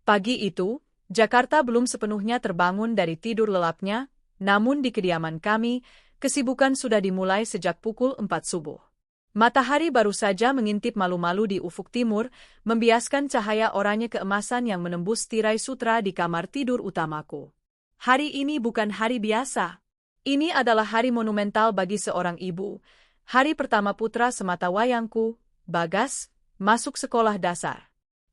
Pagi itu, Jakarta belum sepenuhnya terbangun dari tidur lelapnya, namun di kediaman kami, kesibukan sudah dimulai sejak pukul 4 subuh. Matahari baru saja mengintip malu-malu di ufuk timur, membiaskan cahaya oranye keemasan yang menembus tirai sutra di kamar tidur utamaku. Hari ini bukan hari biasa. Ini adalah hari monumental bagi seorang ibu. Hari pertama putra sematawayangku, Bagas, masuk sekolah dasar.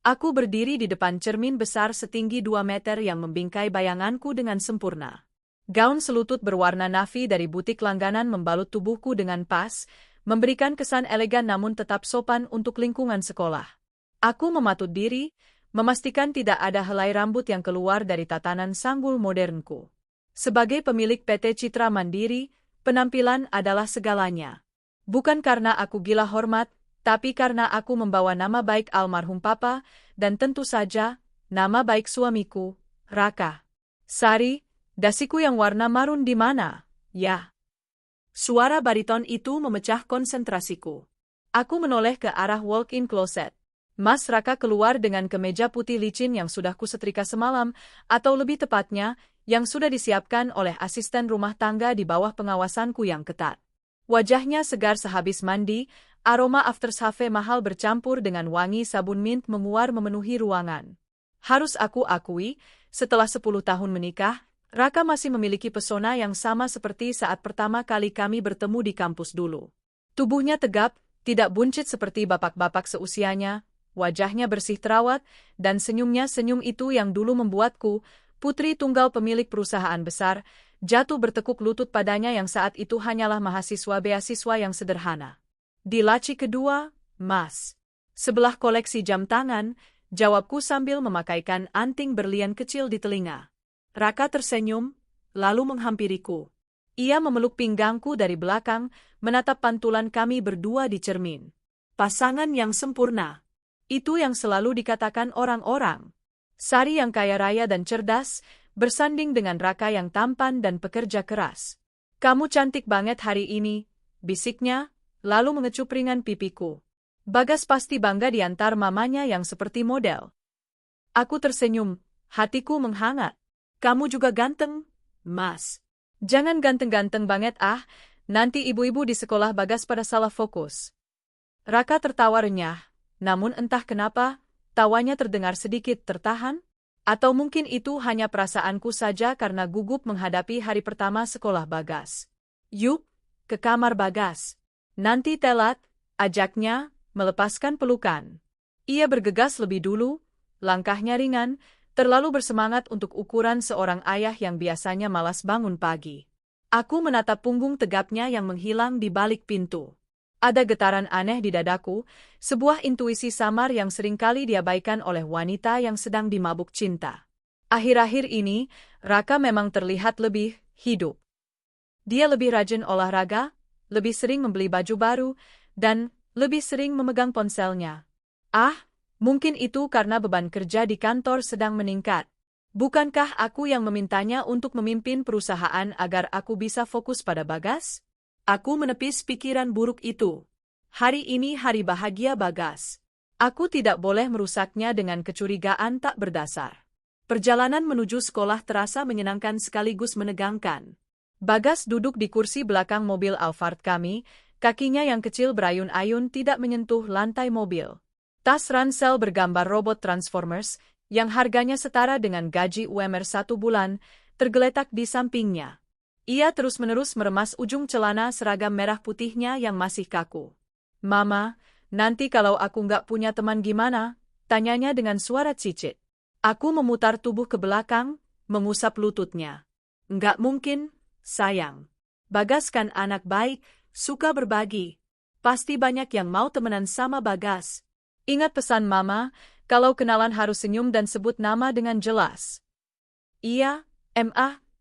Aku berdiri di depan cermin besar setinggi 2 meter yang membingkai bayanganku dengan sempurna. Gaun selutut berwarna navy dari butik langganan membalut tubuhku dengan pas, memberikan kesan elegan namun tetap sopan untuk lingkungan sekolah. Aku mematut diri, memastikan tidak ada helai rambut yang keluar dari tatanan sanggul modernku. Sebagai pemilik PT Citra Mandiri, penampilan adalah segalanya. Bukan karena aku gila hormat, tapi karena aku membawa nama baik almarhum Papa, dan tentu saja, nama baik suamiku, Raka. Sari, dasiku yang warna marun di mana, ya? Suara bariton itu memecah konsentrasiku. Aku menoleh ke arah walk-in closet. Mas Raka keluar dengan kemeja putih licin yang sudah kusetrika semalam, atau lebih tepatnya, yang sudah disiapkan oleh asisten rumah tangga di bawah pengawasanku yang ketat. Wajahnya segar sehabis mandi, aroma aftershave mahal bercampur dengan wangi sabun mint menguar memenuhi ruangan. Harus aku akui, setelah 10 tahun menikah, Raka masih memiliki pesona yang sama seperti saat pertama kali kami bertemu di kampus dulu. Tubuhnya tegap, tidak buncit seperti bapak-bapak seusianya, wajahnya bersih terawat, dan senyumnya senyum itu yang dulu membuatku, putri tunggal pemilik perusahaan besar, jatuh bertekuk lutut padanya yang saat itu hanyalah mahasiswa beasiswa yang sederhana. Di laci kedua, Mas. Sebelah koleksi jam tangan, jawabku sambil memakaikan anting berlian kecil di telinga. Raka tersenyum, lalu menghampiriku. Ia memeluk pinggangku dari belakang, menatap pantulan kami berdua di cermin. Pasangan yang sempurna. Itu yang selalu dikatakan orang-orang. Sari yang kaya raya dan cerdas, bersanding dengan Raka yang tampan dan pekerja keras. Kamu cantik banget hari ini, bisiknya, lalu mengecup ringan pipiku. Bagas pasti bangga diantar mamanya yang seperti model. Aku tersenyum, hatiku menghangat. Kamu juga ganteng, Mas. Jangan ganteng-ganteng banget nanti ibu-ibu di sekolah Bagas pada salah fokus. Raka tertawa renyah, namun entah kenapa, tawanya terdengar sedikit tertahan. Atau mungkin itu hanya perasaanku saja karena gugup menghadapi hari pertama sekolah Bagas. Yuk, ke kamar Bagas. Nanti telat, ajaknya, melepaskan pelukan. Ia bergegas lebih dulu, langkahnya ringan, terlalu bersemangat untuk ukuran seorang ayah yang biasanya malas bangun pagi. Aku menatap punggung tegapnya yang menghilang di balik pintu. Ada getaran aneh di dadaku, sebuah intuisi samar yang seringkali diabaikan oleh wanita yang sedang dimabuk cinta. Akhir-akhir ini, Raka memang terlihat lebih hidup. Dia lebih rajin olahraga, lebih sering membeli baju baru, dan lebih sering memegang ponselnya. Mungkin itu karena beban kerja di kantor sedang meningkat. Bukankah aku yang memintanya untuk memimpin perusahaan agar aku bisa fokus pada Bagas? Aku menepis pikiran buruk itu. Hari ini hari bahagia Bagas. Aku tidak boleh merusaknya dengan kecurigaan tak berdasar. Perjalanan menuju sekolah terasa menyenangkan sekaligus menegangkan. Bagas duduk di kursi belakang mobil Alphard kami, kakinya yang kecil berayun-ayun tidak menyentuh lantai mobil. Tas ransel bergambar robot Transformers, yang harganya setara dengan gaji UMR 1 bulan, tergeletak di sampingnya. Ia terus-menerus meremas ujung celana seragam merah putihnya yang masih kaku. Mama, nanti kalau aku nggak punya teman gimana? Tanyanya dengan suara cicit. Aku memutar tubuh ke belakang, mengusap lututnya. Nggak mungkin, sayang. Bagas kan anak baik, suka berbagi. Pasti banyak yang mau temenan sama Bagas. Ingat pesan Mama, kalau kenalan harus senyum dan sebut nama dengan jelas. Iya,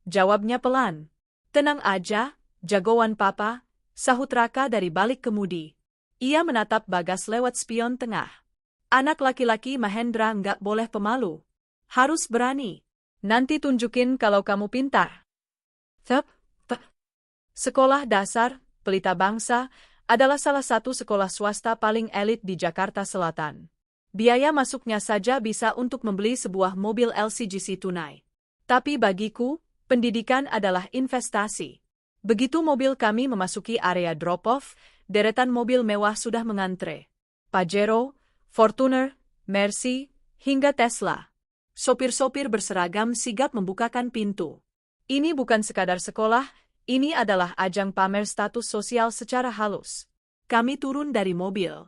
jawabnya pelan. Tenang aja, jagoan Papa, sahut Raka dari balik kemudi. Ia menatap Bagas lewat spion tengah. Anak laki-laki Mahendra nggak boleh pemalu. Harus berani. Nanti tunjukin kalau kamu pintar. Sekolah Dasar, Pelita Bangsa, adalah salah satu sekolah swasta paling elit di Jakarta Selatan. Biaya masuknya saja bisa untuk membeli sebuah mobil LCGC tunai. Tapi bagiku, pendidikan adalah investasi. Begitu mobil kami memasuki area drop-off, deretan mobil mewah sudah mengantre. Pajero, Fortuner, Mercy, hingga Tesla. Sopir-sopir berseragam sigap membukakan pintu. Ini bukan sekadar sekolah, ini adalah ajang pamer status sosial secara halus. Kami turun dari mobil.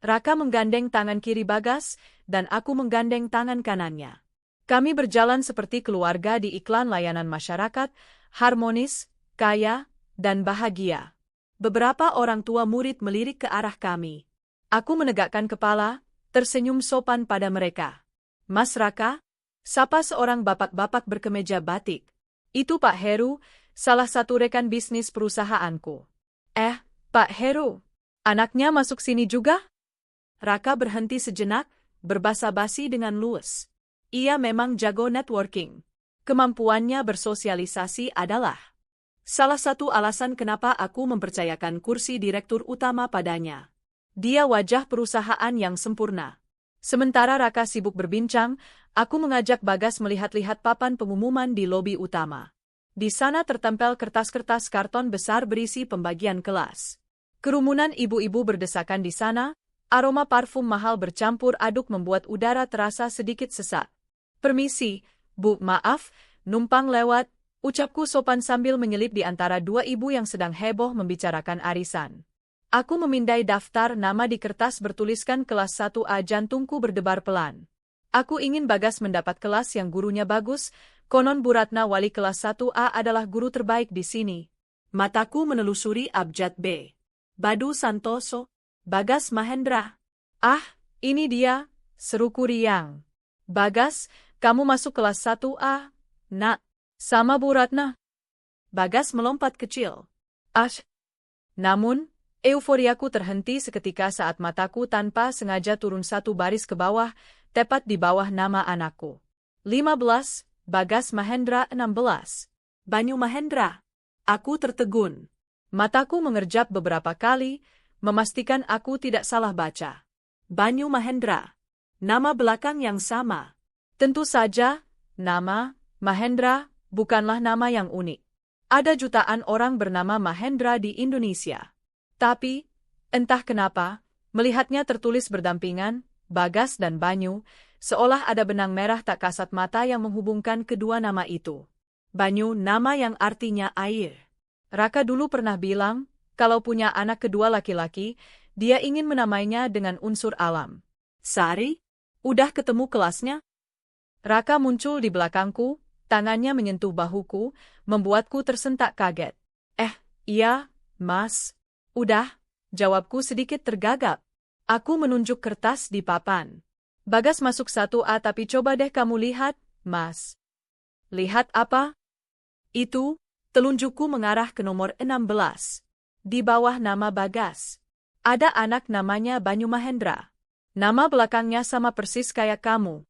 Raka menggandeng tangan kiri Bagas, dan aku menggandeng tangan kanannya. Kami berjalan seperti keluarga di iklan layanan masyarakat, harmonis, kaya, dan bahagia. Beberapa orang tua murid melirik ke arah kami. Aku menegakkan kepala, tersenyum sopan pada mereka. Mas Raka? Sapa seorang bapak-bapak berkemeja batik. Itu Pak Heru, salah satu rekan bisnis perusahaanku. Pak Heru, anaknya masuk sini juga? Raka berhenti sejenak, berbasa-basi dengan luwes. Ia memang jago networking. Kemampuannya bersosialisasi adalah salah satu alasan kenapa aku mempercayakan kursi direktur utama padanya. Dia wajah perusahaan yang sempurna. Sementara Raka sibuk berbincang, aku mengajak Bagas melihat-lihat papan pengumuman di lobi utama. Di sana tertempel kertas-kertas karton besar berisi pembagian kelas. Kerumunan ibu-ibu berdesakan di sana, aroma parfum mahal bercampur aduk membuat udara terasa sedikit sesak. Permisi, Bu, maaf, numpang lewat, ucapku sopan sambil menyelip di antara dua ibu yang sedang heboh membicarakan arisan. Aku memindai daftar nama di kertas bertuliskan kelas 1A, jantungku berdebar pelan. Aku ingin Bagas mendapat kelas yang gurunya bagus, konon Bu Ratna wali kelas 1A adalah guru terbaik di sini. Mataku menelusuri abjad B. Badu Santoso, Bagas Mahendra. Ini dia, seruku riang. Bagas, kamu masuk kelas 1A, nak, sama Bu Ratna. Bagas melompat kecil. Namun, euforiaku terhenti seketika saat mataku tanpa sengaja turun satu baris ke bawah, tepat di bawah nama anakku. 15, Bagas Mahendra 16. Banyu Mahendra. Aku tertegun. Mataku mengerjap beberapa kali, memastikan aku tidak salah baca. Banyu Mahendra. Nama belakang yang sama. Tentu saja, nama Mahendra bukanlah nama yang unik. Ada jutaan orang bernama Mahendra di Indonesia. Tapi, entah kenapa, melihatnya tertulis berdampingan, Bagas dan Banyu, seolah ada benang merah tak kasat mata yang menghubungkan kedua nama itu. Banyu, nama yang artinya air. Raka dulu pernah bilang, kalau punya anak kedua laki-laki, dia ingin menamainya dengan unsur alam. Sari, udah ketemu kelasnya? Raka muncul di belakangku, tangannya menyentuh bahuku, membuatku tersentak kaget. Iya, Mas. Udah, jawabku sedikit tergagap. Aku menunjuk kertas di papan. Bagas masuk 1A, tapi coba deh kamu lihat, Mas. Lihat apa? Itu, telunjukku mengarah ke nomor 16. Di bawah nama Bagas. Ada anak namanya Banyu Mahendra. Nama belakangnya sama persis kayak kamu.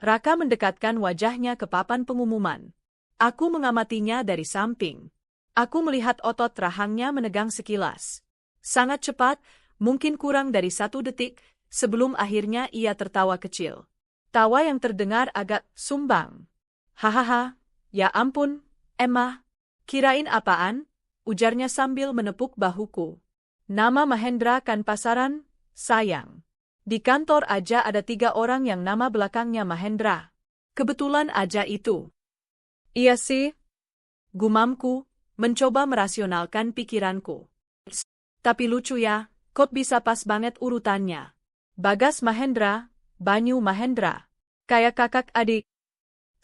Raka mendekatkan wajahnya ke papan pengumuman. Aku mengamatinya dari samping. Aku melihat otot rahangnya menegang sekilas. Sangat cepat, mungkin kurang dari 1 detik, sebelum akhirnya ia tertawa kecil. Tawa yang terdengar agak sumbang. Hahaha, ya ampun, Emma. Kirain apaan? Ujarnya sambil menepuk bahuku. Nama Mahendra kan pasaran, sayang. Di kantor aja ada 3 orang yang nama belakangnya Mahendra. Kebetulan aja itu. Iya sih, gumamku, mencoba merasionalkan pikiranku. Tapi lucu ya, kok bisa pas banget urutannya. Bagas Mahendra, Banyu Mahendra. Kayak kakak adik.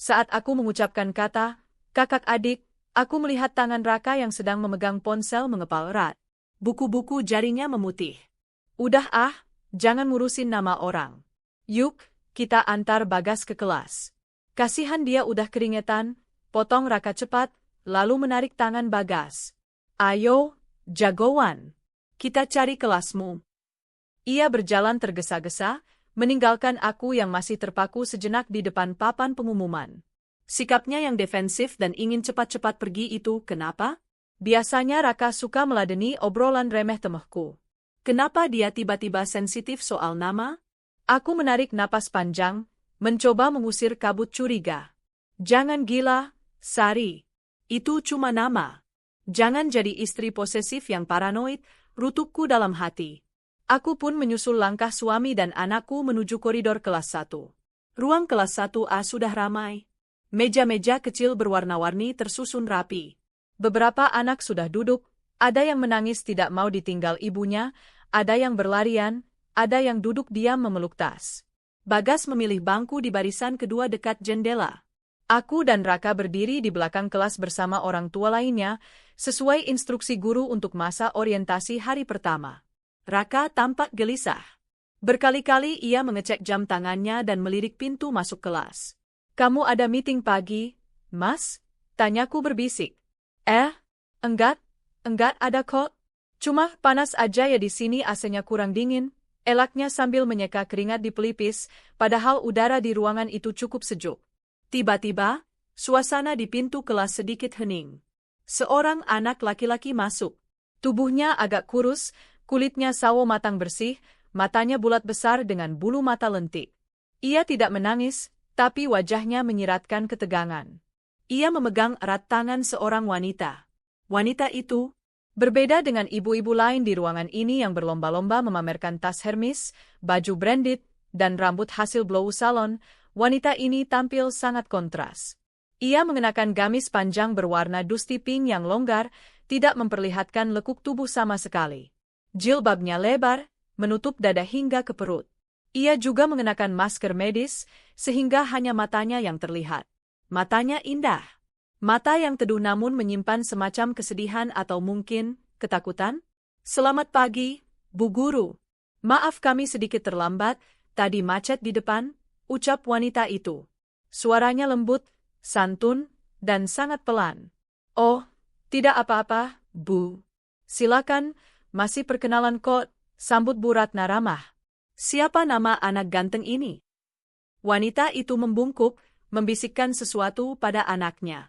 Saat aku mengucapkan kata, kakak adik, aku melihat tangan Raka yang sedang memegang ponsel mengepal erat. Buku-buku jarinya memutih. Udah jangan ngurusin nama orang. Yuk, kita antar Bagas ke kelas. Kasihan dia udah keringetan, potong Raka cepat, lalu menarik tangan Bagas. Ayo, jagoan. Kita cari kelasmu. Ia berjalan tergesa-gesa, meninggalkan aku yang masih terpaku sejenak di depan papan pengumuman. Sikapnya yang defensif dan ingin cepat-cepat pergi itu kenapa? Biasanya Raka suka meladeni obrolan remeh temehku. Kenapa dia tiba-tiba sensitif soal nama? Aku menarik napas panjang, mencoba mengusir kabut curiga. Jangan gila, Sari. Itu cuma nama. Jangan jadi istri posesif yang paranoid, rutukku dalam hati. Aku pun menyusul langkah suami dan anakku menuju koridor kelas 1. Ruang kelas 1A sudah ramai. Meja-meja kecil berwarna-warni tersusun rapi. Beberapa anak sudah duduk, ada yang menangis tidak mau ditinggal ibunya, ada yang berlarian, ada yang duduk diam memeluk tas. Bagas memilih bangku di barisan kedua dekat jendela. Aku dan Raka berdiri di belakang kelas bersama orang tua lainnya, sesuai instruksi guru untuk masa orientasi hari pertama. Raka tampak gelisah. Berkali-kali ia mengecek jam tangannya dan melirik pintu masuk kelas. "Kamu ada meeting pagi, Mas?" tanyaku berbisik. Enggak ada kok. Cuma panas aja ya di sini, AC-nya kurang dingin," elaknya sambil menyeka keringat di pelipis, padahal udara di ruangan itu cukup sejuk. Tiba-tiba, suasana di pintu kelas sedikit hening. Seorang anak laki-laki masuk. Tubuhnya agak kurus, kulitnya sawo matang bersih, matanya bulat besar dengan bulu mata lentik. Ia tidak menangis, tapi wajahnya menyiratkan ketegangan. Ia memegang erat tangan seorang wanita. Wanita itu berbeda dengan ibu-ibu lain di ruangan ini yang berlomba-lomba memamerkan tas Hermes, baju branded, dan rambut hasil blow salon. Wanita ini tampil sangat kontras. Ia mengenakan gamis panjang berwarna dusty pink yang longgar, tidak memperlihatkan lekuk tubuh sama sekali. Jilbabnya lebar, menutup dada hingga ke perut. Ia juga mengenakan masker medis, sehingga hanya matanya yang terlihat. Matanya indah. Mata yang teduh namun menyimpan semacam kesedihan atau mungkin ketakutan. "Selamat pagi, Bu Guru. Maaf kami sedikit terlambat, tadi macet di depan," ucap wanita itu. Suaranya lembut, santun, dan sangat pelan. "Oh, tidak apa-apa, Bu. Silakan, masih perkenalan kok," sambut Bu Ratna ramah. "Siapa nama anak ganteng ini?" Wanita itu membungkuk, membisikkan sesuatu pada anaknya.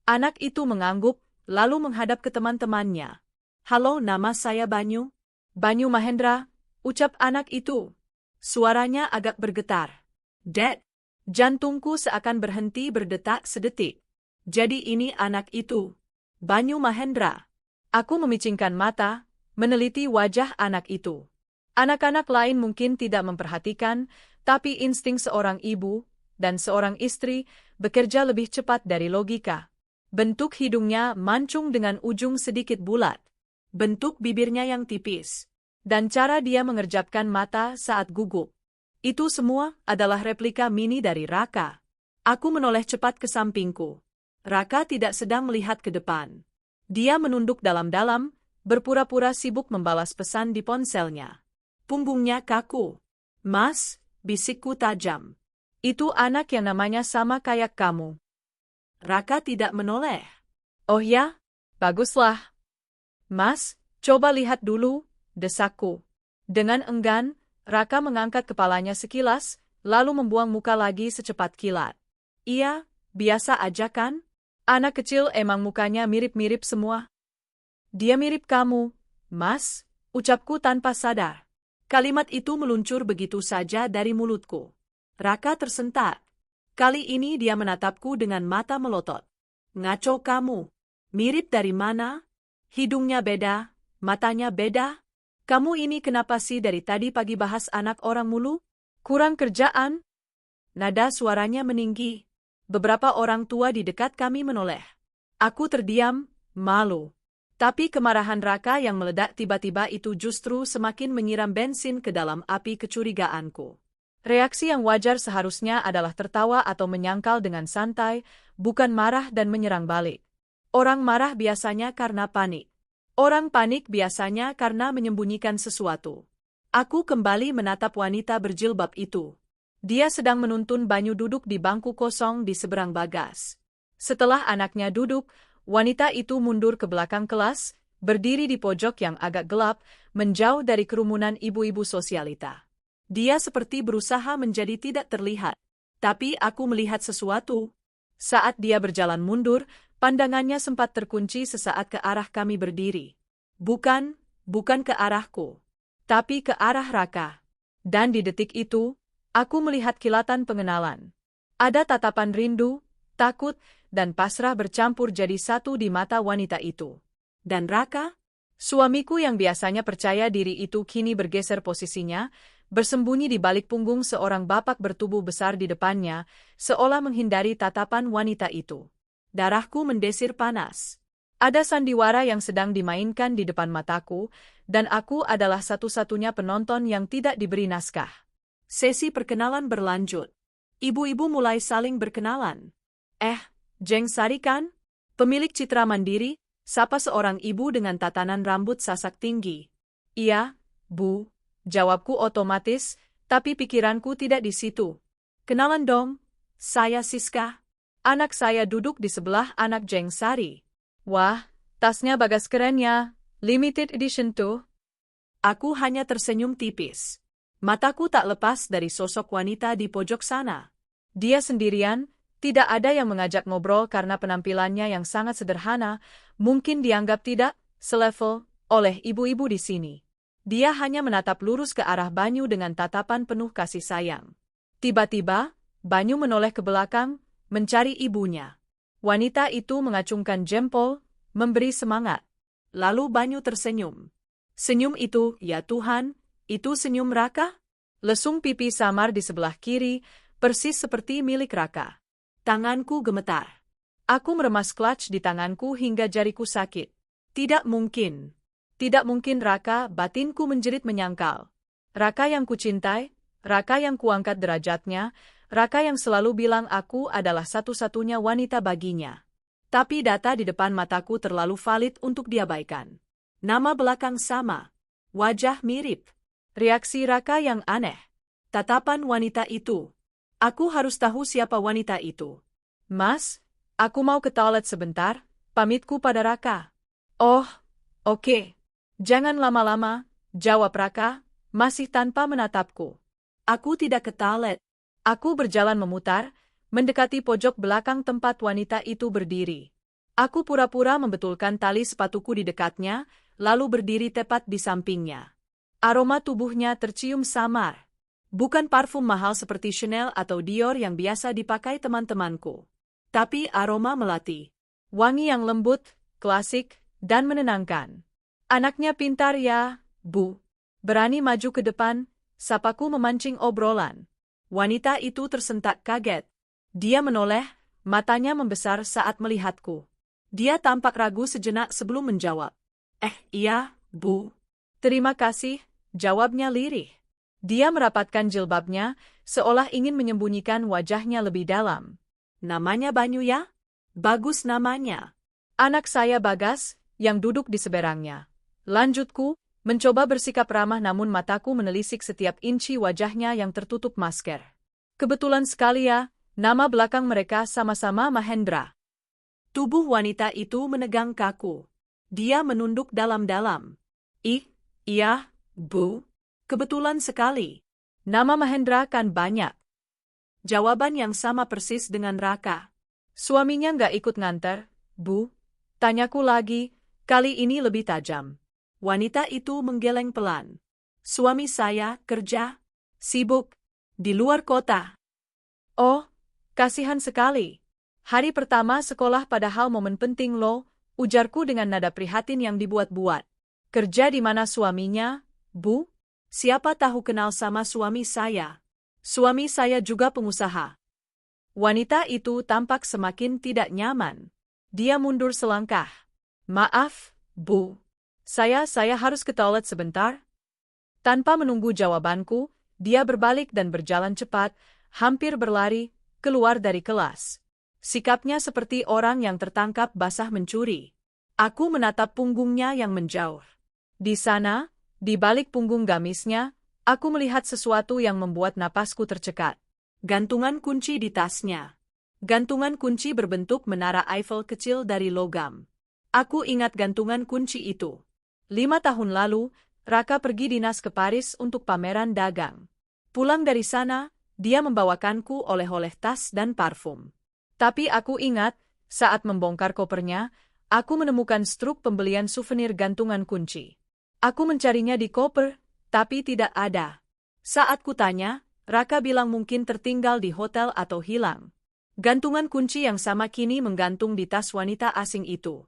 Anak itu mengangguk, lalu menghadap ke teman-temannya. "Halo, nama saya Banyu." "Banyu Mahendra," ucap anak itu. Suaranya agak bergetar. "Dad." Jantungku seakan berhenti berdetak sedetik. Jadi ini anak itu, Banyu Mahendra. Aku memicingkan mata, meneliti wajah anak itu. Anak-anak lain mungkin tidak memperhatikan, tapi insting seorang ibu dan seorang istri bekerja lebih cepat dari logika. Bentuk hidungnya mancung dengan ujung sedikit bulat. Bentuk bibirnya yang tipis. Dan cara dia mengerjapkan mata saat gugup. Itu semua adalah replika mini dari Raka. Aku menoleh cepat ke sampingku. Raka tidak sedang melihat ke depan. Dia menunduk dalam-dalam, berpura-pura sibuk membalas pesan di ponselnya. Punggungnya kaku. "Mas," bisikku tajam. "Itu anak yang namanya sama kayak kamu." Raka tidak menoleh. "Oh ya? Baguslah. Mas, coba lihat dulu," desakku. Dengan enggan, Raka mengangkat kepalanya sekilas, lalu membuang muka lagi secepat kilat. "Iya, biasa aja kan? Anak kecil emang mukanya mirip-mirip semua." "Dia mirip kamu, Mas," ucapku tanpa sadar. Kalimat itu meluncur begitu saja dari mulutku. Raka tersentak. Kali ini dia menatapku dengan mata melotot. "Ngaco kamu. Mirip dari mana? Hidungnya beda, matanya beda. Kamu ini kenapa sih dari tadi pagi bahas anak orang mulu? Kurang kerjaan?" Nada suaranya meninggi. Beberapa orang tua di dekat kami menoleh. Aku terdiam, malu. Tapi kemarahan Raka yang meledak tiba-tiba itu justru semakin menyiram bensin ke dalam api kecurigaanku. Reaksi yang wajar seharusnya adalah tertawa atau menyangkal dengan santai, bukan marah dan menyerang balik. Orang marah biasanya karena panik. Orang panik biasanya karena menyembunyikan sesuatu. Aku kembali menatap wanita berjilbab itu. Dia sedang menuntun Banyu duduk di bangku kosong di seberang Bagas. Setelah anaknya duduk, wanita itu mundur ke belakang kelas, berdiri di pojok yang agak gelap, menjauh dari kerumunan ibu-ibu sosialita. Dia seperti berusaha menjadi tidak terlihat. Tapi aku melihat sesuatu. Saat dia berjalan mundur, pandangannya sempat terkunci sesaat ke arah kami berdiri. Bukan ke arahku, tapi ke arah Raka. Dan di detik itu, Aku melihat kilatan pengenalan. Ada tatapan rindu, takut, dan pasrah bercampur jadi satu di mata wanita itu. Dan Raka? Suamiku yang biasanya percaya diri itu kini bergeser posisinya, bersembunyi di balik punggung seorang bapak bertubuh besar di depannya, seolah menghindari tatapan wanita itu. Darahku mendesir panas. Ada sandiwara yang sedang dimainkan di depan mataku, dan aku adalah satu-satunya penonton yang tidak diberi naskah. Sesi perkenalan berlanjut. Ibu-ibu mulai saling berkenalan. Jeng Sari kan? Pemilik Citra Mandiri, sapa seorang ibu dengan tatanan rambut sasak tinggi. Iya, Bu, jawabku otomatis, tapi pikiranku tidak di situ. Kenalan dong, saya Siska. Anak saya duduk di sebelah anak Jeng Sari. Wah, tasnya bagas keren ya, limited edition tuh. Aku hanya tersenyum tipis. Mataku tak lepas dari sosok wanita di pojok sana. Dia sendirian, tidak ada yang mengajak ngobrol karena penampilannya yang sangat sederhana, mungkin dianggap tidak selevel oleh ibu-ibu di sini. Dia hanya menatap lurus ke arah Banyu dengan tatapan penuh kasih sayang. Tiba-tiba, Banyu menoleh ke belakang, mencari ibunya. Wanita itu mengacungkan jempol, memberi semangat. Lalu Banyu tersenyum. Senyum itu, ya Tuhan, itu senyum Raka? Lesung pipi samar di sebelah kiri, persis seperti milik Raka. Tanganku gemetar. Aku meremas clutch di tanganku hingga jariku sakit. Tidak mungkin. Tidak mungkin Raka, batinku menjerit menyangkal. Raka yang kucintai, Raka yang kuangkat derajatnya, Raka yang selalu bilang aku adalah satu-satunya wanita baginya. Tapi data di depan mataku terlalu valid untuk diabaikan. Nama belakang sama. Wajah mirip. Reaksi Raka yang aneh. Tatapan wanita itu. Aku harus tahu siapa wanita itu. Mas, aku mau ke toilet sebentar, pamitku pada Raka. Oh, oke. Jangan lama-lama, jawab Raka, masih tanpa menatapku. Aku tidak ke toilet. Aku berjalan memutar, mendekati pojok belakang tempat wanita itu berdiri. Aku pura-pura membetulkan tali sepatuku di dekatnya, lalu berdiri tepat di sampingnya. Aroma tubuhnya tercium samar. Bukan parfum mahal seperti Chanel atau Dior yang biasa dipakai teman-temanku. Tapi aroma melati. Wangi yang lembut, klasik, dan menenangkan. Anaknya pintar ya, Bu. Berani maju ke depan, sapaku memancing obrolan. Wanita itu tersentak kaget. Dia menoleh, matanya membesar saat melihatku. Dia tampak ragu sejenak sebelum menjawab. Iya, Bu. Terima kasih, jawabnya lirih. Dia merapatkan jilbabnya, seolah ingin menyembunyikan wajahnya lebih dalam. Namanya Banyu ya? Bagus namanya. Anak saya Bagas, yang duduk di seberangnya. Lanjutku, mencoba bersikap ramah namun mataku menelisik setiap inci wajahnya yang tertutup masker. Kebetulan sekali ya, nama belakang mereka sama-sama Mahendra. Tubuh wanita itu menegang kaku. Dia menunduk dalam-dalam. Iya, Bu. Kebetulan sekali. Nama Mahendra kan banyak. Jawaban yang sama persis dengan Raka. Suaminya nggak ikut nganter, Bu? Tanyaku lagi, kali ini lebih tajam. Wanita itu menggeleng pelan. Suami saya kerja, sibuk, di luar kota. Oh, kasihan sekali. Hari pertama sekolah padahal momen penting loh, ujarku dengan nada prihatin yang dibuat-buat. Kerja di mana suaminya, Bu? Siapa tahu kenal sama suami saya. Suami saya juga pengusaha. Wanita itu tampak semakin tidak nyaman. Dia mundur selangkah. Maaf, Bu. Saya harus ke toilet sebentar. Tanpa menunggu jawabanku, dia berbalik dan berjalan cepat, hampir berlari, keluar dari kelas. Sikapnya seperti orang yang tertangkap basah mencuri. Aku menatap punggungnya yang menjauh. Di sana, di balik punggung gamisnya, aku melihat sesuatu yang membuat napasku tercekat. Gantungan kunci di tasnya. Gantungan kunci berbentuk menara Eiffel kecil dari logam. Aku ingat gantungan kunci itu. 5 tahun lalu, Raka pergi dinas ke Paris untuk pameran dagang. Pulang dari sana, dia membawakanku oleh-oleh tas dan parfum. Tapi aku ingat, saat membongkar kopernya, aku menemukan struk pembelian souvenir gantungan kunci. Aku mencarinya di koper, tapi tidak ada. Saat kutanya, Raka bilang mungkin tertinggal di hotel atau hilang. Gantungan kunci yang sama kini menggantung di tas wanita asing itu.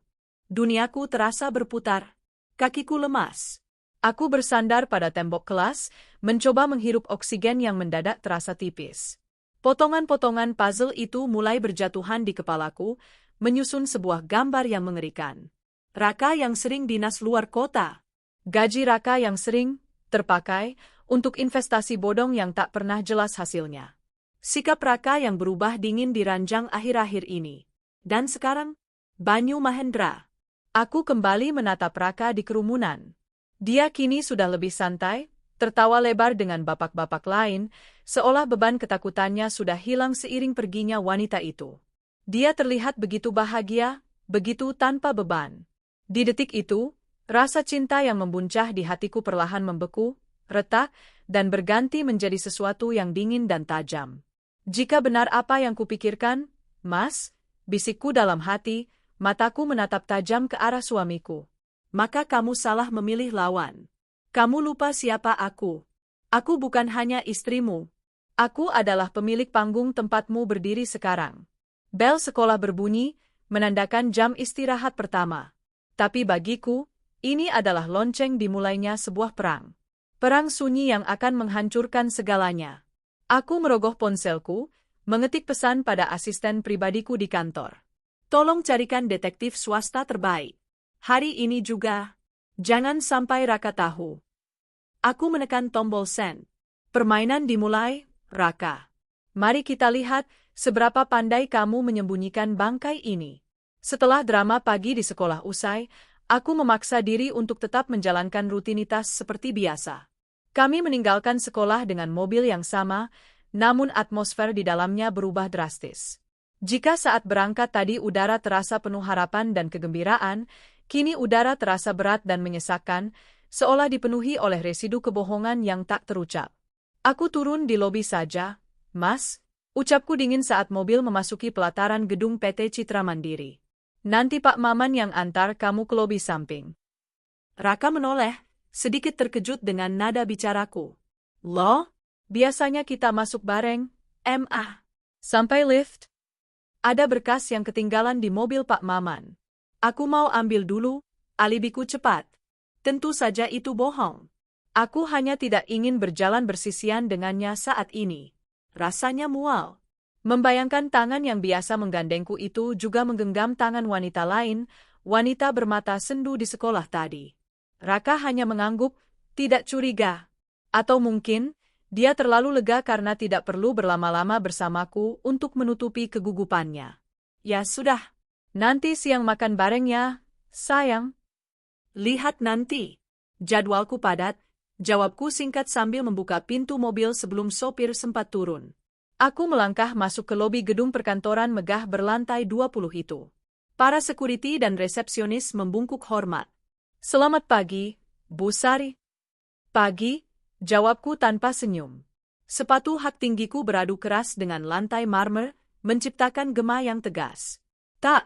Duniaku terasa berputar. Kakiku lemas. Aku bersandar pada tembok kelas, mencoba menghirup oksigen yang mendadak terasa tipis. Potongan-potongan puzzle itu mulai berjatuhan di kepalaku, menyusun sebuah gambar yang mengerikan. Raka yang sering dinas luar kota. Gaji Raka yang sering terpakai untuk investasi bodong yang tak pernah jelas hasilnya. Sikap Raka yang berubah dingin di ranjang akhir-akhir ini. Dan sekarang, Banyu Mahendra. Aku kembali menatap Raka di kerumunan. Dia kini sudah lebih santai, tertawa lebar dengan bapak-bapak lain, seolah beban ketakutannya sudah hilang seiring perginya wanita itu. Dia terlihat begitu bahagia, begitu tanpa beban. Di detik itu, rasa cinta yang membuncah di hatiku perlahan membeku, retak, dan berganti menjadi sesuatu yang dingin dan tajam. Jika benar apa yang kupikirkan, Mas, bisikku dalam hati, mataku menatap tajam ke arah suamiku. Maka kamu salah memilih lawan. Kamu lupa siapa aku. Aku bukan hanya istrimu. Aku adalah pemilik panggung tempatmu berdiri sekarang. Bel sekolah berbunyi, menandakan jam istirahat pertama. Tapi bagiku, ini adalah lonceng dimulainya sebuah perang. Perang sunyi yang akan menghancurkan segalanya. Aku merogoh ponselku, mengetik pesan pada asisten pribadiku di kantor. Tolong carikan detektif swasta terbaik. Hari ini juga. Jangan sampai Raka tahu. Aku menekan tombol send. Permainan dimulai, Raka. Mari kita lihat seberapa pandai kamu menyembunyikan bangkai ini. Setelah drama pagi di sekolah usai, aku memaksa diri untuk tetap menjalankan rutinitas seperti biasa. Kami meninggalkan sekolah dengan mobil yang sama, namun atmosfer di dalamnya berubah drastis. Jika saat berangkat tadi udara terasa penuh harapan dan kegembiraan, kini udara terasa berat dan menyesakkan, seolah dipenuhi oleh residu kebohongan yang tak terucap. Aku turun di lobi saja, Mas, ucapku dingin saat mobil memasuki pelataran gedung PT Citra Mandiri. Nanti Pak Maman yang antar kamu ke lobi samping. Raka menoleh, sedikit terkejut dengan nada bicaraku. Loh, biasanya kita masuk bareng, Ma. Sampai lift. Ada berkas yang ketinggalan di mobil Pak Maman. Aku mau ambil dulu, alibiku cepat. Tentu saja itu bohong. Aku hanya tidak ingin berjalan bersisian dengannya saat ini. Rasanya mual. Membayangkan tangan yang biasa menggandengku itu juga menggenggam tangan wanita lain, wanita bermata sendu di sekolah tadi. Raka hanya mengangguk, tidak curiga. Atau mungkin, dia terlalu lega karena tidak perlu berlama-lama bersamaku untuk menutupi kegugupannya. Ya sudah, nanti siang makan bareng ya, sayang. Lihat nanti. Jadwalku padat, jawabku singkat sambil membuka pintu mobil sebelum sopir sempat turun. Aku melangkah masuk ke lobi gedung perkantoran megah berlantai 20 itu. Para sekuriti dan resepsionis membungkuk hormat. Selamat pagi, Bu Sari. Pagi, jawabku tanpa senyum. Sepatu hak tinggiku beradu keras dengan lantai marmer, menciptakan gema yang tegas. Tak.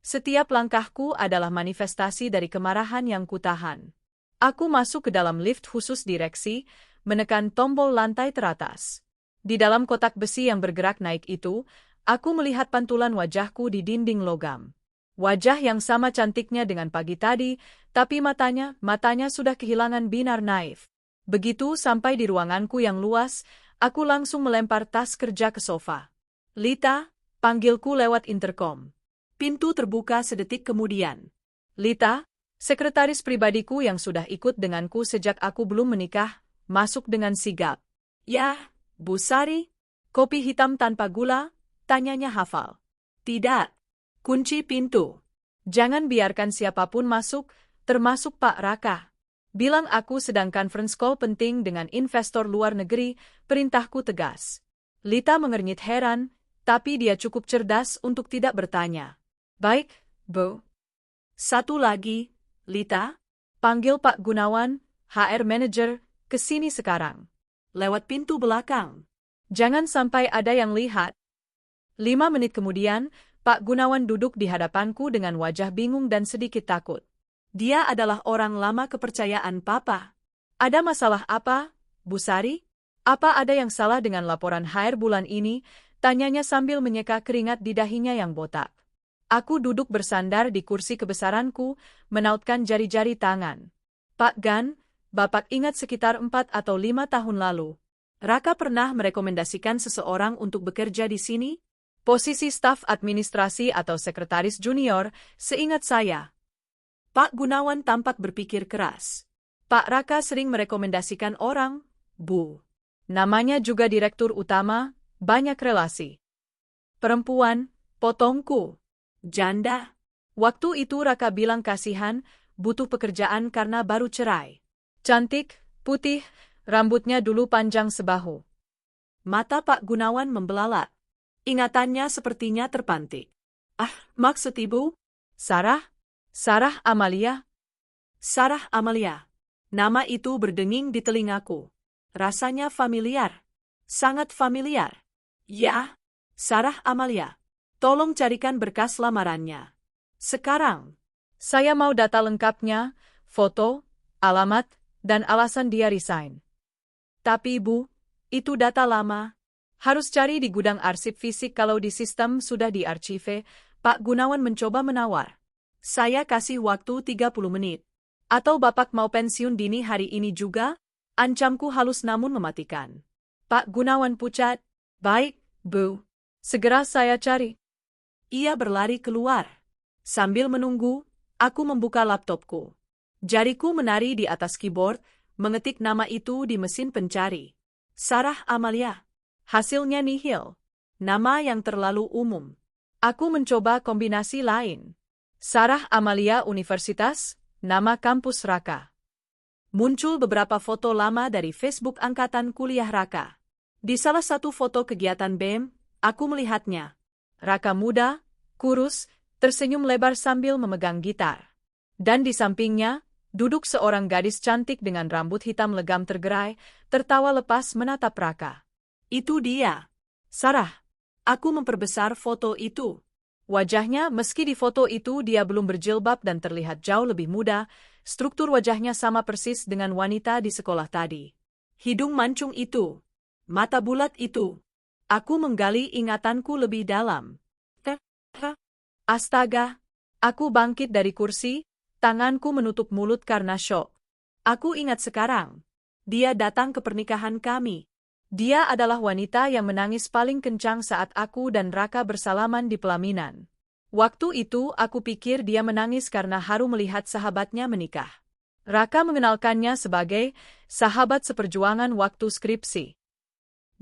Setiap langkahku adalah manifestasi dari kemarahan yang kutahan. Aku masuk ke dalam lift khusus direksi, menekan tombol lantai teratas. Di dalam kotak besi yang bergerak naik itu, aku melihat pantulan wajahku di dinding logam. Wajah yang sama cantiknya dengan pagi tadi, tapi matanya sudah kehilangan binar naif. Begitu sampai di ruanganku yang luas, aku langsung melempar tas kerja ke sofa. Lita, panggilku lewat interkom. Pintu terbuka sedetik kemudian. Lita, sekretaris pribadiku yang sudah ikut denganku sejak aku belum menikah, masuk dengan sigap. Ya, Bu Sari, kopi hitam tanpa gula, tanyanya hafal. Tidak. Kunci pintu. Jangan biarkan siapapun masuk, termasuk Pak Raka. Bilang aku sedang conference call penting dengan investor luar negeri, perintahku tegas. Lita mengernyit heran, tapi dia cukup cerdas untuk tidak bertanya. Baik, Bu. Satu lagi, Lita, panggil Pak Gunawan, HR Manager, ke sini sekarang. Lewat pintu belakang. Jangan sampai ada yang lihat. 5 menit kemudian, Pak Gunawan duduk di hadapanku dengan wajah bingung dan sedikit takut. Dia adalah orang lama kepercayaan Papa. Ada masalah apa, Bu Sari? Apa ada yang salah dengan laporan HR bulan ini? Tanyanya sambil menyeka keringat di dahinya yang botak. Aku duduk bersandar di kursi kebesaranku, menautkan jari-jari tangan. Pak Gan, Bapak ingat sekitar 4 atau 5 tahun lalu, Raka pernah merekomendasikan seseorang untuk bekerja di sini? Posisi staf administrasi atau sekretaris junior, seingat saya. Pak Gunawan tampak berpikir keras. Pak Raka sering merekomendasikan orang, Bu. Namanya juga direktur utama, banyak relasi. Perempuan, potongku. Janda. Waktu itu Raka bilang kasihan, butuh pekerjaan karena baru cerai. Cantik, putih, rambutnya dulu panjang sebahu. Mata Pak Gunawan membelalak. Ingatannya sepertinya terpantik. Ah, maksud ibu? Sarah? Sarah Amalia? Sarah Amalia. Nama itu berdenging di telingaku. Rasanya familiar. Sangat familiar. Ya, Sarah Amalia. Tolong carikan berkas lamarannya. Sekarang. Saya mau data lengkapnya, foto, alamat, dan alasan dia resign. Tapi Bu, itu data lama. Harus cari di gudang arsip fisik kalau di sistem sudah diarchive. Pak Gunawan mencoba menawar. Saya kasih waktu 30 menit. Atau Bapak mau pensiun dini hari ini juga? Ancamku halus namun mematikan. Pak Gunawan pucat. Baik, Bu. Segera saya cari. Ia berlari keluar. Sambil menunggu, aku membuka laptopku. Jariku menari di atas keyboard, mengetik nama itu di mesin pencari. Sarah Amalia. Hasilnya nihil. Nama yang terlalu umum. Aku mencoba kombinasi lain. Sarah Amalia Universitas, nama kampus Raka. Muncul beberapa foto lama dari Facebook angkatan kuliah Raka. Di salah satu foto kegiatan BEM, aku melihatnya. Raka muda, kurus, tersenyum lebar sambil memegang gitar. Dan di sampingnya, duduk seorang gadis cantik dengan rambut hitam legam tergerai, tertawa lepas menatap Raka. Itu dia. Sarah. Aku memperbesar foto itu. Wajahnya meski di foto itu dia belum berjilbab dan terlihat jauh lebih muda, struktur wajahnya sama persis dengan wanita di sekolah tadi. Hidung mancung itu. Mata bulat itu. Aku menggali ingatanku lebih dalam. Astaga. Aku bangkit dari kursi, tanganku menutup mulut karena syok. Aku ingat sekarang. Dia datang ke pernikahan kami. Dia adalah wanita yang menangis paling kencang saat aku dan Raka bersalaman di pelaminan. Waktu itu aku pikir dia menangis karena haru melihat sahabatnya menikah. Raka mengenalkannya sebagai sahabat seperjuangan waktu skripsi.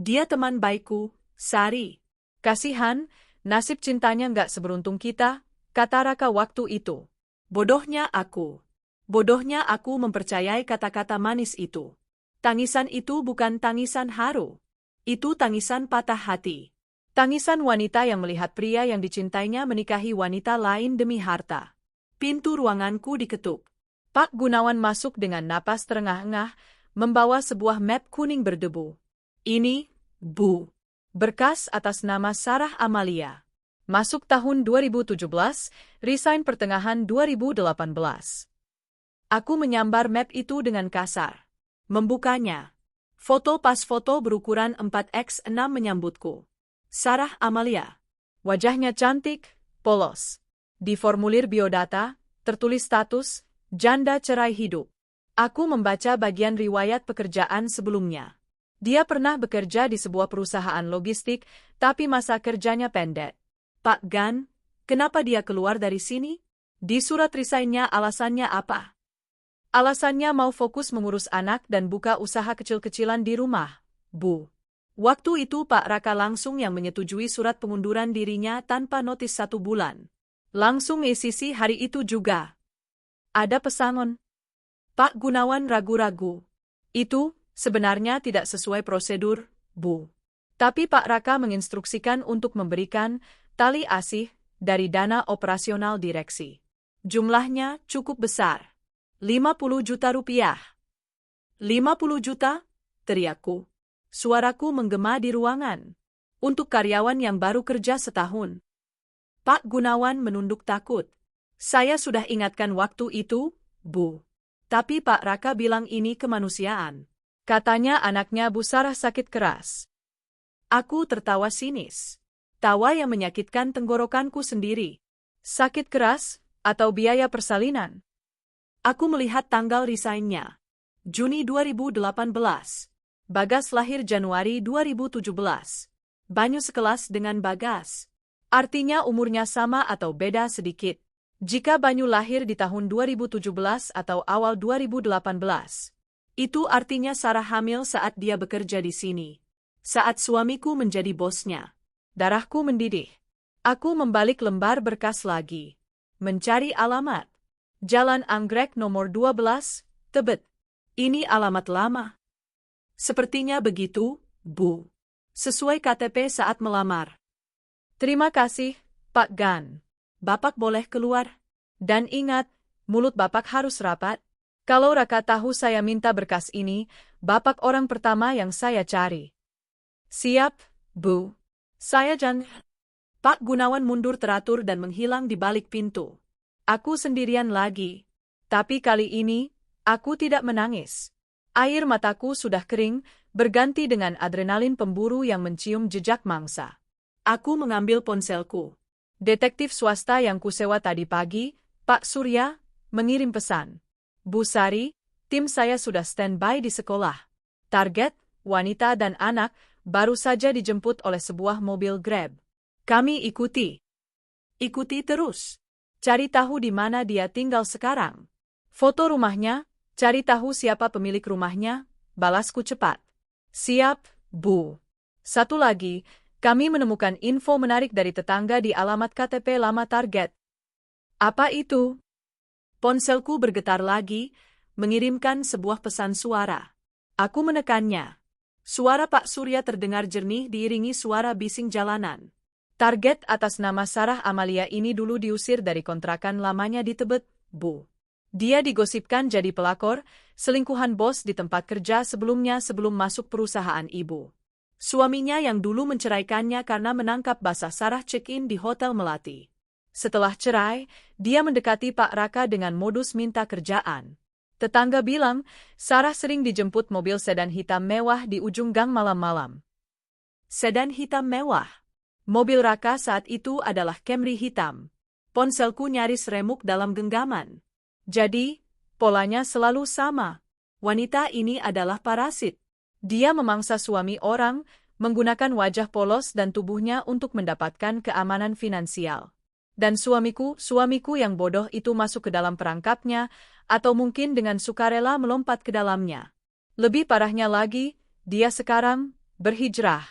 Dia teman baikku, Sari. Kasihan, nasib cintanya nggak seberuntung kita, kata Raka waktu itu. Bodohnya aku. Bodohnya aku mempercayai kata-kata manis itu. Tangisan itu bukan tangisan haru. Itu tangisan patah hati. Tangisan wanita yang melihat pria yang dicintainya menikahi wanita lain demi harta. Pintu ruanganku diketuk. Pak Gunawan masuk dengan napas terengah-engah, membawa sebuah map kuning berdebu. Ini, Bu. Berkas atas nama Sarah Amalia. Masuk tahun 2017, resign pertengahan 2018. Aku menyambar map itu dengan kasar. Membukanya. Foto pas foto berukuran 4x6 menyambutku. Sarah Amalia. Wajahnya cantik, polos. Di formulir biodata, tertulis status, janda cerai hidup. Aku membaca bagian riwayat pekerjaan sebelumnya. Dia pernah bekerja di sebuah perusahaan logistik, tapi masa kerjanya pendek. Pak Gan, kenapa dia keluar dari sini? Di surat resignnya alasannya apa? Alasannya mau fokus mengurus anak dan buka usaha kecil-kecilan di rumah, Bu. Waktu itu Pak Raka langsung yang menyetujui surat pengunduran dirinya tanpa notis 1 bulan. Langsung ECC hari itu juga. Ada pesangon. Pak Gunawan ragu-ragu. Itu sebenarnya tidak sesuai prosedur, Bu. Tapi Pak Raka menginstruksikan untuk memberikan tali asih dari dana operasional direksi. Jumlahnya cukup besar. 50 juta rupiah. 50 juta? Teriakku. Suaraku menggema di ruangan. Untuk karyawan yang baru kerja setahun. Pak Gunawan menunduk takut. Saya sudah ingatkan waktu itu, Bu. Tapi Pak Raka bilang ini kemanusiaan. katanya anaknya Bu Sarah sakit keras. Aku tertawa sinis. Tawa yang menyakitkan tenggorokanku sendiri. Sakit keras, atau biaya persalinan? Aku melihat tanggal resignnya. Juni 2018. Bagas lahir Januari 2017. Banyu sekelas dengan Bagas. Artinya umurnya sama atau beda sedikit. Jika Banyu lahir di tahun 2017 atau awal 2018, itu artinya Sarah hamil saat dia bekerja di sini. Saat suamiku menjadi bosnya. Darahku mendidih. Aku membalik lembar berkas lagi. Mencari alamat. Jalan Anggrek nomor 12, Tebet. Ini alamat lama. Sepertinya begitu, Bu. Sesuai KTP saat melamar. Terima kasih, Pak Gan. Bapak boleh keluar. Dan ingat, mulut Bapak harus rapat. Kalau Raka tahu saya minta berkas ini, Bapak orang pertama yang saya cari. Siap, Bu. Saya jangan... Pak Gunawan mundur teratur dan menghilang di balik pintu. Aku sendirian lagi. Tapi kali ini, aku tidak menangis. Air mataku sudah kering, berganti dengan adrenalin pemburu yang mencium jejak mangsa. Aku mengambil ponselku. Detektif swasta yang kusewa tadi pagi, Pak Surya, mengirim pesan. Bu Sari, tim saya sudah standby di sekolah. Target, wanita dan anak, baru saja dijemput oleh sebuah mobil Grab. Kami ikuti. Ikuti terus. Cari tahu di mana dia tinggal sekarang. Foto rumahnya, cari tahu siapa pemilik rumahnya, balasku cepat. Siap, Bu. Satu lagi, kami menemukan info menarik dari tetangga di alamat KTP lama target. Apa itu? Ponselku bergetar lagi, mengirimkan sebuah pesan suara. Aku menekannya. Suara Pak Surya terdengar jernih diiringi suara bising jalanan. Target atas nama Sarah Amalia ini dulu diusir dari kontrakan lamanya di Tebet, Bu. Dia digosipkan jadi pelakor, selingkuhan bos di tempat kerja sebelumnya sebelum masuk perusahaan ibu. Suaminya yang dulu menceraikannya karena menangkap basah Sarah check-in di Hotel Melati. Setelah cerai, dia mendekati Pak Raka dengan modus minta kerjaan. Tetangga bilang, Sarah sering dijemput mobil sedan hitam mewah di ujung gang malam-malam. Sedan hitam mewah. Mobil Raka saat itu adalah Camry hitam. Ponselku nyaris remuk dalam genggaman. Jadi, polanya selalu sama. Wanita ini adalah parasit. Dia memangsa suami orang, menggunakan wajah polos dan tubuhnya untuk mendapatkan keamanan finansial. Dan suamiku yang bodoh itu masuk ke dalam perangkapnya, atau mungkin dengan sukarela melompat ke dalamnya. Lebih parahnya lagi, dia sekarang berhijrah.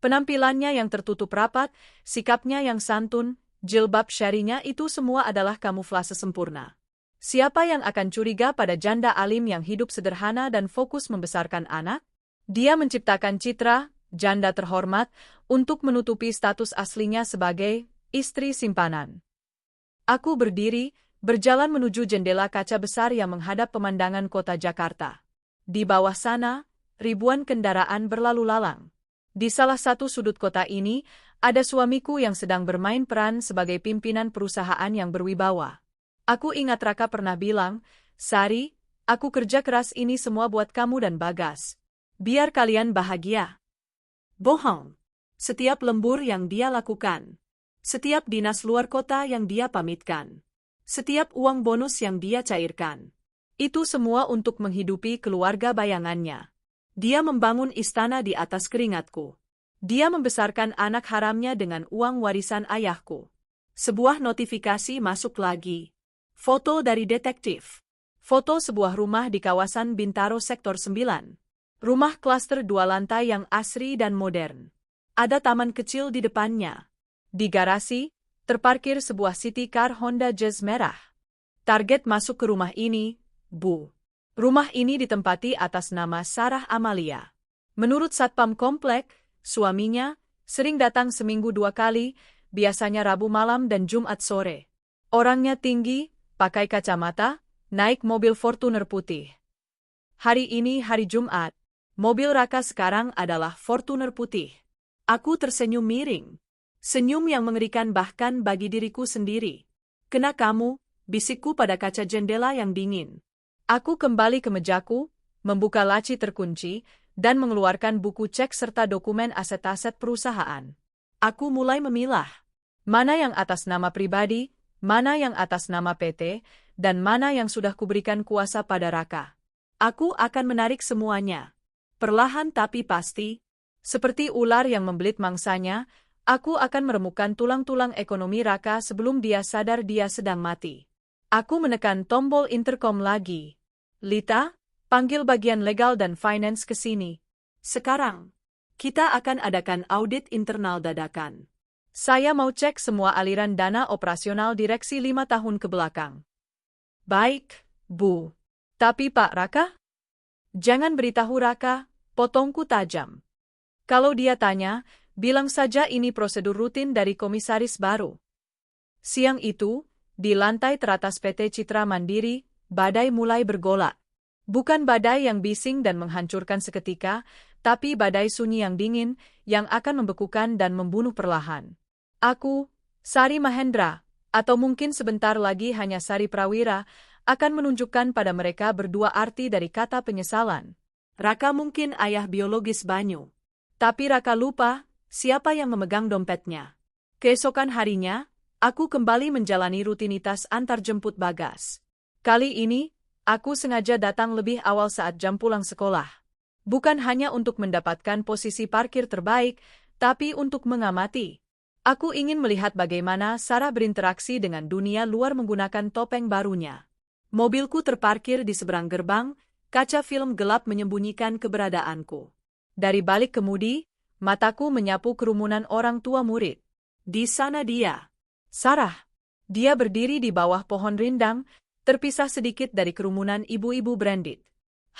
Penampilannya yang tertutup rapat, sikapnya yang santun, jilbab syarinya itu semua adalah kamuflase sempurna. Siapa yang akan curiga pada janda alim yang hidup sederhana dan fokus membesarkan anak? Dia menciptakan citra, janda terhormat, untuk menutupi status aslinya sebagai istri simpanan. Aku berdiri, berjalan menuju jendela kaca besar yang menghadap pemandangan kota Jakarta. Di bawah sana, ribuan kendaraan berlalu lalang. Di salah satu sudut kota ini, ada suamiku yang sedang bermain peran sebagai pimpinan perusahaan yang berwibawa. Aku ingat Raka pernah bilang, Sari, aku kerja keras ini semua buat kamu dan Bagas. Biar kalian bahagia. Bohong. Setiap lembur yang dia lakukan. Setiap dinas luar kota yang dia pamitkan. Setiap uang bonus yang dia cairkan. Itu semua untuk menghidupi keluarga bayangannya. Dia membangun istana di atas keringatku. Dia membesarkan anak haramnya dengan uang warisan ayahku. Sebuah notifikasi masuk lagi. Foto dari detektif. Foto sebuah rumah di kawasan Bintaro Sektor 9. Rumah klaster 2 lantai yang asri dan modern. Ada taman kecil di depannya. Di garasi, terparkir sebuah city car Honda Jazz merah. Target masuk ke rumah ini, Bu. Rumah ini ditempati atas nama Sarah Amalia. Menurut Satpam Komplek, suaminya sering datang seminggu 2 kali, biasanya Rabu malam dan Jumat sore. Orangnya tinggi, pakai kacamata, naik mobil Fortuner putih. Hari ini hari Jumat, mobil Raka sekarang adalah Fortuner putih. Aku tersenyum miring. Senyum yang mengerikan bahkan bagi diriku sendiri. Kena kamu, bisikku pada kaca jendela yang dingin. Aku kembali ke mejaku, membuka laci terkunci, dan mengeluarkan buku cek serta dokumen aset-aset perusahaan. Aku mulai memilah. Mana yang atas nama pribadi, mana yang atas nama PT, dan mana yang sudah kuberikan kuasa pada Raka. Aku akan menarik semuanya. Perlahan tapi pasti. Seperti ular yang membelit mangsanya, aku akan meremukkan tulang-tulang ekonomi Raka sebelum dia sadar dia sedang mati. Aku menekan tombol intercom lagi. Lita, panggil bagian legal dan finance ke sini. Sekarang, kita akan adakan audit internal dadakan. Saya mau cek semua aliran dana operasional direksi 5 tahun ke belakang. Baik, Bu. Tapi Pak Raka? Jangan beritahu Raka, potongku tajam. Kalau dia tanya, bilang saja ini prosedur rutin dari komisaris baru. Siang itu, di lantai teratas PT Citra Mandiri, badai mulai bergolak. Bukan badai yang bising dan menghancurkan seketika, tapi badai sunyi yang dingin, yang akan membekukan dan membunuh perlahan. Aku, Sari Mahendra, atau mungkin sebentar lagi hanya Sari Prawira, akan menunjukkan pada mereka berdua arti dari kata penyesalan. Raka mungkin ayah biologis Banyu. Tapi Raka lupa, siapa yang memegang dompetnya. Keesokan harinya, aku kembali menjalani rutinitas antar jemput Bagas. Kali ini, aku sengaja datang lebih awal saat jam pulang sekolah. Bukan hanya untuk mendapatkan posisi parkir terbaik, tapi untuk mengamati. Aku ingin melihat bagaimana Sarah berinteraksi dengan dunia luar menggunakan topeng barunya. Mobilku terparkir di seberang gerbang, kaca film gelap menyembunyikan keberadaanku. Dari balik kemudi, mataku menyapu kerumunan orang tua murid. Di sana dia. Sarah. Dia berdiri di bawah pohon rindang, terpisah sedikit dari kerumunan ibu-ibu branded.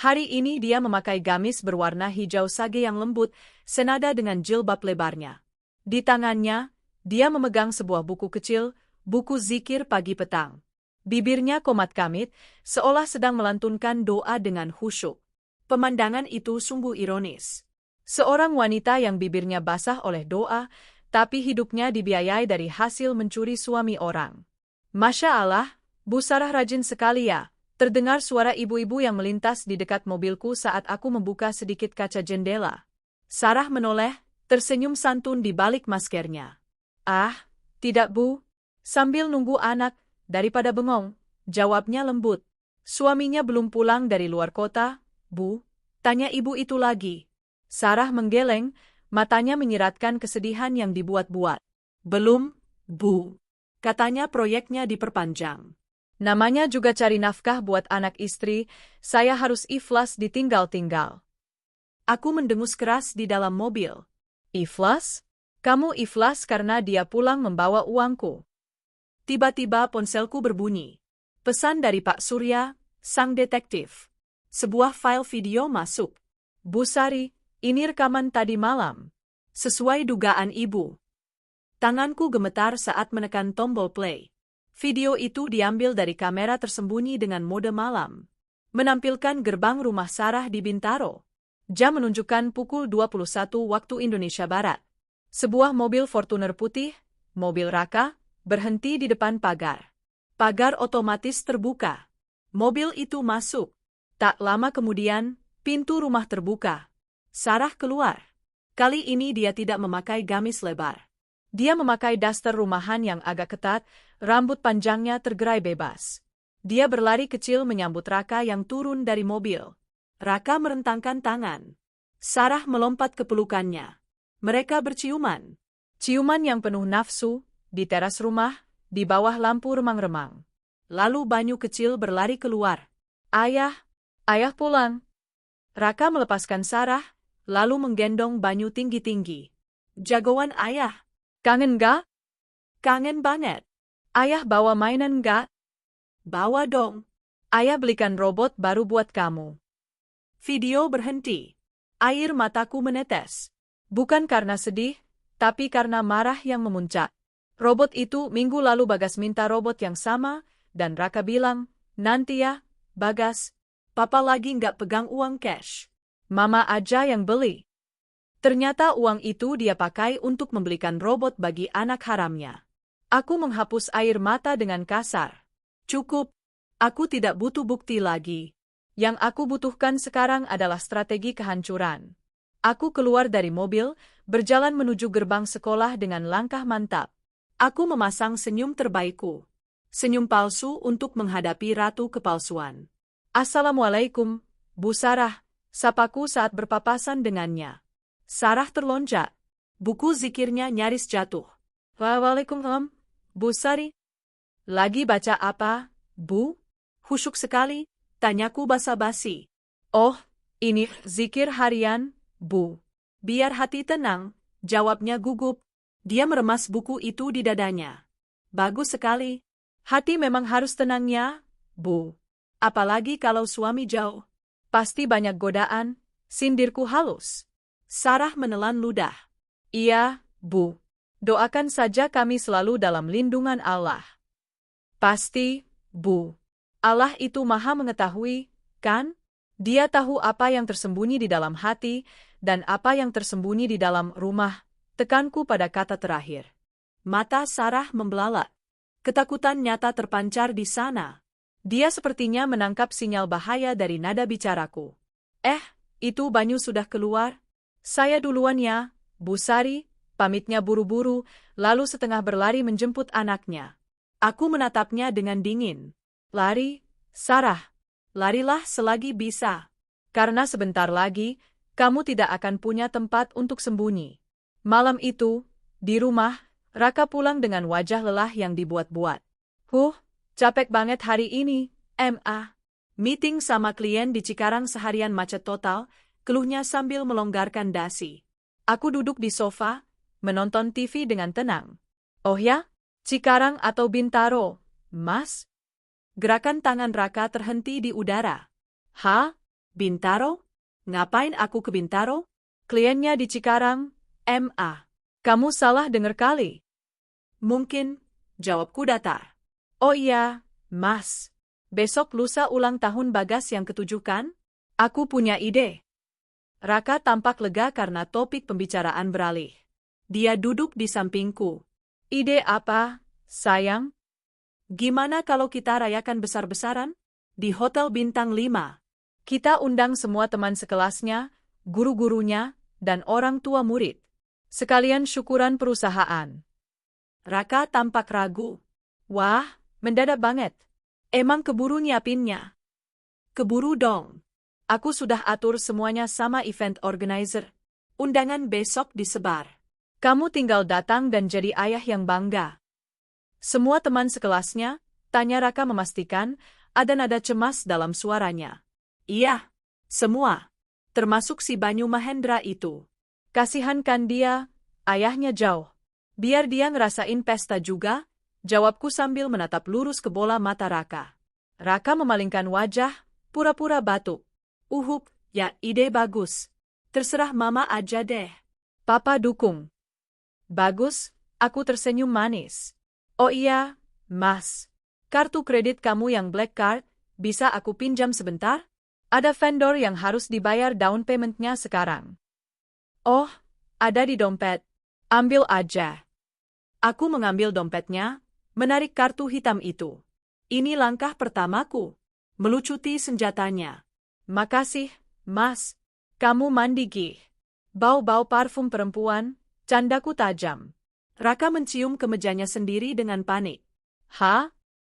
Hari ini dia memakai gamis berwarna hijau sage yang lembut, senada dengan jilbab lebarnya. Di tangannya, dia memegang sebuah buku kecil, buku zikir pagi petang. Bibirnya komat kamit, seolah sedang melantunkan doa dengan khusyuk. Pemandangan itu sungguh ironis. Seorang wanita yang bibirnya basah oleh doa, tapi hidupnya dibiayai dari hasil mencuri suami orang. Masya Allah, Bu Sarah rajin sekali ya. Terdengar suara ibu-ibu yang melintas di dekat mobilku saat aku membuka sedikit kaca jendela. Sarah menoleh, tersenyum santun di balik maskernya. Ah, tidak Bu. Sambil nunggu anak, daripada bengong, jawabnya lembut. Suaminya belum pulang dari luar kota, Bu. Tanya ibu itu lagi. Sarah menggeleng, matanya menyiratkan kesedihan yang dibuat-buat. Belum, Bu. Katanya proyeknya diperpanjang. Namanya juga cari nafkah buat anak istri, saya harus ikhlas ditinggal-tinggal. Aku mendengus keras di dalam mobil. Ikhlas? Kamu ikhlas karena dia pulang membawa uangku. Tiba-tiba ponselku berbunyi. Pesan dari Pak Surya, sang detektif. Sebuah file video masuk. Bu Sari, ini rekaman tadi malam. Sesuai dugaan ibu. Tanganku gemetar saat menekan tombol play. Video itu diambil dari kamera tersembunyi dengan mode malam. Menampilkan gerbang rumah Sarah di Bintaro. Jam menunjukkan pukul 21 waktu Indonesia Barat. Sebuah mobil Fortuner putih, mobil Raka, berhenti di depan pagar. Pagar otomatis terbuka. Mobil itu masuk. Tak lama kemudian, pintu rumah terbuka. Sarah keluar. Kali ini dia tidak memakai gamis lebar. Dia memakai daster rumahan yang agak ketat, rambut panjangnya tergerai bebas. Dia berlari kecil menyambut Raka yang turun dari mobil. Raka merentangkan tangan. Sarah melompat ke pelukannya. Mereka berciuman. Ciuman yang penuh nafsu, di teras rumah, di bawah lampu remang-remang. Lalu Banyu kecil berlari keluar. Ayah pulang. Raka melepaskan Sarah, lalu menggendong Banyu tinggi-tinggi. Jagoan ayah. Kangen gak? Kangen banget. Ayah bawa mainan gak? Bawa dong. Ayah belikan robot baru buat kamu. Video berhenti. Air mataku menetes. Bukan karena sedih, tapi karena marah yang memuncak. Robot itu minggu lalu Bagas minta robot yang sama, dan Raka bilang, nanti ya, Bagas. Papa lagi nggak pegang uang cash. Mama aja yang beli. Ternyata uang itu dia pakai untuk membelikan robot bagi anak haramnya. Aku menghapus air mata dengan kasar. Cukup. Aku tidak butuh bukti lagi. Yang aku butuhkan sekarang adalah strategi kehancuran. Aku keluar dari mobil, berjalan menuju gerbang sekolah dengan langkah mantap. Aku memasang senyum terbaikku. Senyum palsu untuk menghadapi ratu kepalsuan. Assalamualaikum, Bu Sarah, sapaku saat berpapasan dengannya. Sarah terlonjak. Buku zikirnya nyaris jatuh. Waalaikumsalam, Bu Sari. Lagi baca apa, Bu? Khusyuk sekali, tanyaku basa-basi. Oh, ini zikir harian, Bu. Biar hati tenang, jawabnya gugup. Dia meremas buku itu di dadanya. Bagus sekali. Hati memang harus tenangnya, Bu. Apalagi kalau suami jauh. Pasti banyak godaan, sindirku halus. Sarah menelan ludah. Iya, Bu. Doakan saja kami selalu dalam lindungan Allah. Pasti, Bu. Allah itu maha mengetahui, kan? Dia tahu apa yang tersembunyi di dalam hati, dan apa yang tersembunyi di dalam rumah. Tekanku pada kata terakhir. Mata Sarah membelalak. Ketakutan nyata terpancar di sana. Dia sepertinya menangkap sinyal bahaya dari nada bicaraku. Itu Banyu sudah keluar? Saya duluan ya, Bu Sari, pamitnya buru-buru, lalu setengah berlari menjemput anaknya. Aku menatapnya dengan dingin. Lari, Sarah. Larilah selagi bisa. Karena sebentar lagi, kamu tidak akan punya tempat untuk sembunyi. Malam itu, di rumah, Raka pulang dengan wajah lelah yang dibuat-buat. Capek banget hari ini, Ma. Meeting sama klien di Cikarang seharian macet total, keluhnya sambil melonggarkan dasi. Aku duduk di sofa, menonton TV dengan tenang. Oh ya, Cikarang atau Bintaro, Mas? Gerakan tangan Raka terhenti di udara. Bintaro? Ngapain aku ke Bintaro? Kliennya di Cikarang, Ma. Kamu salah dengar kali. Mungkin, jawabku datar. Oh iya, Mas. Besok lusa ulang tahun Bagas yang ke-7 kan? Aku punya ide. Raka tampak lega karena topik pembicaraan beralih. Dia duduk di sampingku. Ide apa, sayang? Gimana kalau kita rayakan besar-besaran? Di Hotel Bintang 5. Kita undang semua teman sekelasnya, guru-gurunya, dan orang tua murid. Sekalian syukuran perusahaan. Raka tampak ragu. Wah, mendadak banget. Emang keburu nyiapinnya? Keburu dong. Aku sudah atur semuanya sama event organizer. Undangan besok disebar. Kamu tinggal datang dan jadi ayah yang bangga. Semua teman sekelasnya, tanya Raka memastikan, ada nada cemas dalam suaranya. Iya, semua. Termasuk si Banyu Mahendra itu. Kasihan kan dia, ayahnya jauh. Biar dia ngerasain pesta juga, jawabku sambil menatap lurus ke bola mata Raka. Raka memalingkan wajah, pura-pura batuk. Ya ide bagus. Terserah mama aja deh. Papa dukung. Bagus, aku tersenyum manis. Oh iya, Mas. Kartu kredit kamu yang Black Card, bisa aku pinjam sebentar? Ada vendor yang harus dibayar down payment-nya sekarang. Oh, ada di dompet. Ambil aja. Aku mengambil dompetnya, menarik kartu hitam itu. Ini langkah pertamaku. Melucuti senjatanya. Makasih, Mas. Kamu mandi gih. Bau-bau parfum perempuan, candaku tajam. Raka mencium kemejanya sendiri dengan panik.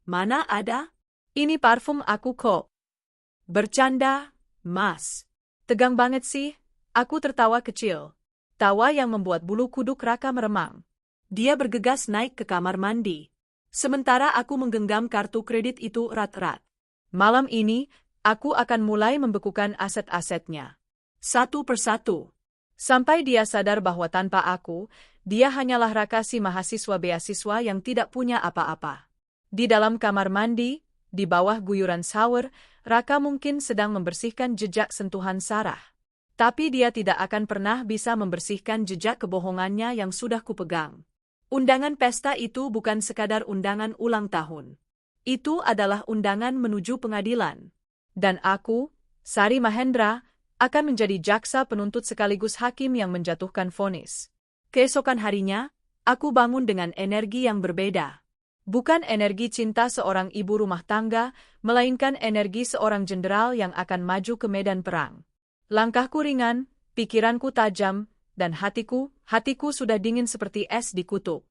Mana ada? Ini parfum aku kok. Bercanda, Mas. Tegang banget sih, aku tertawa kecil. Tawa yang membuat bulu kuduk Raka meremang. Dia bergegas naik ke kamar mandi. Sementara aku menggenggam kartu kredit itu erat-erat. Malam ini, aku akan mulai membekukan aset-asetnya. Satu persatu. Sampai dia sadar bahwa tanpa aku, dia hanyalah Raka si mahasiswa beasiswa yang tidak punya apa-apa. Di dalam kamar mandi, di bawah guyuran shower, Raka mungkin sedang membersihkan jejak sentuhan Sarah. Tapi dia tidak akan pernah bisa membersihkan jejak kebohongannya yang sudah kupegang. Undangan pesta itu bukan sekadar undangan ulang tahun. Itu adalah undangan menuju pengadilan. Dan aku, Sari Mahendra, akan menjadi jaksa penuntut sekaligus hakim yang menjatuhkan vonis. Keesokan harinya, aku bangun dengan energi yang berbeda. Bukan energi cinta seorang ibu rumah tangga, melainkan energi seorang jenderal yang akan maju ke medan perang. Langkahku ringan, pikiranku tajam, dan hatiku sudah dingin seperti es di kutub.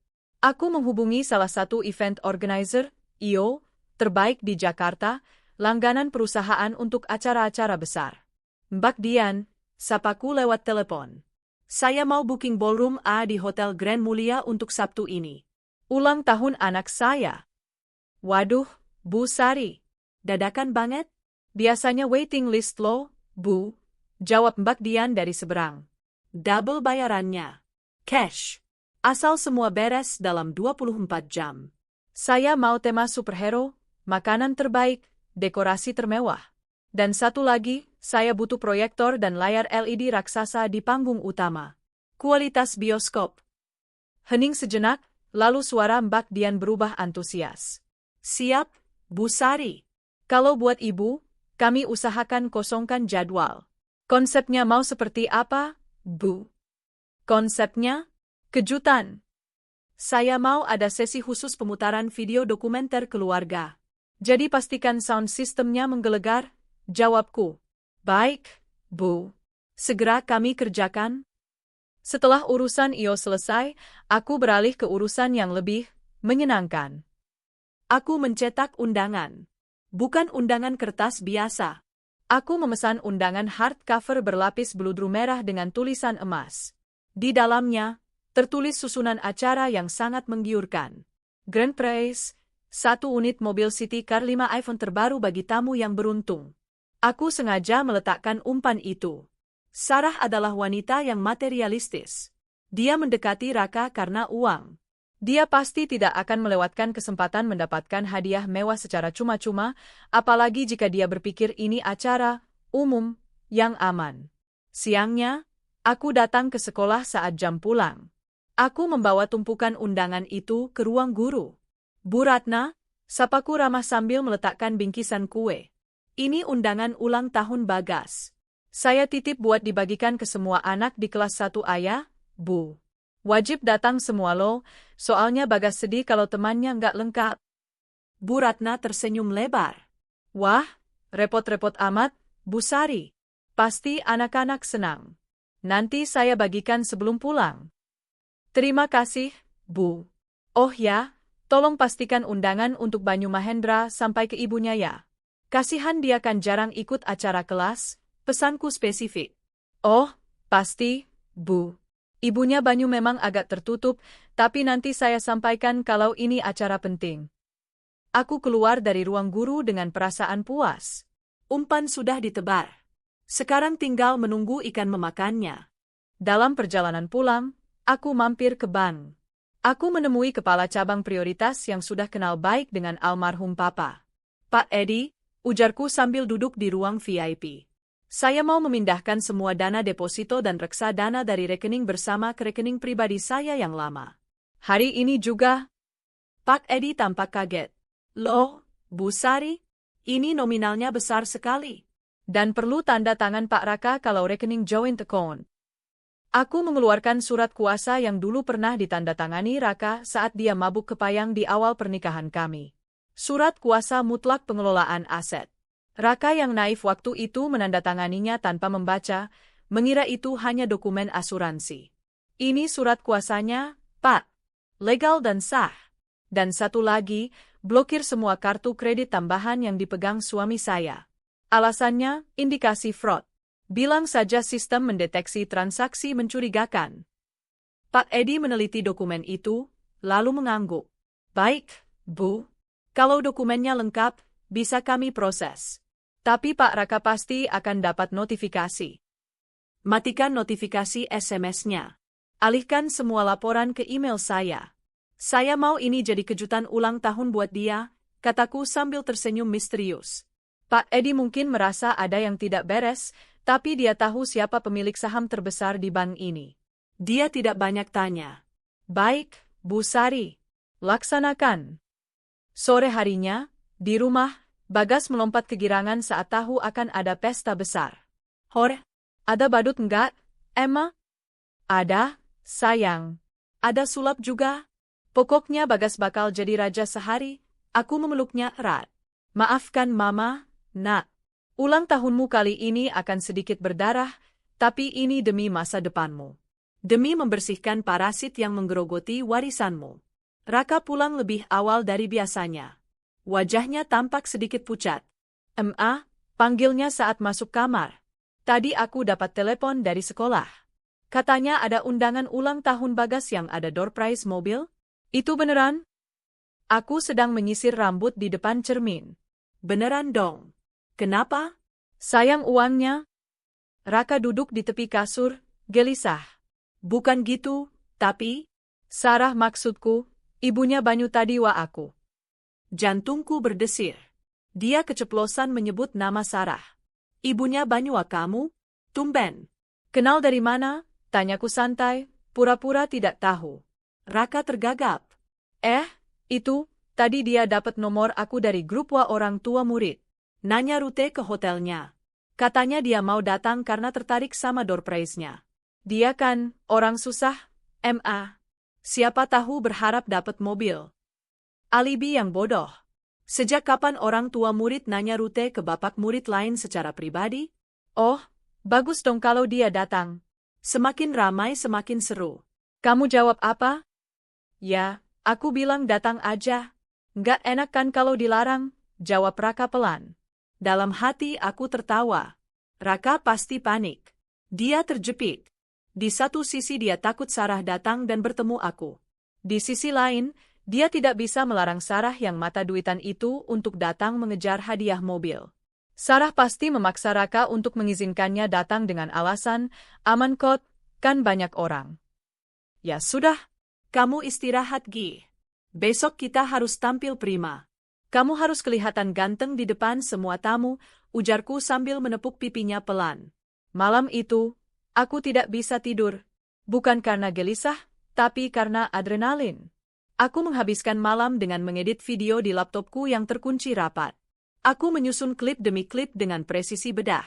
Aku menghubungi salah satu event organizer, IO, terbaik di Jakarta, langganan perusahaan untuk acara-acara besar. Mbak Dian, sapaku lewat telepon. Saya mau booking ballroom A di Hotel Grand Mulia untuk Sabtu ini. Ulang tahun anak saya. Waduh, Bu Sari. Dadakan banget? Biasanya waiting list loh, Bu. Jawab Mbak Dian dari seberang. Double bayarannya. Cash. Asal semua beres dalam 24 jam. Saya mau tema superhero, makanan terbaik, dekorasi termewah. Dan satu lagi, saya butuh proyektor dan layar LED raksasa di panggung utama. Kualitas bioskop. Hening sejenak, lalu suara Mbak Dian berubah antusias. Siap, Bu Sari. Kalau buat Ibu, kami usahakan kosongkan jadwal. Konsepnya mau seperti apa, Bu? Konsepnya? Kejutan. Saya mau ada sesi khusus pemutaran video dokumenter keluarga. Jadi pastikan sound sistemnya menggelegar, jawabku. Baik, Bu. Segera kami kerjakan. Setelah urusan IO selesai, aku beralih ke urusan yang lebih menyenangkan. Aku mencetak undangan. Bukan undangan kertas biasa. Aku memesan undangan hardcover berlapis beludru merah dengan tulisan emas. Di dalamnya, tertulis susunan acara yang sangat menggiurkan. Grand Prize, 1 unit mobil City Car 5 iPhone terbaru bagi tamu yang beruntung. Aku sengaja meletakkan umpan itu. Sarah adalah wanita yang materialistis. Dia mendekati Raka karena uang. Dia pasti tidak akan melewatkan kesempatan mendapatkan hadiah mewah secara cuma-cuma, apalagi jika dia berpikir ini acara umum yang aman. Siangnya, aku datang ke sekolah saat jam pulang. Aku membawa tumpukan undangan itu ke ruang guru. Bu Ratna, sapaku ramah sambil meletakkan bingkisan kue. Ini undangan ulang tahun Bagas. Saya titip buat dibagikan ke semua anak di kelas 1 ayah, Bu. Wajib datang semua lo, soalnya Bagas sedih kalau temannya nggak lengkap. Bu Ratna tersenyum lebar. Wah, repot-repot amat, Bu Sari. Pasti anak-anak senang. Nanti saya bagikan sebelum pulang. Terima kasih, Bu. Oh ya, tolong pastikan undangan untuk Banyu Mahendra sampai ke ibunya ya. Kasihan dia kan jarang ikut acara kelas. Pesanku spesifik. Oh, pasti, Bu. Ibunya Banyu memang agak tertutup, tapi nanti saya sampaikan kalau ini acara penting. Aku keluar dari ruang guru dengan perasaan puas. Umpan sudah ditebar. Sekarang tinggal menunggu ikan memakannya. Dalam perjalanan pulang, aku mampir ke bank. Aku menemui kepala cabang prioritas yang sudah kenal baik dengan almarhum Papa. Pak Edi, ujarku sambil duduk di ruang VIP. Saya mau memindahkan semua dana deposito dan reksadana dari rekening bersama ke rekening pribadi saya yang lama. Hari ini juga, Pak Edi tampak kaget. Loh, Bu Sari, ini nominalnya besar sekali. Dan perlu tanda tangan Pak Raka kalau rekening joint account. Aku mengeluarkan surat kuasa yang dulu pernah ditandatangani Raka saat dia mabuk kepayang di awal pernikahan kami. Surat kuasa mutlak pengelolaan aset. Raka yang naif waktu itu menandatanganinya tanpa membaca, mengira itu hanya dokumen asuransi. Ini surat kuasanya, Pak. Legal dan sah. Dan satu lagi, blokir semua kartu kredit tambahan yang dipegang suami saya. Alasannya, indikasi fraud. Bilang saja sistem mendeteksi transaksi mencurigakan. Pak Edi meneliti dokumen itu, lalu mengangguk. Baik, Bu. Kalau dokumennya lengkap, bisa kami proses. Tapi Pak Raka pasti akan dapat notifikasi. Matikan notifikasi SMS-nya. Alihkan semua laporan ke email saya. Saya mau ini jadi kejutan ulang tahun buat dia, kataku sambil tersenyum misterius. Pak Edi mungkin merasa ada yang tidak beres, tapi dia tahu siapa pemilik saham terbesar di bank ini. Dia tidak banyak tanya. Baik, Bu Sari. Laksanakan. Sore harinya, di rumah, Bagas melompat kegirangan saat tahu akan ada pesta besar. Hore, ada badut enggak, Emma? Ada, sayang. Ada sulap juga? Pokoknya Bagas bakal jadi raja sehari. Aku memeluknya erat. Maafkan Mama, Nak. Ulang tahunmu kali ini akan sedikit berdarah, tapi ini demi masa depanmu. Demi membersihkan parasit yang menggerogoti warisanmu. Raka pulang lebih awal dari biasanya. Wajahnya tampak sedikit pucat. Panggilnya saat masuk kamar. Tadi aku dapat telepon dari sekolah. Katanya ada undangan ulang tahun Bagas yang ada door prize mobil. Itu beneran? Aku sedang menyisir rambut di depan cermin. Beneran dong. Kenapa? Sayang uangnya. Raka duduk di tepi kasur, gelisah. Bukan gitu, tapi... Sarah maksudku, ibunya Banyu tadi wa aku. Jantungku berdesir. Dia keceplosan menyebut nama Sarah. Ibunya Banyu wa kamu? Tumben. Kenal dari mana? Tanyaku santai, pura-pura tidak tahu. Raka tergagap. Itu, tadi dia dapat nomor aku dari grup wa orang tua murid. Nanya rute ke hotelnya. Katanya dia mau datang karena tertarik sama door prize-nya. Dia kan, orang susah, Siapa tahu berharap dapat mobil. Alibi yang bodoh. Sejak kapan orang tua murid nanya rute ke bapak murid lain secara pribadi? Oh, bagus dong kalau dia datang. Semakin ramai semakin seru. Kamu jawab apa? Ya, aku bilang datang aja. Nggak enak kan kalau dilarang, jawab Raka pelan. Dalam hati aku tertawa. Raka pasti panik. Dia terjepit. Di satu sisi dia takut Sarah datang dan bertemu aku. Di sisi lain, dia tidak bisa melarang Sarah yang mata duitan itu untuk datang mengejar hadiah mobil. Sarah pasti memaksa Raka untuk mengizinkannya datang dengan alasan, aman kok, kan banyak orang. Ya sudah, kamu istirahat Gi. Besok kita harus tampil prima. Kamu harus kelihatan ganteng di depan semua tamu, ujarku sambil menepuk pipinya pelan. Malam itu, aku tidak bisa tidur. Bukan karena gelisah, tapi karena adrenalin. Aku menghabiskan malam dengan mengedit video di laptopku yang terkunci rapat. Aku menyusun klip demi klip dengan presisi bedah.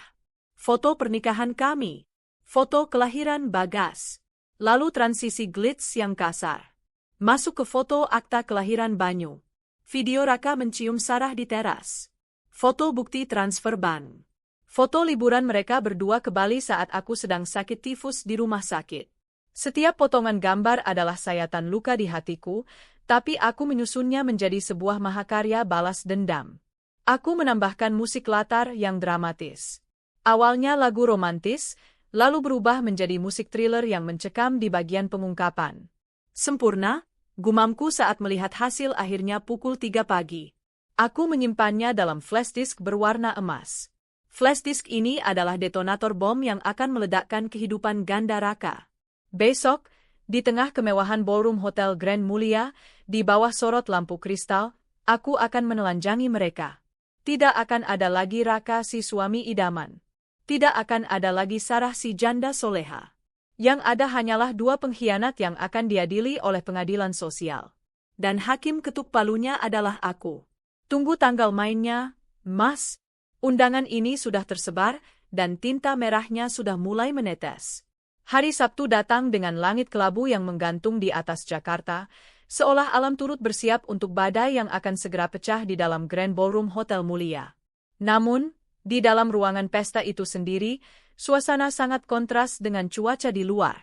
Foto pernikahan kami. Foto kelahiran Bagas. Lalu transisi glitch yang kasar. Masuk ke foto akta kelahiran Banyu. Video Raka mencium Sarah di teras. Foto bukti transfer ban. Foto liburan mereka berdua ke Bali saat aku sedang sakit tifus di rumah sakit. Setiap potongan gambar adalah sayatan luka di hatiku, tapi aku menyusunnya menjadi sebuah mahakarya balas dendam. Aku menambahkan musik latar yang dramatis. Awalnya lagu romantis, lalu berubah menjadi musik thriller yang mencekam di bagian pengungkapan. Sempurna, gumamku saat melihat hasil akhirnya pukul 3 pagi. Aku menyimpannya dalam flash disk berwarna emas. Flash disk ini adalah detonator bom yang akan meledakkan kehidupan ganda Raka. Besok, di tengah kemewahan ballroom Hotel Grand Mulia, di bawah sorot lampu kristal, aku akan menelanjangi mereka. Tidak akan ada lagi Raka si suami idaman. Tidak akan ada lagi Sarah si janda soleha. Yang ada hanyalah dua pengkhianat yang akan diadili oleh pengadilan sosial. Dan hakim ketuk palunya adalah aku. Tunggu tanggal mainnya, Mas. Undangan ini sudah tersebar, dan tinta merahnya sudah mulai menetes. Hari Sabtu datang dengan langit kelabu yang menggantung di atas Jakarta, seolah alam turut bersiap untuk badai yang akan segera pecah di dalam Grand Ballroom Hotel Mulia. Namun, di dalam ruangan pesta itu sendiri, suasana sangat kontras dengan cuaca di luar.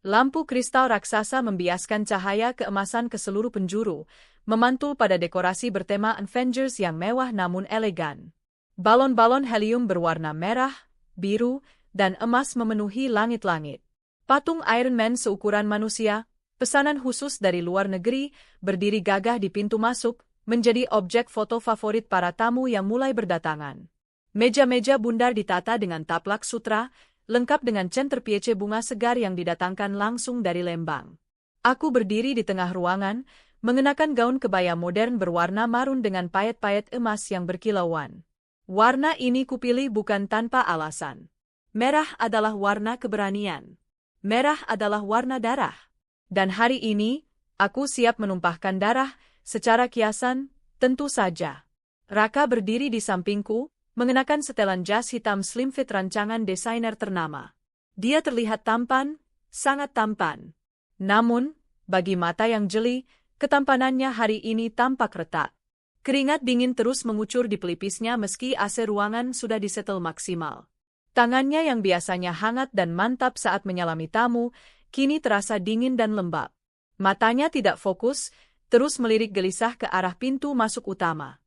Lampu kristal raksasa membiaskan cahaya keemasan ke seluruh penjuru, memantul pada dekorasi bertema Avengers yang mewah namun elegan. Balon-balon helium berwarna merah, biru, dan emas memenuhi langit-langit. Patung Iron Man seukuran manusia, pesanan khusus dari luar negeri, berdiri gagah di pintu masuk, menjadi objek foto favorit para tamu yang mulai berdatangan. Meja-meja bundar ditata dengan taplak sutra, lengkap dengan centerpiece bunga segar yang didatangkan langsung dari Lembang. Aku berdiri di tengah ruangan, mengenakan gaun kebaya modern berwarna marun dengan payet-payet emas yang berkilauan. Warna ini kupilih bukan tanpa alasan. Merah adalah warna keberanian. Merah adalah warna darah. Dan hari ini, aku siap menumpahkan darah, secara kiasan, tentu saja. Raka berdiri di sampingku, mengenakan setelan jas hitam slim fit rancangan desainer ternama. Dia terlihat tampan, sangat tampan. Namun, bagi mata yang jeli, Ketampanannya hari ini tampak retak. Keringat dingin terus mengucur di pelipisnya meski AC ruangan sudah disetel maksimal. Tangannya yang biasanya hangat dan mantap saat menyalami tamu, kini terasa dingin dan lembab. Matanya tidak fokus, terus melirik gelisah ke arah pintu masuk utama.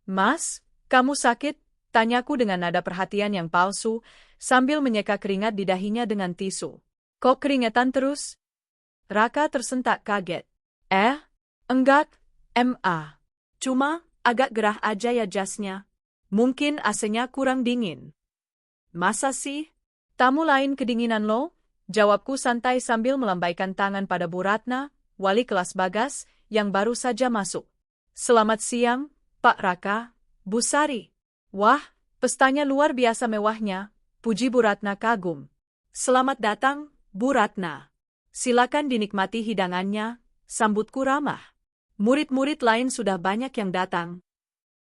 "Mas, kamu sakit?" tanyaku dengan nada perhatian yang palsu, sambil menyeka keringat di dahinya dengan tisu. "Kok keringetan terus?" Raka tersentak kaget. Enggak, Ma. Cuma, agak gerah aja ya jasnya. Mungkin AC-nya kurang dingin." "Masa sih? Tamu lain kedinginan lo?" jawabku santai sambil melambaikan tangan pada Bu Ratna, wali kelas Bagas, yang baru saja masuk. "Selamat siang, Pak Raka, Bu Sari." "Wah, pestanya luar biasa mewahnya," puji Bu Ratna kagum. "Selamat datang, Bu Ratna. Silakan dinikmati hidangannya," sambutku ramah. "Murid-murid lain sudah banyak yang datang."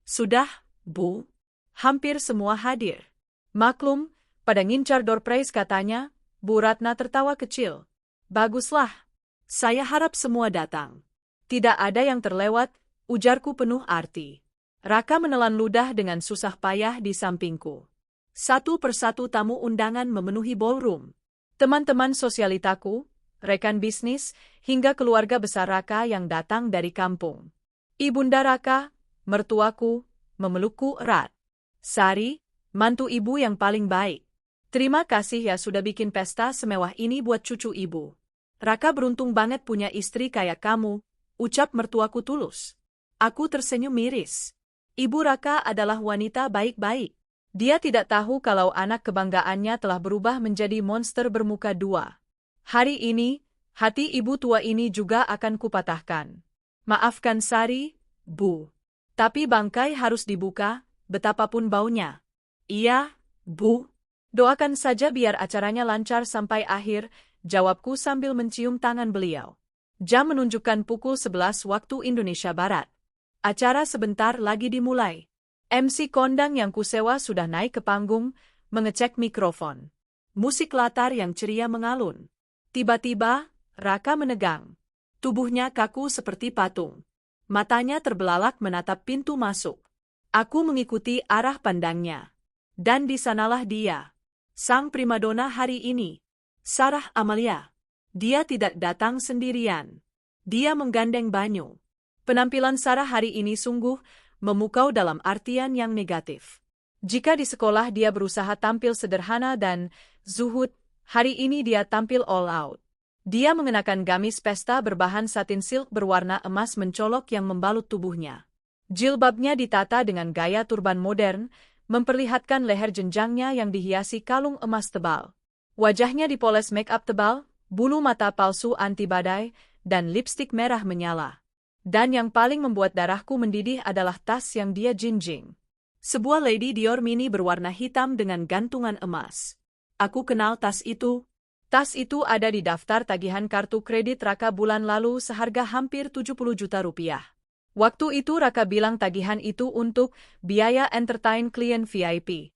"Sudah, Bu. Hampir semua hadir." "Maklum, pada ngincar door prize katanya," Bu Ratna tertawa kecil. "Baguslah. Saya harap semua datang. Tidak ada yang terlewat," ujarku penuh arti. Raka menelan ludah dengan susah payah di sampingku. Satu persatu tamu undangan memenuhi ballroom. Teman-teman sosialitaku, rekan bisnis, hingga keluarga besar Raka yang datang dari kampung. Ibunda Raka, mertuaku, memelukku erat. "Sari, mantu ibu yang paling baik. Terima kasih ya sudah bikin pesta semewah ini buat cucu ibu. Raka beruntung banget punya istri kayak kamu," ucap mertuaku tulus. Aku tersenyum miris. Ibu Raka adalah wanita baik-baik. Dia tidak tahu kalau anak kebanggaannya telah berubah menjadi monster bermuka dua. Hari ini, hati ibu tua ini juga akan kupatahkan. "Maafkan Sari, Bu. Tapi bangkai harus dibuka, betapapun baunya." "Iya, Bu. Doakan saja biar acaranya lancar sampai akhir," jawabku sambil mencium tangan beliau. Jam menunjukkan pukul 11 waktu Indonesia Barat. Acara sebentar lagi dimulai. MC kondang yang kusewa sudah naik ke panggung, mengecek mikrofon. Musik latar yang ceria mengalun. Tiba-tiba, Raka menegang. Tubuhnya kaku seperti patung. Matanya terbelalak menatap pintu masuk. Aku mengikuti arah pandangnya. Dan di sanalah dia. Sang primadona hari ini. Sarah Amalia. Dia tidak datang sendirian. Dia menggandeng Banyu. Penampilan Sarah hari ini sungguh memukau dalam artian yang negatif. Jika di sekolah dia berusaha tampil sederhana dan zuhud, hari ini dia tampil all out. Dia mengenakan gamis pesta berbahan satin silk berwarna emas mencolok yang membalut tubuhnya. Jilbabnya ditata dengan gaya turban modern, memperlihatkan leher jenjangnya yang dihiasi kalung emas tebal. Wajahnya dipoles make-up tebal, bulu mata palsu anti badai, dan lipstik merah menyala. Dan yang paling membuat darahku mendidih adalah tas yang dia jinjing. Sebuah Lady Dior mini berwarna hitam dengan gantungan emas. Aku kenal tas itu. Tas itu ada di daftar tagihan kartu kredit Raka bulan lalu seharga hampir 70 juta rupiah. Waktu itu Raka bilang tagihan itu untuk biaya entertain klien VIP.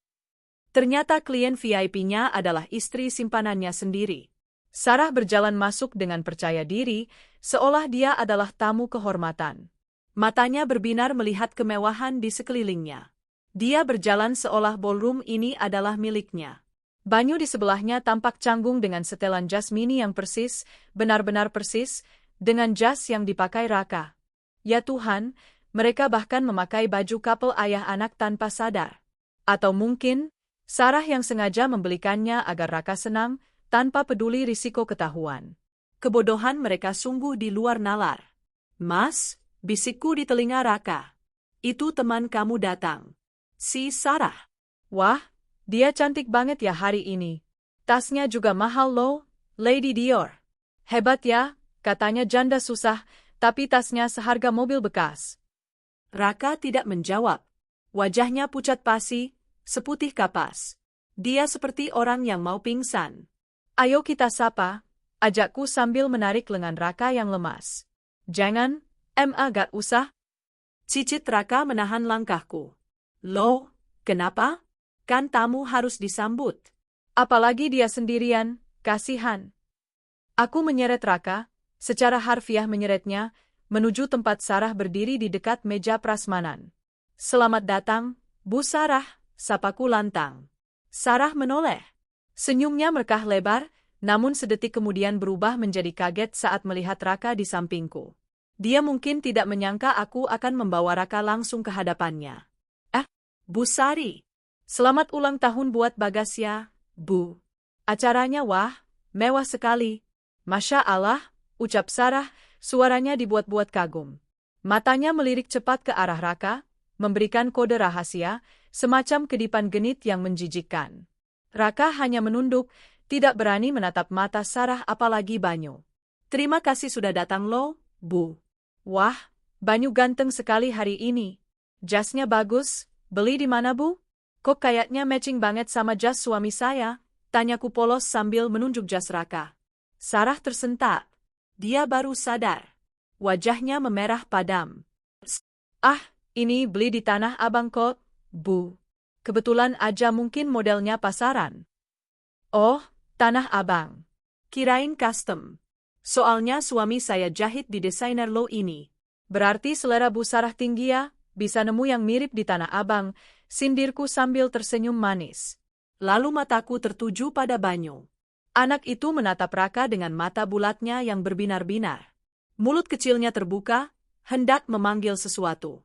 Ternyata klien VIP-nya adalah istri simpanannya sendiri. Sarah berjalan masuk dengan percaya diri, seolah dia adalah tamu kehormatan. Matanya berbinar melihat kemewahan di sekelilingnya. Dia berjalan seolah ballroom ini adalah miliknya. Banyu di sebelahnya tampak canggung dengan setelan jas mini yang persis, benar-benar persis, dengan jas yang dipakai Raka. Ya Tuhan, mereka bahkan memakai baju couple ayah anak tanpa sadar. Atau mungkin, Sarah yang sengaja membelikannya agar Raka senang, tanpa peduli risiko ketahuan. Kebodohan mereka sungguh di luar nalar. "Mas," bisikku di telinga Raka. "Itu teman kamu datang. Si Sarah." "Wah, dia cantik banget ya hari ini. Tasnya juga mahal loh, Lady Dior." "Hebat ya," katanya janda susah, tapi tasnya seharga mobil bekas. Raka tidak menjawab. Wajahnya pucat pasi, seputih kapas. Dia seperti orang yang mau pingsan. "Ayo kita sapa," ajakku sambil menarik lengan Raka yang lemas. "Jangan, gak usah." Cicit Raka menahan langkahku. "Loh, kenapa? Kan tamu harus disambut." "Apalagi dia sendirian," kasihan. Aku menyeret Raka, secara harfiah menyeretnya, menuju tempat Sarah berdiri di dekat meja prasmanan. Selamat datang, Bu Sarah, sapaku lantang. Sarah menoleh. Senyumnya merkah lebar, namun sedetik kemudian berubah menjadi kaget saat melihat Raka di sampingku. Dia mungkin tidak menyangka aku akan membawa Raka langsung ke hadapannya. Bu Sari. Selamat ulang tahun buat Bagas ya, Bu. Acaranya mewah sekali. Masya Allah, ucap Sarah, suaranya dibuat-buat kagum. Matanya melirik cepat ke arah Raka, memberikan kode rahasia, semacam kedipan genit yang menjijikkan. Raka hanya menunduk, tidak berani menatap mata Sarah apalagi Banyu. Terima kasih sudah datang lo, Bu. Wah, Banyu ganteng sekali hari ini. Jasnya bagus, beli di mana Bu? Kok kayaknya matching banget sama jas suami saya? Tanyaku polos sambil menunjuk jas Raka. Sarah tersentak. Dia baru sadar. Wajahnya memerah padam. Ini beli di Tanah Abang kok, Bu. Kebetulan aja mungkin modelnya pasaran. Oh, Tanah Abang. Kirain custom. Soalnya suami saya jahit di desainer lo ini. Berarti selera Bu Sarah tinggi ya, bisa nemu yang mirip di Tanah Abang, sindirku sambil tersenyum manis. Lalu mataku tertuju pada Banyu. Anak itu menatap Raka dengan mata bulatnya yang berbinar-binar. Mulut kecilnya terbuka, hendak memanggil sesuatu.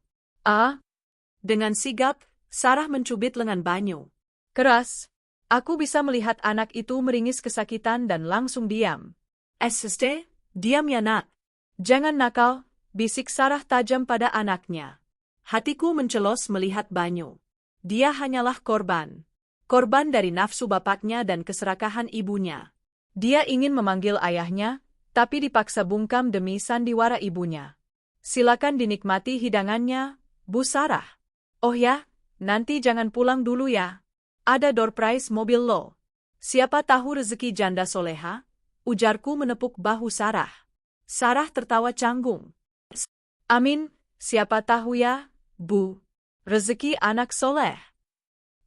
Dengan sigap, Sarah mencubit lengan Banyu. Keras. Aku bisa melihat anak itu meringis kesakitan dan langsung diam. Diam ya nak. Jangan nakal, bisik Sarah tajam pada anaknya. Hatiku mencelos melihat Banyu. Dia hanyalah korban. Korban dari nafsu bapaknya dan keserakahan ibunya. Dia ingin memanggil ayahnya, tapi dipaksa bungkam demi sandiwara ibunya. Silakan dinikmati hidangannya, Bu Sarah. Oh ya, nanti jangan pulang dulu ya. Ada door prize mobil lo. Siapa tahu rezeki janda soleha? Ujarku menepuk bahu Sarah. Sarah tertawa canggung. Amin, siapa tahu ya, Bu. Rezeki anak soleh.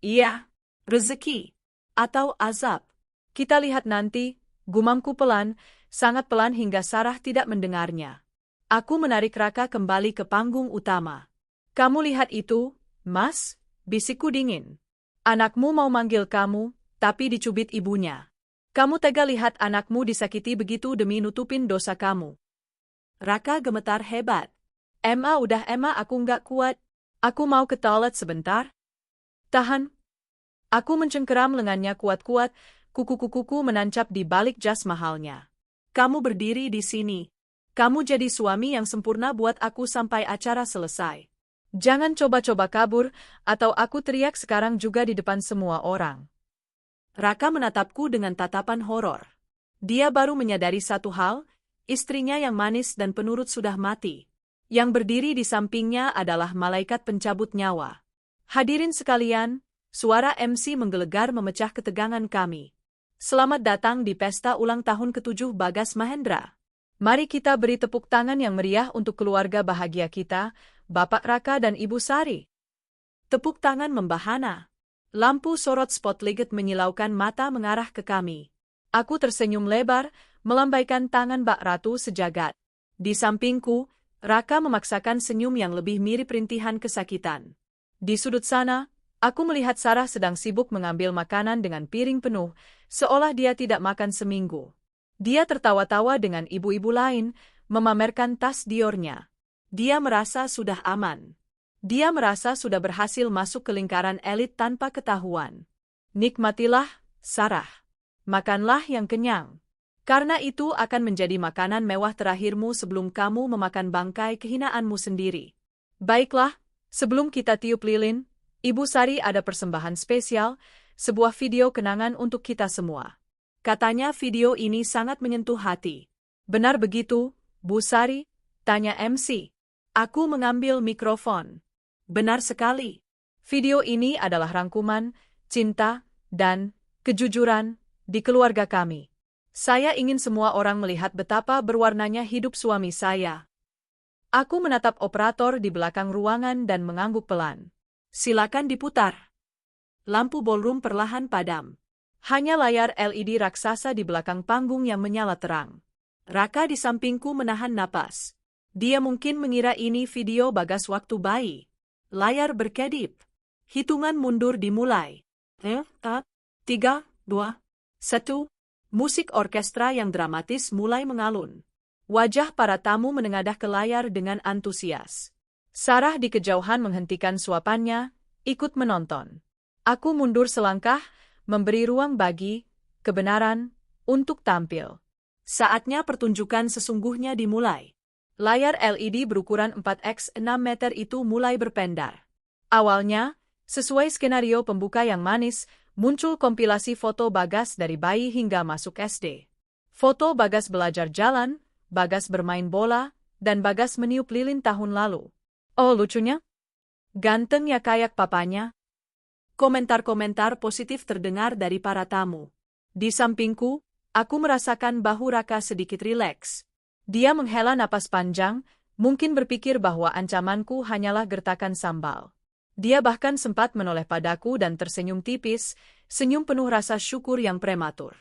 Iya. Rezeki, atau azab. Kita lihat nanti, gumamku pelan, sangat pelan hingga Sarah tidak mendengarnya. Aku menarik Raka kembali ke panggung utama. Kamu lihat itu, Mas? Bisikku dingin. Anakmu mau manggil kamu, tapi dicubit ibunya. Kamu tega lihat anakmu disakiti begitu demi nutupin dosa kamu. Raka gemetar hebat. Udah aku nggak kuat. Aku mau ke toilet sebentar. Tahan. Aku mencengkeram lengannya kuat-kuat, kuku-kukuku menancap di balik jas mahalnya. Kamu berdiri di sini. Kamu jadi suami yang sempurna buat aku sampai acara selesai. Jangan coba-coba kabur, atau aku teriak sekarang juga di depan semua orang. Raka menatapku dengan tatapan horor. Dia baru menyadari satu hal, istrinya yang manis dan penurut sudah mati. Yang berdiri di sampingnya adalah malaikat pencabut nyawa. Hadirin sekalian, suara MC menggelegar memecah ketegangan kami. Selamat datang di pesta ulang tahun ke-7 Bagas Mahendra. Mari kita beri tepuk tangan yang meriah untuk keluarga bahagia kita, Bapak Raka dan Ibu Sari. Tepuk tangan membahana. Lampu sorot spotlight menyilaukan mata mengarah ke kami. Aku tersenyum lebar, melambaikan tangan Mbak Ratu sejagat. Di sampingku, Raka memaksakan senyum yang lebih mirip rintihan kesakitan. Di sudut sana, aku melihat Sarah sedang sibuk mengambil makanan dengan piring penuh, seolah dia tidak makan seminggu. Dia tertawa-tawa dengan ibu-ibu lain, memamerkan tas Diornya. Dia merasa sudah aman. Dia merasa sudah berhasil masuk ke lingkaran elit tanpa ketahuan. Nikmatilah, Sarah. Makanlah yang kenyang. Karena itu akan menjadi makanan mewah terakhirmu sebelum kamu memakan bangkai kehinaanmu sendiri. Baiklah, sebelum kita tiup lilin, Ibu Sari ada persembahan spesial, sebuah video kenangan untuk kita semua. Katanya video ini sangat menyentuh hati. Benar begitu, Bu Sari? Tanya MC. Aku mengambil mikrofon. Benar sekali. Video ini adalah rangkuman, cinta, dan kejujuran di keluarga kami. Saya ingin semua orang melihat betapa berwarnanya hidup suami saya. Aku menatap operator di belakang ruangan dan mengangguk pelan. Silakan diputar. Lampu ballroom perlahan padam. Hanya layar LED raksasa di belakang panggung yang menyala terang. Raka di sampingku menahan napas. Dia mungkin mengira ini video Bagas waktu bayi. Layar berkedip. Hitungan mundur dimulai. 3, 2, 1. Musik orkestra yang dramatis mulai mengalun. Wajah para tamu menengadah ke layar dengan antusias. Sarah di kejauhan menghentikan suapannya, ikut menonton. Aku mundur selangkah, memberi ruang bagi kebenaran untuk tampil. Saatnya pertunjukan sesungguhnya dimulai. Layar LED berukuran 4x6 meter itu mulai berpendar. Awalnya, sesuai skenario pembuka yang manis, muncul kompilasi foto Bagas dari bayi hingga masuk SD. Foto Bagas belajar jalan, Bagas bermain bola, dan Bagas meniup lilin tahun lalu. Oh lucunya? Ganteng ya kayak papanya? Komentar-komentar positif terdengar dari para tamu. Di sampingku, aku merasakan bahu Raka sedikit rileks. Dia menghela napas panjang, mungkin berpikir bahwa ancamanku hanyalah gertakan sambal. Dia bahkan sempat menoleh padaku dan tersenyum tipis, senyum penuh rasa syukur yang prematur.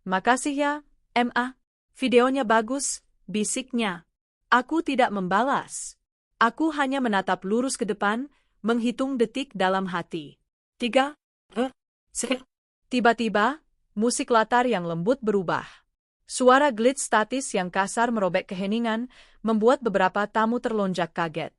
Makasih ya, MA. Videonya bagus, bisiknya. Aku tidak membalas. Aku hanya menatap lurus ke depan, menghitung detik dalam hati. 3, 1. Tiba-tiba, musik latar yang lembut berubah. Suara glitch statis yang kasar merobek keheningan, membuat beberapa tamu terlonjak kaget.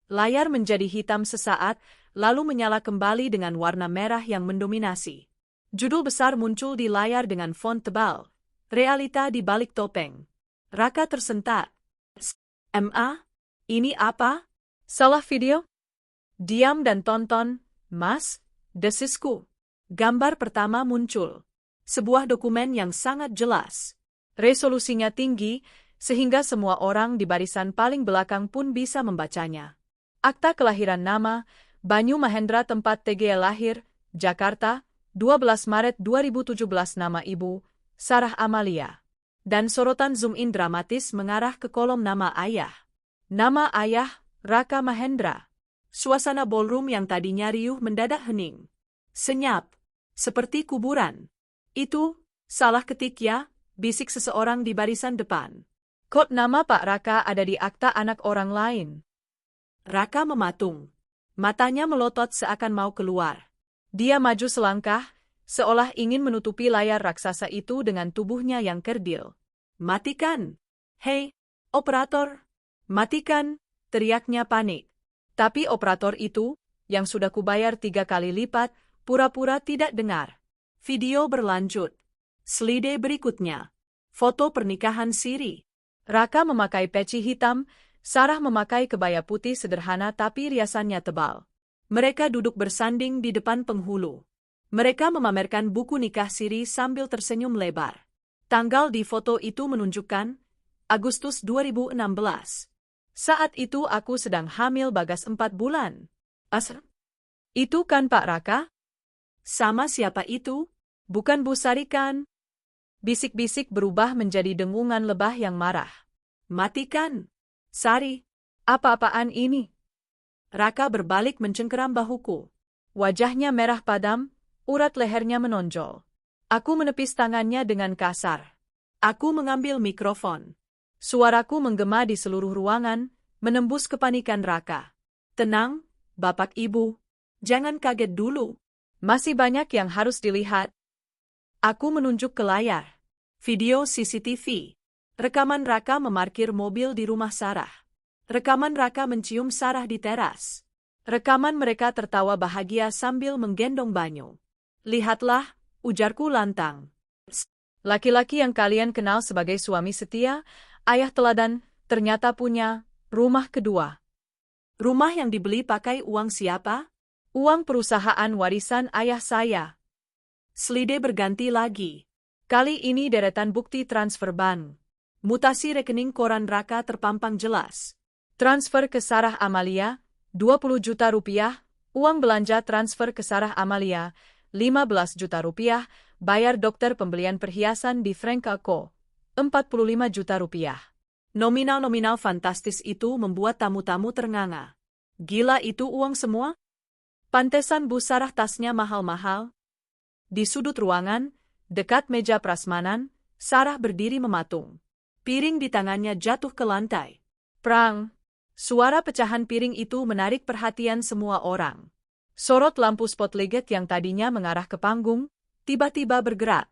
Layar menjadi hitam sesaat, lalu menyala kembali dengan warna merah yang mendominasi. Judul besar muncul di layar dengan font tebal. Realita di balik topeng. Raka tersentak. MA? Ini apa? Salah video? Diam dan tonton, Mas, desisku. Gambar pertama muncul. Sebuah dokumen yang sangat jelas. Resolusinya tinggi, sehingga semua orang di barisan paling belakang pun bisa membacanya. Akta kelahiran nama, Banyu Mahendra tempat TG lahir, Jakarta, 12 Maret 2017 nama ibu, Sarah Amalia. Dan sorotan zoom in dramatis mengarah ke kolom nama ayah. Nama ayah, Raka Mahendra. Suasana ballroom yang tadinya riuh mendadak hening. Senyap, seperti kuburan. Itu, salah ketik ya, bisik seseorang di barisan depan. Kok nama Pak Raka ada di akta anak orang lain? Raka mematung. Matanya melotot seakan mau keluar. Dia maju selangkah, seolah ingin menutupi layar raksasa itu dengan tubuhnya yang kerdil. Matikan! Hei, operator! Matikan! Teriaknya panik. Tapi operator itu, yang sudah kubayar 3 kali lipat, pura-pura tidak dengar. Video berlanjut. Slide berikutnya. Foto pernikahan siri. Raka memakai peci hitam, Sarah memakai kebaya putih sederhana tapi riasannya tebal. Mereka duduk bersanding di depan penghulu. Mereka memamerkan buku nikah siri sambil tersenyum lebar. Tanggal di foto itu menunjukkan Agustus 2016. Saat itu aku sedang hamil Bagas 4 bulan. Itu kan Pak Raka? Sama siapa itu? Bukan Bu Sari kan? Bisik-bisik berubah menjadi dengungan lebah yang marah. Matikan! Sari, apa-apaan ini? Raka berbalik mencengkeram bahuku. Wajahnya merah padam, urat lehernya menonjol. Aku menepis tangannya dengan kasar. Aku mengambil mikrofon. Suaraku menggema di seluruh ruangan, menembus kepanikan Raka. Tenang, Bapak Ibu. Jangan kaget dulu. Masih banyak yang harus dilihat. Aku menunjuk ke layar. Video CCTV. Rekaman Raka memarkir mobil di rumah Sarah. Rekaman Raka mencium Sarah di teras. Rekaman mereka tertawa bahagia sambil menggendong Banyu. Lihatlah, ujarku lantang. Laki-laki yang kalian kenal sebagai suami setia, ayah teladan, ternyata punya rumah kedua. Rumah yang dibeli pakai uang siapa? Uang perusahaan warisan ayah saya. Slide berganti lagi. Kali ini deretan bukti transfer bank. Mutasi rekening koran Raka terpampang jelas. Transfer ke Sarah Amalia, 20 juta rupiah, uang belanja transfer ke Sarah Amalia, 15 juta rupiah, bayar dokter pembelian perhiasan di Frank Co, 45 juta rupiah. Nominal-nominal fantastis itu membuat tamu-tamu ternganga. Gila itu uang semua? Pantesan Bu Sarah tasnya mahal-mahal. Di sudut ruangan, Dekat meja prasmanan, Sarah berdiri mematung. Piring di tangannya jatuh ke lantai. Prang! Suara pecahan piring itu menarik perhatian semua orang. Sorot lampu spotlight yang tadinya mengarah ke panggung, tiba-tiba bergerak.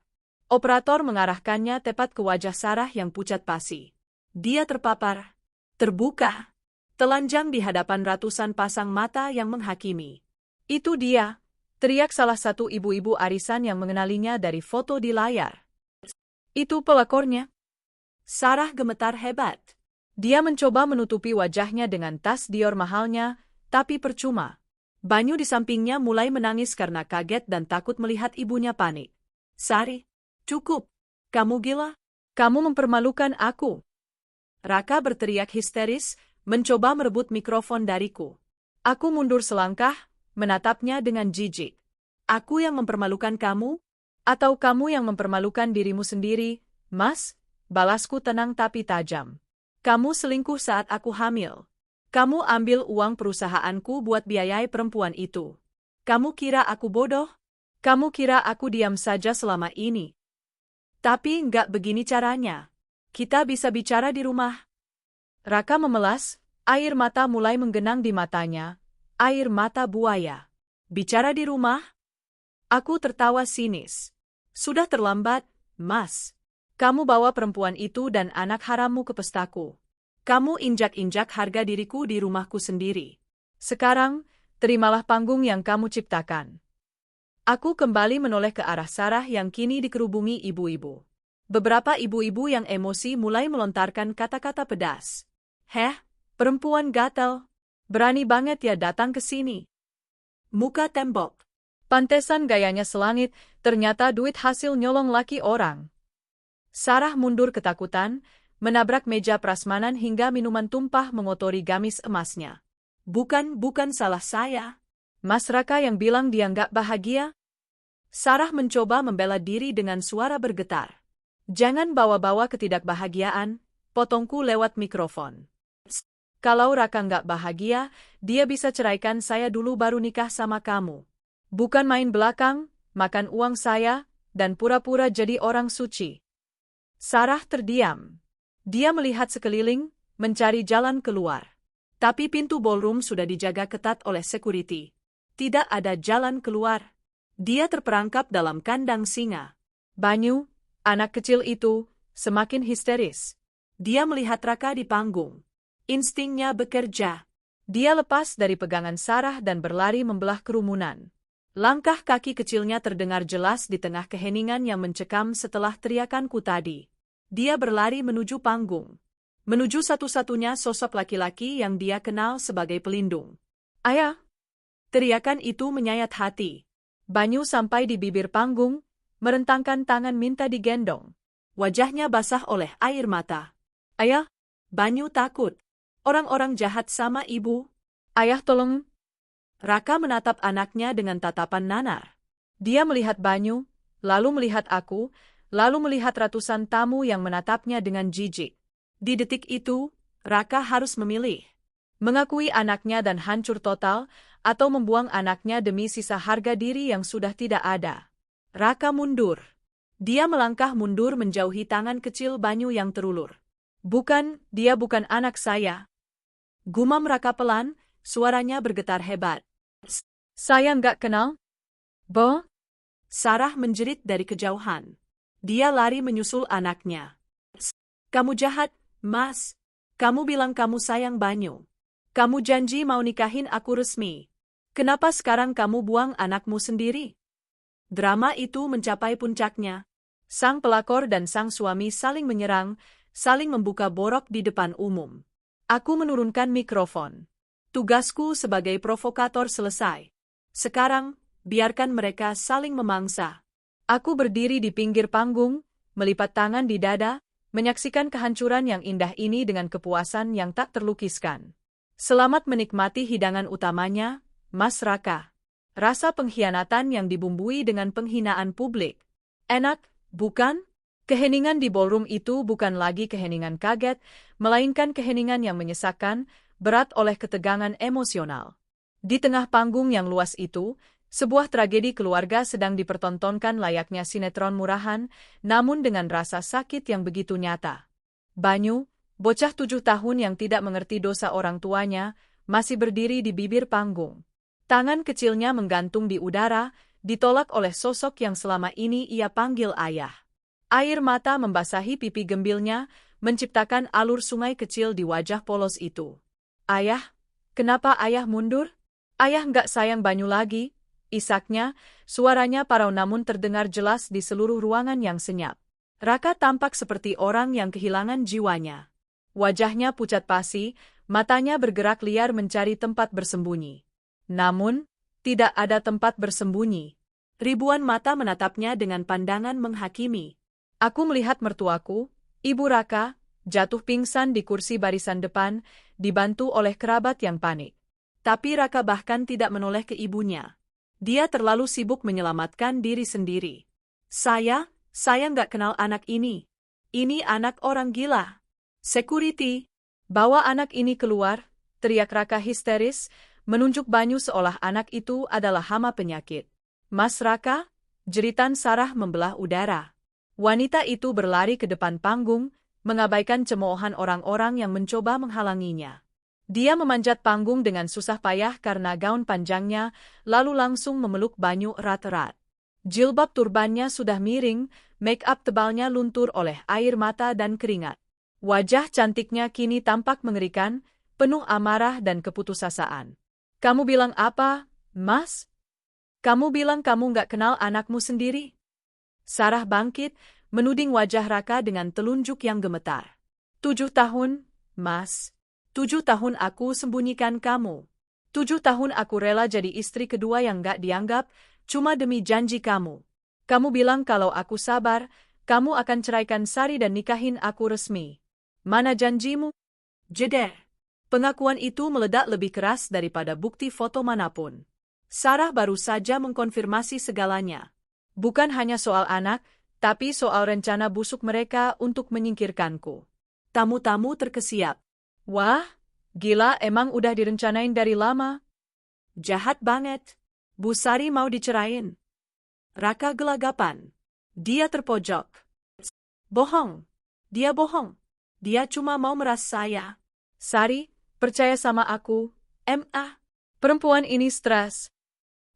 Operator mengarahkannya tepat ke wajah Sarah yang pucat pasi. Dia terpapar, terbuka, telanjang di hadapan ratusan pasang mata yang menghakimi. Itu dia, teriak salah satu ibu-ibu arisan yang mengenalinya dari foto di layar. Itu pelakornya. Sarah gemetar hebat. Dia mencoba menutupi wajahnya dengan tas Dior mahalnya, tapi percuma. Banyu di sampingnya mulai menangis karena kaget dan takut melihat ibunya panik. Sari, cukup. Kamu gila? Kamu mempermalukan aku. Raka berteriak histeris, mencoba merebut mikrofon dariku. Aku mundur selangkah, menatapnya dengan jijik. Aku yang mempermalukan kamu? Atau kamu yang mempermalukan dirimu sendiri, Mas? Balasku tenang tapi tajam. Kamu selingkuh saat aku hamil. Kamu ambil uang perusahaanku buat biayai perempuan itu. Kamu kira aku bodoh? Kamu kira aku diam saja selama ini? Tapi nggak begini caranya. Kita bisa bicara di rumah. Raka memelas, air mata mulai menggenang di matanya, air mata buaya. Bicara di rumah? Aku tertawa sinis. Sudah terlambat, Mas. Kamu bawa perempuan itu dan anak harammu ke pestaku. Kamu injak-injak harga diriku di rumahku sendiri. Sekarang, terimalah panggung yang kamu ciptakan. Aku kembali menoleh ke arah Sarah yang kini dikerubungi ibu-ibu. Beberapa ibu-ibu yang emosi mulai melontarkan kata-kata pedas. Heh, perempuan gatel. Berani banget ya datang ke sini. Muka tembok. Pantesan gayanya selangit, ternyata duit hasil nyolong laki orang. Sarah mundur ketakutan, menabrak meja prasmanan hingga minuman tumpah mengotori gamis emasnya. Bukan salah saya. Mas Raka yang bilang dia nggak bahagia? Sarah mencoba membela diri dengan suara bergetar. Jangan bawa-bawa ketidakbahagiaan, potongku lewat mikrofon. Kalau Raka nggak bahagia, dia bisa ceraikan saya dulu baru nikah sama kamu. Bukan main belakang, makan uang saya, dan pura-pura jadi orang suci. Sarah terdiam. Dia melihat sekeliling, mencari jalan keluar. Tapi pintu ballroom sudah dijaga ketat oleh security. Tidak ada jalan keluar. Dia terperangkap dalam kandang singa. Banyu, anak kecil itu, semakin histeris. Dia melihat Raka di panggung. Instingnya bekerja. Dia lepas dari pegangan Sarah dan berlari membelah kerumunan. Langkah kaki kecilnya terdengar jelas di tengah keheningan yang mencekam setelah teriakanku tadi. Dia berlari menuju panggung. Menuju satu-satunya sosok laki-laki yang dia kenal sebagai pelindung. Ayah! Teriakan itu menyayat hati. Banyu sampai di bibir panggung, merentangkan tangan minta digendong. Wajahnya basah oleh air mata. Ayah! Banyu takut. Orang-orang jahat sama ibu. Ayah tolong! Raka menatap anaknya dengan tatapan nanar. Dia melihat Banyu, lalu melihat aku, lalu melihat ratusan tamu yang menatapnya dengan jijik. Di detik itu, Raka harus memilih. Mengakui anaknya dan hancur total, atau membuang anaknya demi sisa harga diri yang sudah tidak ada. Raka mundur. Dia melangkah mundur menjauhi tangan kecil Banyu yang terulur. Bukan, dia bukan anak saya. Gumam Raka pelan, suaranya bergetar hebat. Saya nggak kenal. Bo? Sarah menjerit dari kejauhan. Dia lari menyusul anaknya. Kamu jahat, Mas. Kamu bilang kamu sayang Banyu. Kamu janji mau nikahin aku resmi. Kenapa sekarang kamu buang anakmu sendiri? Drama itu mencapai puncaknya. Sang pelakor dan sang suami saling menyerang, saling membuka borok di depan umum. Aku menurunkan mikrofon. Tugasku sebagai provokator selesai. Sekarang, biarkan mereka saling memangsa. Aku berdiri di pinggir panggung, melipat tangan di dada, menyaksikan kehancuran yang indah ini dengan kepuasan yang tak terlukiskan. Selamat menikmati hidangan utamanya, Mas Raka. Rasa pengkhianatan yang dibumbui dengan penghinaan publik. Enak, bukan? Keheningan di ballroom itu bukan lagi keheningan kaget, melainkan keheningan yang menyesakkan, berat oleh ketegangan emosional. Di tengah panggung yang luas itu, Sebuah tragedi keluarga sedang dipertontonkan layaknya sinetron murahan, namun dengan rasa sakit yang begitu nyata. Banyu, bocah 7 tahun yang tidak mengerti dosa orang tuanya, masih berdiri di bibir panggung. Tangan kecilnya menggantung di udara, ditolak oleh sosok yang selama ini ia panggil ayah. Air mata membasahi pipi gembilnya, menciptakan alur sungai kecil di wajah polos itu. Ayah, kenapa ayah mundur? Ayah nggak sayang Banyu lagi? Isaknya, suaranya parau namun terdengar jelas di seluruh ruangan yang senyap. Raka tampak seperti orang yang kehilangan jiwanya. Wajahnya pucat pasi, matanya bergerak liar mencari tempat bersembunyi. Namun, tidak ada tempat bersembunyi. Ribuan mata menatapnya dengan pandangan menghakimi. Aku melihat mertuaku, Ibu Raka, jatuh pingsan di kursi barisan depan, dibantu oleh kerabat yang panik. Tapi Raka bahkan tidak menoleh ke ibunya. Dia terlalu sibuk menyelamatkan diri sendiri. Saya nggak kenal anak ini. Ini anak orang gila. Security, bawa anak ini keluar, teriak Raka histeris, menunjuk Banyu seolah anak itu adalah hama penyakit. Mas Raka, jeritan Sarah membelah udara. Wanita itu berlari ke depan panggung, mengabaikan cemoohan orang-orang yang mencoba menghalanginya. Dia memanjat panggung dengan susah payah karena gaun panjangnya, lalu langsung memeluk Banyu erat-erat. Jilbab turbannya sudah miring, make-up tebalnya luntur oleh air mata dan keringat. Wajah cantiknya kini tampak mengerikan, penuh amarah dan keputusasaan. Kamu bilang apa, Mas? Kamu bilang kamu nggak kenal anakmu sendiri? Sarah bangkit, menuding wajah Raka dengan telunjuk yang gemetar. 7 tahun, Mas. 7 tahun aku sembunyikan kamu. 7 tahun aku rela jadi istri kedua yang gak dianggap, cuma demi janji kamu. Kamu bilang kalau aku sabar, kamu akan ceraikan Sari dan nikahin aku resmi. Mana janjimu? Jeder. Pengakuan itu meledak lebih keras daripada bukti foto manapun. Sarah baru saja mengkonfirmasi segalanya. Bukan hanya soal anak, tapi soal rencana busuk mereka untuk menyingkirkanku. Tamu-tamu terkesiap. Wah, gila emang udah direncanain dari lama. Jahat banget. Bu Sari mau dicerain. Raka gelagapan. Dia terpojok. Bohong. Dia bohong. Dia cuma mau meras saya. Sari, percaya sama aku. Perempuan ini stres.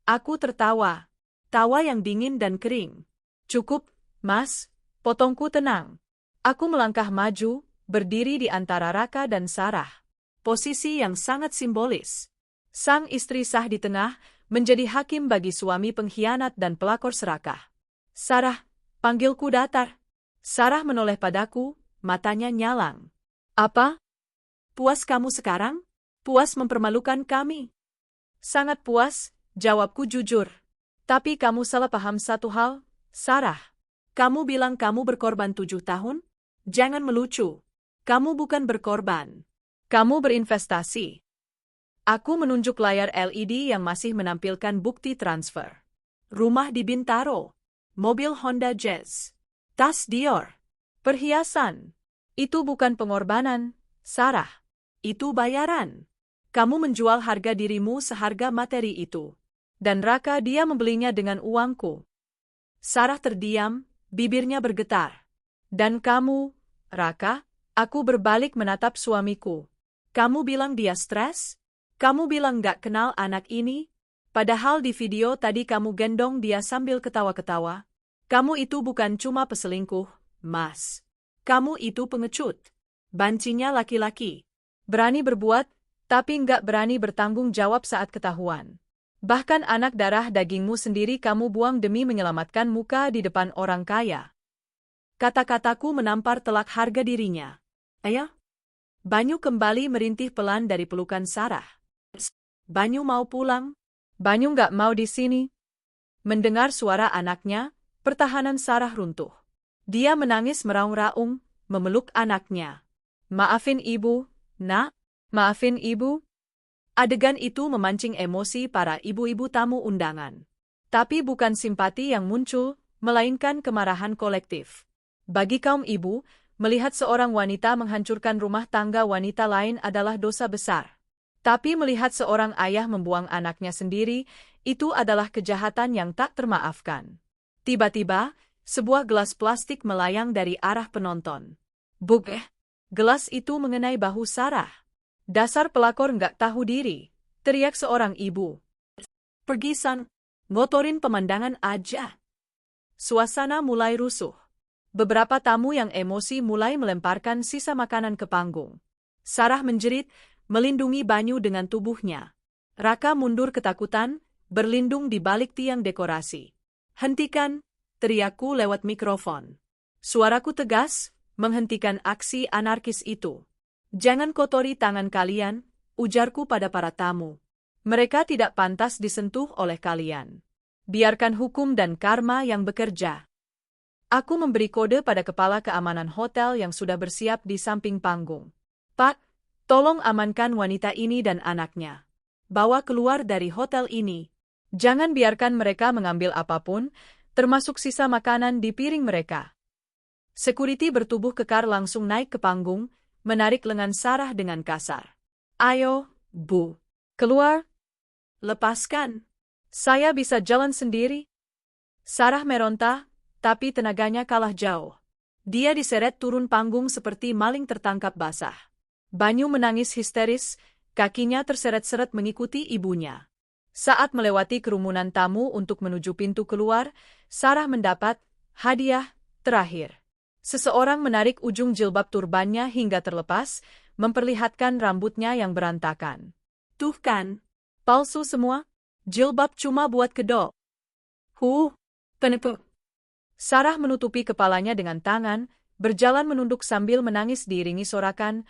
Aku tertawa. Tawa yang dingin dan kering. Cukup, Mas. Potongku tenang. Aku melangkah maju, berdiri di antara Raka dan Sarah. Posisi yang sangat simbolis. Sang istri sah di tengah, menjadi hakim bagi suami pengkhianat dan pelakor serakah. Sarah, panggilku datar. Sarah menoleh padaku, matanya nyalang. Apa? Puas kamu sekarang? Puas mempermalukan kami? Sangat puas, jawabku jujur. Tapi kamu salah paham satu hal, Sarah. Kamu bilang kamu berkorban 7 tahun? Jangan melucu. Kamu bukan berkorban. Kamu berinvestasi. Aku menunjuk layar LED yang masih menampilkan bukti transfer. Rumah di Bintaro. Mobil Honda Jazz. Tas Dior. Perhiasan. Itu bukan pengorbanan, Sarah. Itu bayaran. Kamu menjual harga dirimu seharga materi itu. Dan Raka dia membelinya dengan uangku. Sarah terdiam, bibirnya bergetar. Dan kamu, Raka? Aku berbalik menatap suamiku. Kamu bilang dia stres? Kamu bilang gak kenal anak ini? Padahal di video tadi kamu gendong dia sambil ketawa-ketawa. Kamu itu bukan cuma peselingkuh, Mas. Kamu itu pengecut. Bancinya laki-laki. Berani berbuat, tapi nggak berani bertanggung jawab saat ketahuan. Bahkan anak darah dagingmu sendiri kamu buang demi menyelamatkan muka di depan orang kaya. Kata-kataku menampar telak harga dirinya. Ayah? Banyu kembali merintih pelan dari pelukan Sarah. Banyu mau pulang? Banyu nggak mau di sini. Mendengar suara anaknya, pertahanan Sarah runtuh. Dia menangis meraung-raung, memeluk anaknya. Maafin ibu, nak. Maafin ibu. Adegan itu memancing emosi para ibu-ibu tamu undangan. Tapi bukan simpati yang muncul, melainkan kemarahan kolektif. Bagi kaum ibu, melihat seorang wanita menghancurkan rumah tangga wanita lain adalah dosa besar. Tapi melihat seorang ayah membuang anaknya sendiri, itu adalah kejahatan yang tak termaafkan. Tiba-tiba, sebuah gelas plastik melayang dari arah penonton. Buk! Gelas itu mengenai bahu Sarah. Dasar pelakor nggak tahu diri, teriak seorang ibu. Pergi san, ngotorin pemandangan aja. Suasana mulai rusuh. Beberapa tamu yang emosi mulai melemparkan sisa makanan ke panggung. Sarah menjerit, melindungi Banyu dengan tubuhnya. Raka mundur ketakutan, berlindung di balik tiang dekorasi. Hentikan, teriakku lewat mikrofon. Suaraku tegas, menghentikan aksi anarkis itu. Jangan kotori tangan kalian, ujarku pada para tamu. Mereka tidak pantas disentuh oleh kalian. Biarkan hukum dan karma yang bekerja. Aku memberi kode pada kepala keamanan hotel yang sudah bersiap di samping panggung. Pak, tolong amankan wanita ini dan anaknya. Bawa keluar dari hotel ini. Jangan biarkan mereka mengambil apapun, termasuk sisa makanan di piring mereka. Security bertubuh kekar langsung naik ke panggung, menarik lengan Sarah dengan kasar. Ayo, Bu. Keluar. Lepaskan. Saya bisa jalan sendiri. Sarah meronta, tapi tenaganya kalah jauh. Dia diseret turun panggung seperti maling tertangkap basah. Banyu menangis histeris, kakinya terseret-seret mengikuti ibunya. Saat melewati kerumunan tamu untuk menuju pintu keluar, Sarah mendapat hadiah terakhir. Seseorang menarik ujung jilbab turbannya hingga terlepas, memperlihatkan rambutnya yang berantakan. Tuh kan, palsu semua, jilbab cuma buat kedok. Penipu. Sarah menutupi kepalanya dengan tangan, berjalan menunduk sambil menangis diiringi sorakan,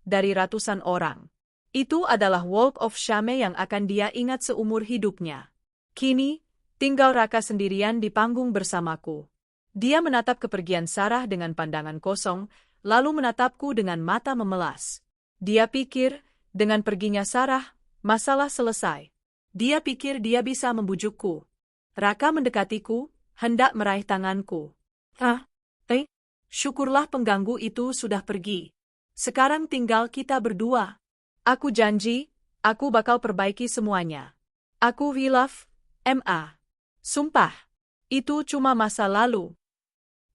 dari ratusan orang. Itu adalah walk of shame yang akan dia ingat seumur hidupnya. Kini, tinggal Raka sendirian di panggung bersamaku. Dia menatap kepergian Sarah dengan pandangan kosong, lalu menatapku dengan mata memelas. Dia pikir, dengan perginya Sarah, masalah selesai. Dia pikir dia bisa membujukku. Raka mendekatiku, hendak meraih tanganku. Syukurlah pengganggu itu sudah pergi. Sekarang tinggal kita berdua. Aku janji, aku bakal perbaiki semuanya. Aku hilaf, Ma. Sumpah, itu cuma masa lalu.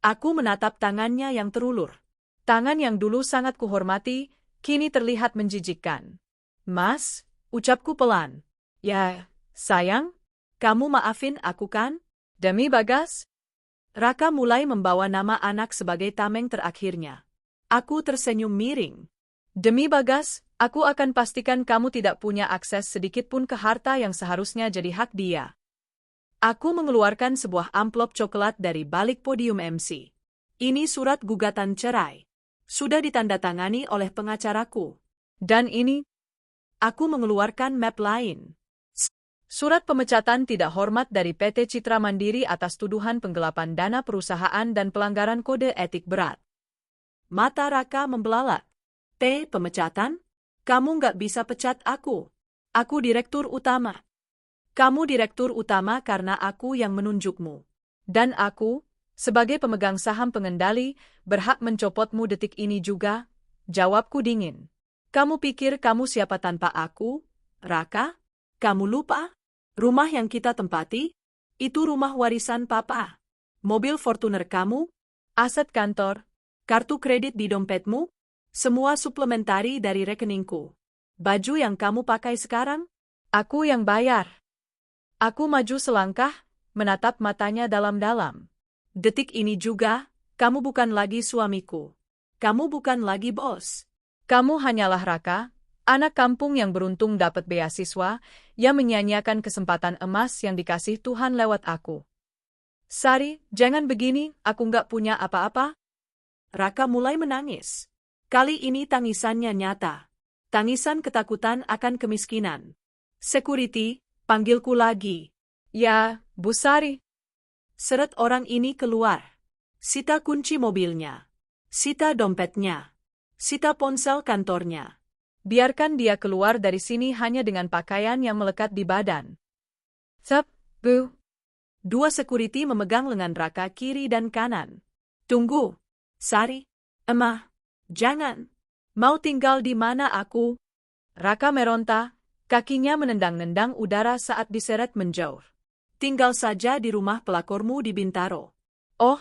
Aku menatap tangannya yang terulur. Tangan yang dulu sangat kuhormati, kini terlihat menjijikkan. Mas, ucapku pelan. Ya, sayang, kamu maafin aku kan? Demi Bagas? Raka mulai membawa nama anak sebagai tameng terakhirnya. Aku tersenyum miring. Demi Bagas, aku akan pastikan kamu tidak punya akses sedikitpun ke harta yang seharusnya jadi hak dia. Aku mengeluarkan sebuah amplop coklat dari balik podium MC. Ini surat gugatan cerai. Sudah ditandatangani oleh pengacaraku. Dan ini, aku mengeluarkan map lain. Surat pemecatan tidak hormat dari PT Citra Mandiri atas tuduhan penggelapan dana perusahaan dan pelanggaran kode etik berat. Mata Raka membelalak. Pemecatan? Kamu nggak bisa pecat aku. Aku direktur utama. Kamu direktur utama karena aku yang menunjukmu. Dan aku, sebagai pemegang saham pengendali, berhak mencopotmu detik ini juga. Jawabku dingin. Kamu pikir kamu siapa tanpa aku, Raka? Kamu lupa? Rumah yang kita tempati? Itu rumah warisan Papa. Mobil Fortuner kamu? Aset kantor? Kartu kredit di dompetmu? Semua suplementari dari rekeningku. Baju yang kamu pakai sekarang? Aku yang bayar. Aku maju selangkah, menatap matanya dalam-dalam. Detik ini juga, kamu bukan lagi suamiku. Kamu bukan lagi bos. Kamu hanyalah Raka, anak kampung yang beruntung dapat beasiswa, yang menyanyiakan kesempatan emas yang dikasih Tuhan lewat aku. Sari, jangan begini, aku nggak punya apa-apa. Raka mulai menangis. Kali ini tangisannya nyata. Tangisan ketakutan akan kemiskinan. Security, panggilku lagi. Ya, Bu Sari. Seret orang ini keluar. Sita kunci mobilnya. Sita dompetnya. Sita ponsel kantornya. Biarkan dia keluar dari sini hanya dengan pakaian yang melekat di badan. Bu. Dua security memegang lengan Raka kiri dan kanan. Tunggu. Sari, Emah, jangan. Mau tinggal di mana aku? Raka meronta, kakinya menendang-nendang udara saat diseret menjauh. Tinggal saja di rumah pelakormu di Bintaro. Oh,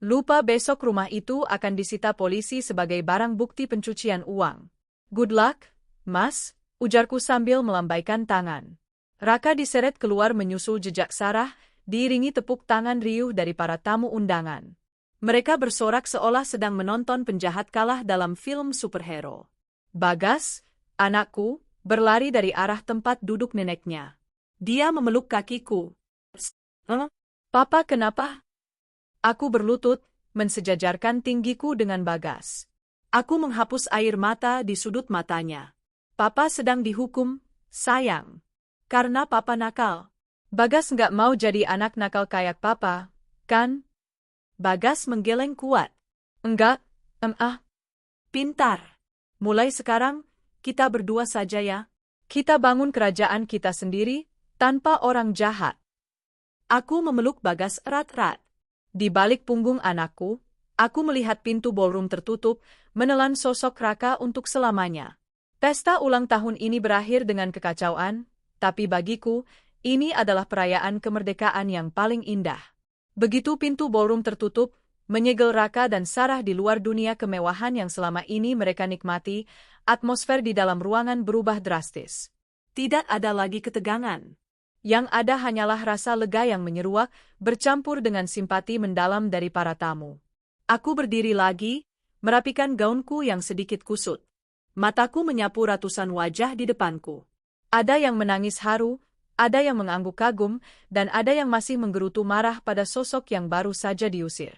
lupa besok rumah itu akan disita polisi sebagai barang bukti pencucian uang. Good luck, Mas, ujarku sambil melambaikan tangan. Raka diseret keluar menyusul jejak Sarah, diiringi tepuk tangan riuh dari para tamu undangan. Mereka bersorak seolah sedang menonton penjahat kalah dalam film superhero. Bagas, anakku, berlari dari arah tempat duduk neneknya. Dia memeluk kakiku. Papa, kenapa? Aku berlutut, mensejajarkan tinggiku dengan Bagas. Aku menghapus air mata di sudut matanya. Papa sedang dihukum, sayang. Karena Papa nakal. Bagas nggak mau jadi anak nakal kayak Papa, kan? Bagas menggeleng kuat. Enggak, Pintar. Mulai sekarang, kita berdua saja ya. Kita bangun kerajaan kita sendiri, tanpa orang jahat. Aku memeluk Bagas erat-erat. Di balik punggung anakku, aku melihat pintu ballroom tertutup, menelan sosok Raka untuk selamanya. Pesta ulang tahun ini berakhir dengan kekacauan, tapi bagiku, ini adalah perayaan kemerdekaan yang paling indah. Begitu pintu ballroom tertutup, menyegel Raka dan Sarah di luar dunia kemewahan yang selama ini mereka nikmati, atmosfer di dalam ruangan berubah drastis. Tidak ada lagi ketegangan. Yang ada hanyalah rasa lega yang menyeruak, bercampur dengan simpati mendalam dari para tamu. Aku berdiri lagi, merapikan gaunku yang sedikit kusut. Mataku menyapu ratusan wajah di depanku. Ada yang menangis haru, ada yang mengangguk kagum, dan ada yang masih menggerutu marah pada sosok yang baru saja diusir.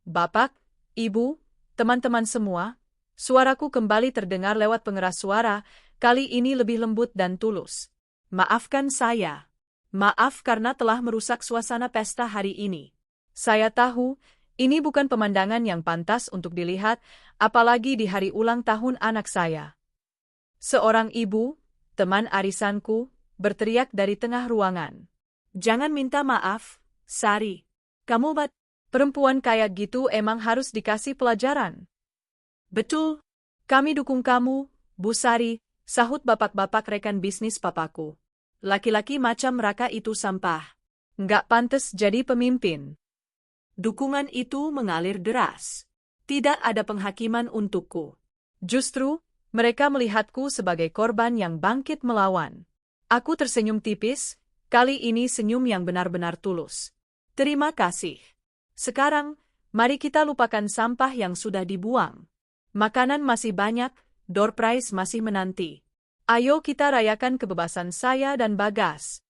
Bapak, Ibu, teman-teman semua, suaraku kembali terdengar lewat pengeras suara, kali ini lebih lembut dan tulus. Maafkan saya. Maaf karena telah merusak suasana pesta hari ini. Saya tahu, ini bukan pemandangan yang pantas untuk dilihat, apalagi di hari ulang tahun anak saya. Seorang ibu, teman arisanku, berteriak dari tengah ruangan. Jangan minta maaf, Sari. Kamu perempuan kayak gitu emang harus dikasih pelajaran. Betul. Kami dukung kamu, Bu Sari, sahut bapak-bapak rekan bisnis papaku. Laki-laki macam Raka itu sampah. Nggak pantas jadi pemimpin. Dukungan itu mengalir deras. Tidak ada penghakiman untukku. Justru, mereka melihatku sebagai korban yang bangkit melawan. Aku tersenyum tipis, kali ini senyum yang benar-benar tulus. Terima kasih. Sekarang, mari kita lupakan sampah yang sudah dibuang. Makanan masih banyak, door prize masih menanti. Ayo kita rayakan kebebasan saya dan Bagas.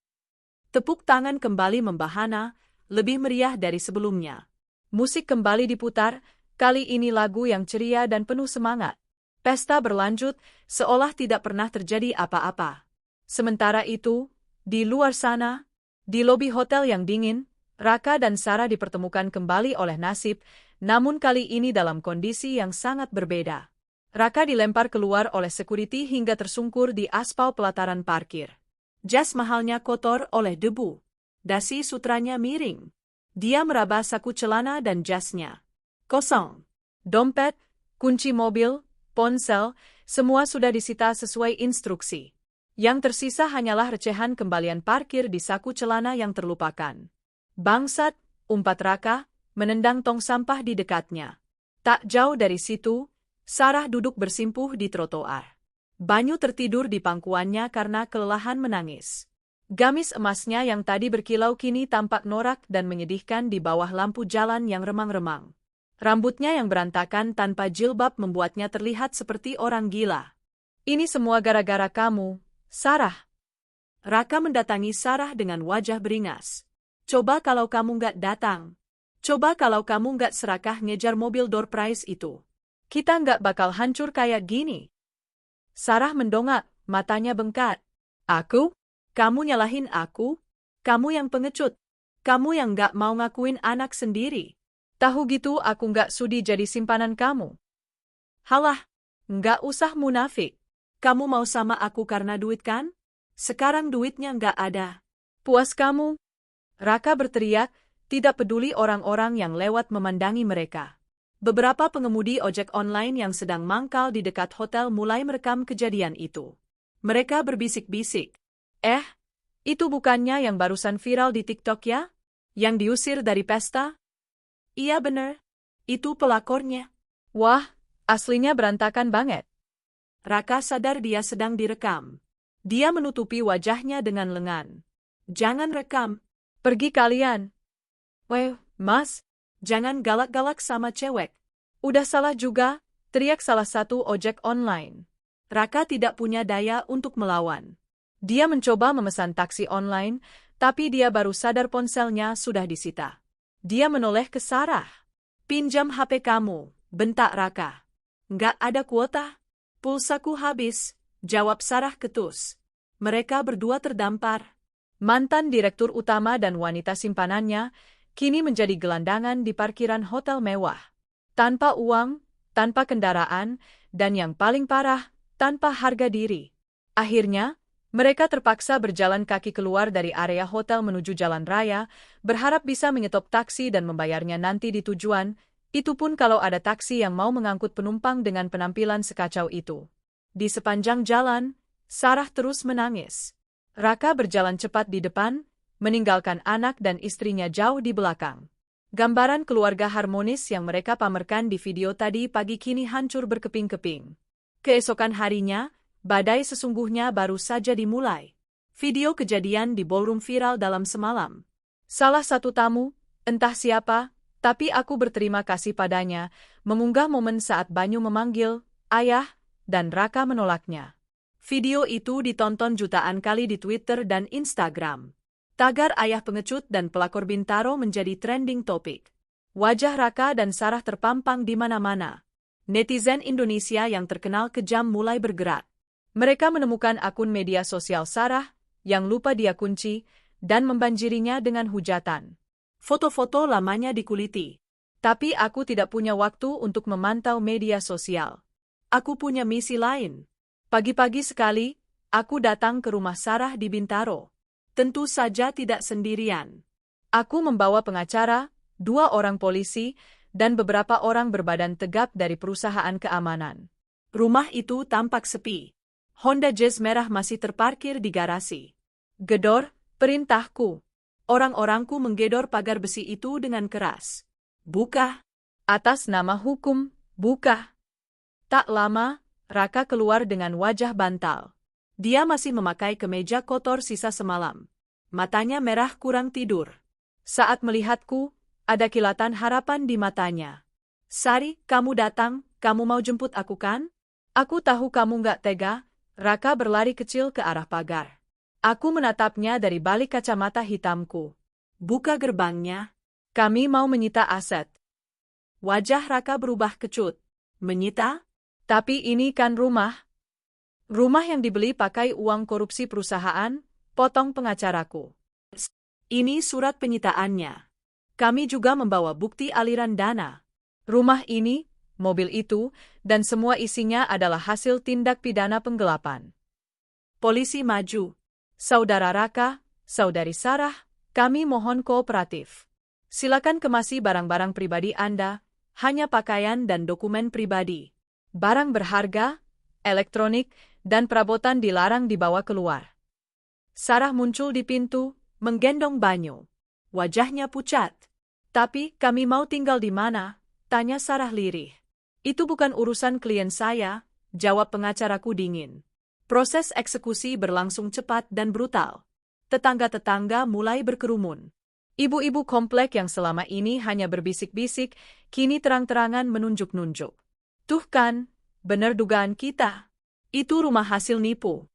Tepuk tangan kembali membahana, lebih meriah dari sebelumnya. Musik kembali diputar, kali ini lagu yang ceria dan penuh semangat. Pesta berlanjut, seolah tidak pernah terjadi apa-apa. Sementara itu, di luar sana, di lobi hotel yang dingin, Raka dan Sarah dipertemukan kembali oleh nasib, namun kali ini dalam kondisi yang sangat berbeda. Raka dilempar keluar oleh security hingga tersungkur di aspal pelataran parkir. Jas mahalnya kotor oleh debu. Dasi sutranya miring. Dia meraba saku celana dan jasnya. Kosong. Dompet, kunci mobil, ponsel, semua sudah disita sesuai instruksi. Yang tersisa hanyalah recehan kembalian parkir di saku celana yang terlupakan. Bangsat, umpat Raka, menendang tong sampah di dekatnya. Tak jauh dari situ, Sarah duduk bersimpuh di trotoar. Banyu tertidur di pangkuannya karena kelelahan menangis. Gamis emasnya yang tadi berkilau kini tampak norak dan menyedihkan di bawah lampu jalan yang remang-remang. Rambutnya yang berantakan tanpa jilbab membuatnya terlihat seperti orang gila. Ini semua gara-gara kamu, Sarah. Raka mendatangi Sarah dengan wajah beringas. Coba kalau kamu nggak datang. Coba kalau kamu nggak serakah ngejar mobil door prize itu. Kita nggak bakal hancur kayak gini. Sarah mendongak, matanya bengkak. Aku? Kamu nyalahin aku? Kamu yang pengecut. Kamu yang nggak mau ngakuin anak sendiri. Tahu gitu aku nggak sudi jadi simpanan kamu. Halah, nggak usah munafik. Kamu mau sama aku karena duit kan? Sekarang duitnya nggak ada. Puas kamu? Raka berteriak, tidak peduli orang-orang yang lewat memandangi mereka. Beberapa pengemudi ojek online yang sedang mangkal di dekat hotel mulai merekam kejadian itu. Mereka berbisik-bisik. Itu bukannya yang barusan viral di TikTok ya? Yang diusir dari pesta? Iya bener. Itu pelakornya. Wah, aslinya berantakan banget. Raka sadar dia sedang direkam. Dia menutupi wajahnya dengan lengan. Jangan rekam. Pergi kalian. Weh, mas, jangan galak-galak sama cewek. Udah salah juga, teriak salah satu ojek online. Raka tidak punya daya untuk melawan. Dia mencoba memesan taksi online, tapi dia baru sadar ponselnya sudah disita. Dia menoleh ke Sarah. Pinjam HP kamu, bentak Raka. Nggak ada kuota. Pulsaku habis, jawab Sarah ketus. Mereka berdua terdampar. Mantan direktur utama dan wanita simpanannya kini menjadi gelandangan di parkiran hotel mewah. Tanpa uang, tanpa kendaraan, dan yang paling parah, tanpa harga diri. Akhirnya, mereka terpaksa berjalan kaki keluar dari area hotel menuju jalan raya, berharap bisa menyetop taksi dan membayarnya nanti di tujuan, itu pun kalau ada taksi yang mau mengangkut penumpang dengan penampilan sekacau itu. Di sepanjang jalan, Sarah terus menangis. Raka berjalan cepat di depan, meninggalkan anak dan istrinya jauh di belakang. Gambaran keluarga harmonis yang mereka pamerkan di video tadi pagi kini hancur berkeping-keping. Keesokan harinya, badai sesungguhnya baru saja dimulai. Video kejadian di ballroom viral dalam semalam. Salah satu tamu, entah siapa, tapi aku berterima kasih padanya, mengunggah momen saat Banyu memanggil, ayah, dan Raka menolaknya. Video itu ditonton jutaan kali di Twitter dan Instagram. Tagar ayah pengecut dan pelakor Bintaro menjadi trending topik. Wajah Raka dan Sarah terpampang di mana-mana. Netizen Indonesia yang terkenal kejam mulai bergerak. Mereka menemukan akun media sosial Sarah yang lupa dia kunci dan membanjirinya dengan hujatan. Foto-foto lamanya dikuliti. Tapi aku tidak punya waktu untuk memantau media sosial. Aku punya misi lain. Pagi-pagi sekali, aku datang ke rumah Sarah di Bintaro. Tentu saja tidak sendirian. Aku membawa pengacara, 2 orang polisi, dan beberapa orang berbadan tegap dari perusahaan keamanan. Rumah itu tampak sepi. Honda Jazz merah masih terparkir di garasi. Gedor, perintahku. Orang-orangku menggedor pagar besi itu dengan keras. Buka. Atas nama hukum, buka. Tak lama, Raka keluar dengan wajah bantal. Dia masih memakai kemeja kotor sisa semalam. Matanya merah kurang tidur. Saat melihatku, ada kilatan harapan di matanya. Sari, kamu datang, kamu mau jemput aku kan? Aku tahu kamu nggak tega. Raka berlari kecil ke arah pagar. Aku menatapnya dari balik kacamata hitamku. Buka gerbangnya. Kami mau menyita aset. Wajah Raka berubah kecut. Menyita? Tapi ini kan rumah. Rumah yang dibeli pakai uang korupsi perusahaan, potong pengacaraku. Ini surat penyitaannya. Kami juga membawa bukti aliran dana. Rumah ini, mobil itu, dan semua isinya adalah hasil tindak pidana penggelapan. Polisi maju. Saudara Raka, saudari Sarah, kami mohon kooperatif. Silakan kemasi barang-barang pribadi Anda, hanya pakaian dan dokumen pribadi. Barang berharga, elektronik, dan perabotan dilarang dibawa keluar. Sarah muncul di pintu, menggendong Banyu. Wajahnya pucat. Tapi, kami mau tinggal di mana? Tanya Sarah lirih. Itu bukan urusan klien saya, jawab pengacaraku dingin. Proses eksekusi berlangsung cepat dan brutal. Tetangga-tetangga mulai berkerumun. Ibu-ibu komplek yang selama ini hanya berbisik-bisik, kini terang-terangan menunjuk-nunjuk. Tuh kan, benar dugaan kita. Itu rumah hasil nipu.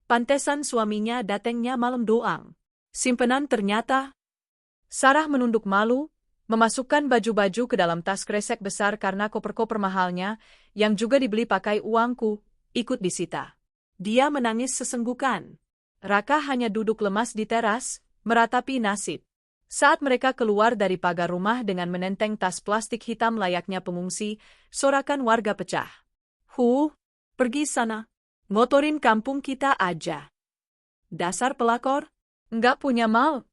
Pantesan suaminya datangnya malam doang. Simpenan ternyata. Sarah menunduk malu, memasukkan baju-baju ke dalam tas kresek besar karena koper-koper mahalnya, yang juga dibeli pakai uangku, ikut disita. Dia menangis sesenggukan. Raka hanya duduk lemas di teras, meratapi nasib. Saat mereka keluar dari pagar rumah dengan menenteng tas plastik hitam layaknya pengungsi, sorakan warga pecah. Pergi sana. Ngotorin kampung kita aja. Dasar pelakor. Nggak punya mal.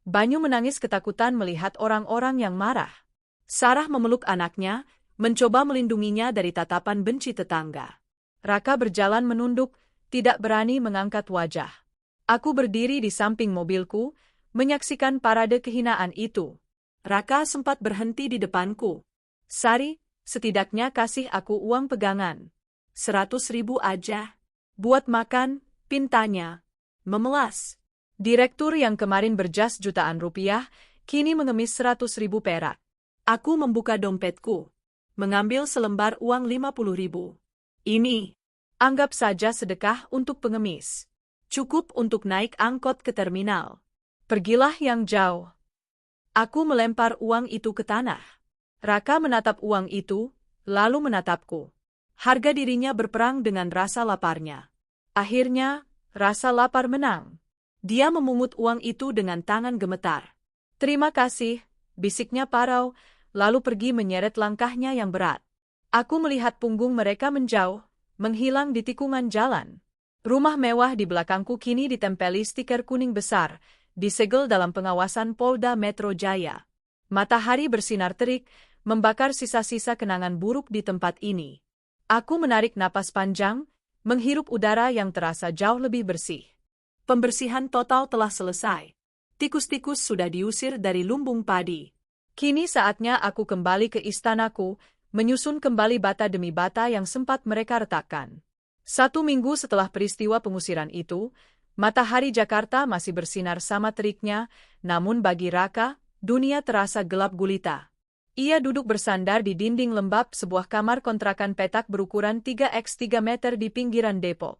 Banyu menangis ketakutan melihat orang-orang yang marah. Sarah memeluk anaknya, mencoba melindunginya dari tatapan benci tetangga. Raka berjalan menunduk, tidak berani mengangkat wajah. Aku berdiri di samping mobilku, menyaksikan parade kehinaan itu. Raka sempat berhenti di depanku. Sari, setidaknya kasih aku uang pegangan. 100.000 aja. Buat makan, pintanya. Memelas. Direktur yang kemarin berjas jutaan rupiah, kini mengemis 100.000 perak. Aku membuka dompetku. Mengambil selembar uang 50.000. Ini. Anggap saja sedekah untuk pengemis. Cukup untuk naik angkot ke terminal. Pergilah yang jauh. Aku melempar uang itu ke tanah. Raka menatap uang itu, lalu menatapku. Harga dirinya berperang dengan rasa laparnya. Akhirnya, rasa lapar menang. Dia memungut uang itu dengan tangan gemetar. Terima kasih, bisiknya parau, lalu pergi menyeret langkahnya yang berat. Aku melihat punggung mereka menjauh, menghilang di tikungan jalan. Rumah mewah di belakangku kini ditempeli stiker kuning besar, disegel dalam pengawasan Polda Metro Jaya. Matahari bersinar terik, membakar sisa-sisa kenangan buruk di tempat ini. Aku menarik napas panjang, menghirup udara yang terasa jauh lebih bersih. Pembersihan total telah selesai. Tikus-tikus sudah diusir dari lumbung padi. Kini saatnya aku kembali ke istanaku, menyusun kembali bata demi bata yang sempat mereka retakkan. 1 minggu setelah peristiwa pengusiran itu, matahari Jakarta masih bersinar sama teriknya, namun bagi Raka, dunia terasa gelap gulita. Ia duduk bersandar di dinding lembab sebuah kamar kontrakan petak berukuran 3x3 meter di pinggiran Depok.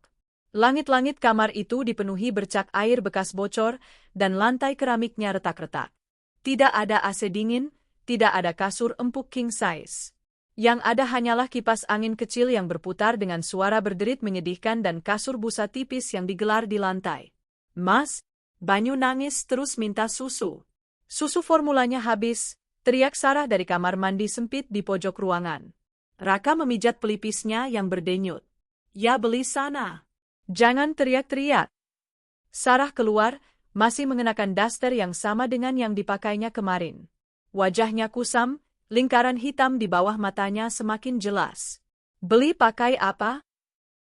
Langit-langit kamar itu dipenuhi bercak air bekas bocor, dan lantai keramiknya retak-retak. Tidak ada AC dingin, tidak ada kasur empuk king size. Yang ada hanyalah kipas angin kecil yang berputar dengan suara berderit menyedihkan dan kasur busa tipis yang digelar di lantai. Mas, Banyu nangis terus minta susu. Susu formulanya habis, teriak Sarah dari kamar mandi sempit di pojok ruangan. Raka memijat pelipisnya yang berdenyut. Ya beli sana. Jangan teriak-teriak. Sarah keluar, masih mengenakan daster yang sama dengan yang dipakainya kemarin. Wajahnya kusam, lingkaran hitam di bawah matanya semakin jelas. Beli pakai apa?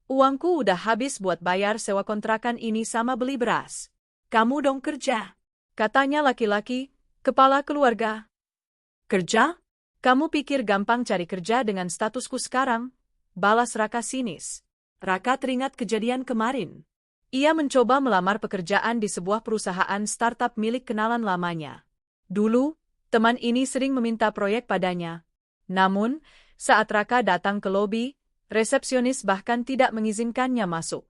Uangku udah habis buat bayar sewa kontrakan ini sama beli beras. Kamu dong kerja. Katanya laki-laki, kepala keluarga. Kerja? Kamu pikir gampang cari kerja dengan statusku sekarang? Balas Raka sinis. Raka teringat kejadian kemarin. Ia mencoba melamar pekerjaan di sebuah perusahaan startup milik kenalan lamanya. Dulu, teman ini sering meminta proyek padanya. Namun, saat Raka datang ke lobi, resepsionis bahkan tidak mengizinkannya masuk.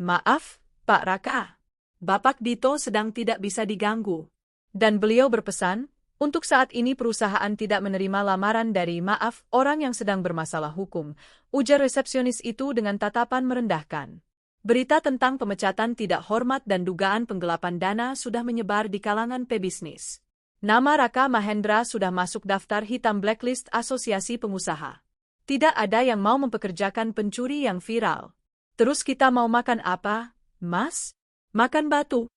Maaf, Pak Raka. Bapak Dito sedang tidak bisa diganggu. Dan beliau berpesan, untuk saat ini perusahaan tidak menerima lamaran dari maaf orang yang sedang bermasalah hukum, ujar resepsionis itu dengan tatapan merendahkan. Berita tentang pemecatan tidak hormat dan dugaan penggelapan dana sudah menyebar di kalangan pebisnis. Nama Raka Mahendra sudah masuk daftar hitam blacklist Asosiasi Pengusaha. Tidak ada yang mau mempekerjakan pencuri yang viral. Terus kita mau makan apa, Mas? Makan batu.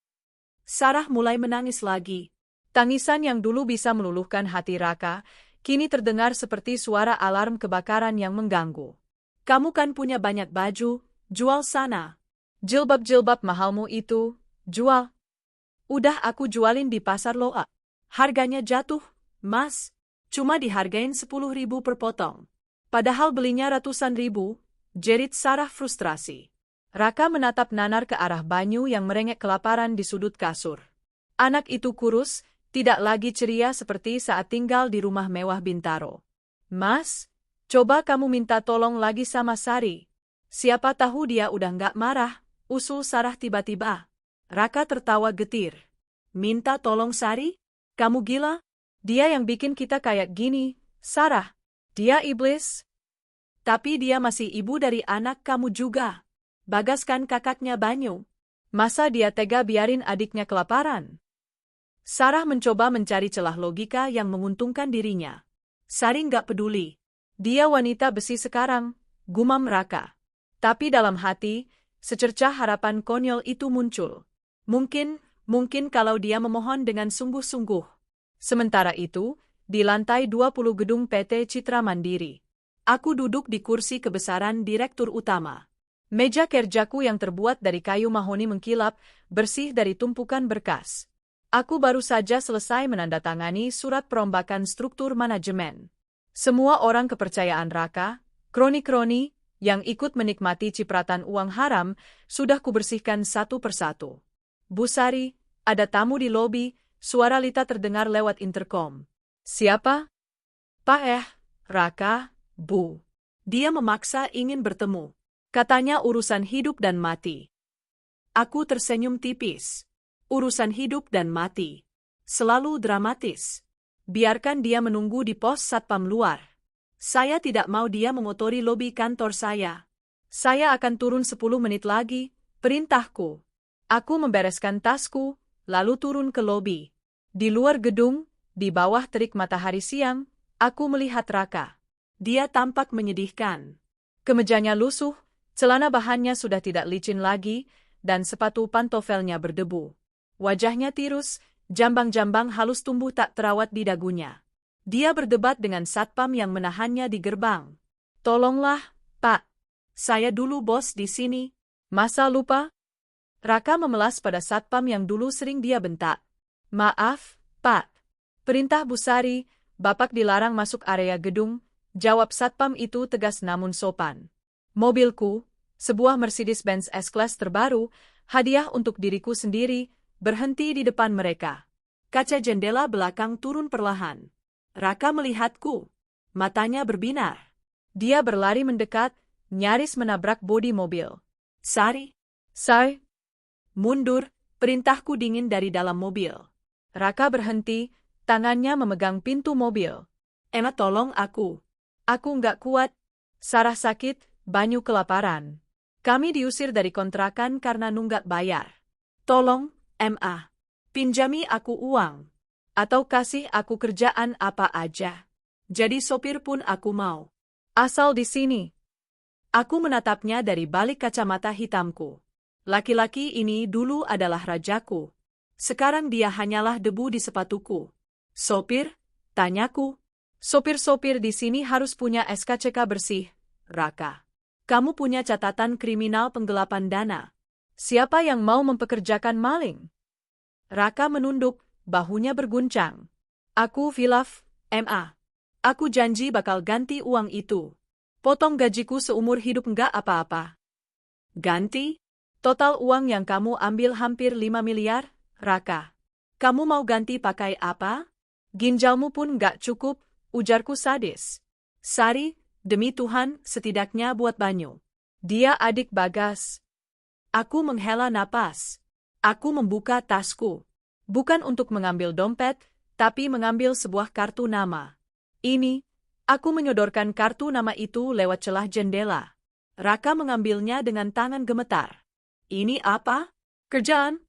Sarah mulai menangis lagi. Tangisan yang dulu bisa meluluhkan hati Raka, kini terdengar seperti suara alarm kebakaran yang mengganggu. Kamu kan punya banyak baju, jual sana. Jilbab-jilbab mahalmu itu, jual. Udah aku jualin di pasar loa. Harganya jatuh, Mas. Cuma dihargain 10.000 per potong. Padahal belinya ratusan ribu, jerit Sarah frustrasi. Raka menatap nanar ke arah Banyu yang merengek kelaparan di sudut kasur. Anak itu kurus, tidak lagi ceria seperti saat tinggal di rumah mewah Bintaro. Mas, coba kamu minta tolong lagi sama Sari. Siapa tahu dia udah nggak marah, usul Sarah tiba-tiba. Raka tertawa getir. Minta tolong Sari? Kamu gila? Dia yang bikin kita kayak gini, Sarah. Dia iblis. Tapi dia masih ibu dari anak kamu juga. Bagaskan kakaknya Banyu. Masa dia tega biarin adiknya kelaparan? Sarah mencoba mencari celah logika yang menguntungkan dirinya. Sari nggak peduli. Dia wanita besi sekarang, gumam Raka. Tapi dalam hati, secercah harapan konyol itu muncul. Mungkin kalau dia memohon dengan sungguh-sungguh. Sementara itu, di lantai 20 gedung PT Citra Mandiri. Aku duduk di kursi kebesaran direktur utama. Meja kerjaku yang terbuat dari kayu mahoni mengkilap, bersih dari tumpukan berkas. Aku baru saja selesai menandatangani surat perombakan struktur manajemen. Semua orang kepercayaan Raka, kroni-kroni, yang ikut menikmati cipratan uang haram, sudah kubersihkan satu persatu. Bu Sari, ada tamu di lobi, suara Lita terdengar lewat interkom. Siapa? Pak Raka, Bu. Dia memaksa ingin bertemu. Katanya urusan hidup dan mati. Aku tersenyum tipis. Urusan hidup dan mati. Selalu dramatis. Biarkan dia menunggu di pos satpam luar. Saya tidak mau dia memotori lobi kantor saya. Saya akan turun 10 menit lagi, perintahku. Aku membereskan tasku, lalu turun ke lobi. Di luar gedung, di bawah terik matahari siang, aku melihat Raka. Dia tampak menyedihkan. Kemejanya lusuh, celana bahannya sudah tidak licin lagi, dan sepatu pantofelnya berdebu. Wajahnya tirus, jambang-jambang halus tumbuh tak terawat di dagunya. Dia berdebat dengan satpam yang menahannya di gerbang. Tolonglah, Pak. Saya dulu bos di sini. Masa lupa? Raka memelas pada satpam yang dulu sering dia bentak. Maaf, Pak. Perintah Bu Sari, Bapak dilarang masuk area gedung, jawab satpam itu tegas namun sopan. Mobilku, sebuah Mercedes-Benz S-Class terbaru, hadiah untuk diriku sendiri, berhenti di depan mereka. Kaca jendela belakang turun perlahan. Raka melihatku. Matanya berbinar. Dia berlari mendekat, nyaris menabrak bodi mobil. Sari. Mundur, perintahku dingin dari dalam mobil. Raka berhenti, tangannya memegang pintu mobil. Emma, tolong aku. Aku nggak kuat. Sarah sakit, Banyu kelaparan. Kami diusir dari kontrakan karena nunggak bayar. Tolong, MA. Pinjami aku uang. Atau kasih aku kerjaan apa aja. Jadi sopir pun aku mau. Asal di sini. Aku menatapnya dari balik kacamata hitamku. Laki-laki ini dulu adalah rajaku. Sekarang dia hanyalah debu di sepatuku. Sopir? Tanyaku. Sopir-sopir di sini harus punya SKCK bersih, Raka. Kamu punya catatan kriminal penggelapan dana. Siapa yang mau mempekerjakan maling? Raka menunduk, bahunya berguncang. Aku Vilaf, MA. Aku janji bakal ganti uang itu. Potong gajiku seumur hidup nggak apa-apa. Ganti? Total uang yang kamu ambil hampir 5 miliar, Raka. Kamu mau ganti pakai apa? Ginjalmu pun nggak cukup, ujarku sadis. Sari, demi Tuhan, setidaknya buat Banyu. Dia adik Bagas. Aku menghela napas. Aku membuka tasku. Bukan untuk mengambil dompet, tapi mengambil sebuah kartu nama. Ini, aku menyodorkan kartu nama itu lewat celah jendela. Raka mengambilnya dengan tangan gemetar. Ini apa? Kerjaan?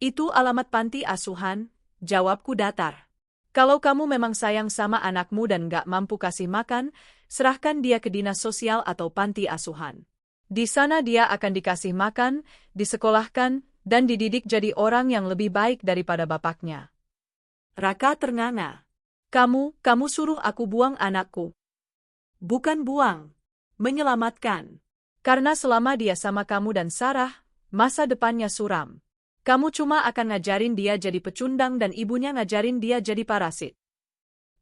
Itu alamat panti asuhan, jawabku datar. Kalau kamu memang sayang sama anakmu dan gak mampu kasih makan, serahkan dia ke dinas sosial atau panti asuhan. Di sana dia akan dikasih makan, disekolahkan, dan dididik jadi orang yang lebih baik daripada bapaknya. Raka ternganga. Kamu suruh aku buang anakku. Bukan buang, menyelamatkan. Karena selama dia sama kamu dan Sarah, masa depannya suram. Kamu cuma akan ngajarin dia jadi pecundang dan ibunya ngajarin dia jadi parasit.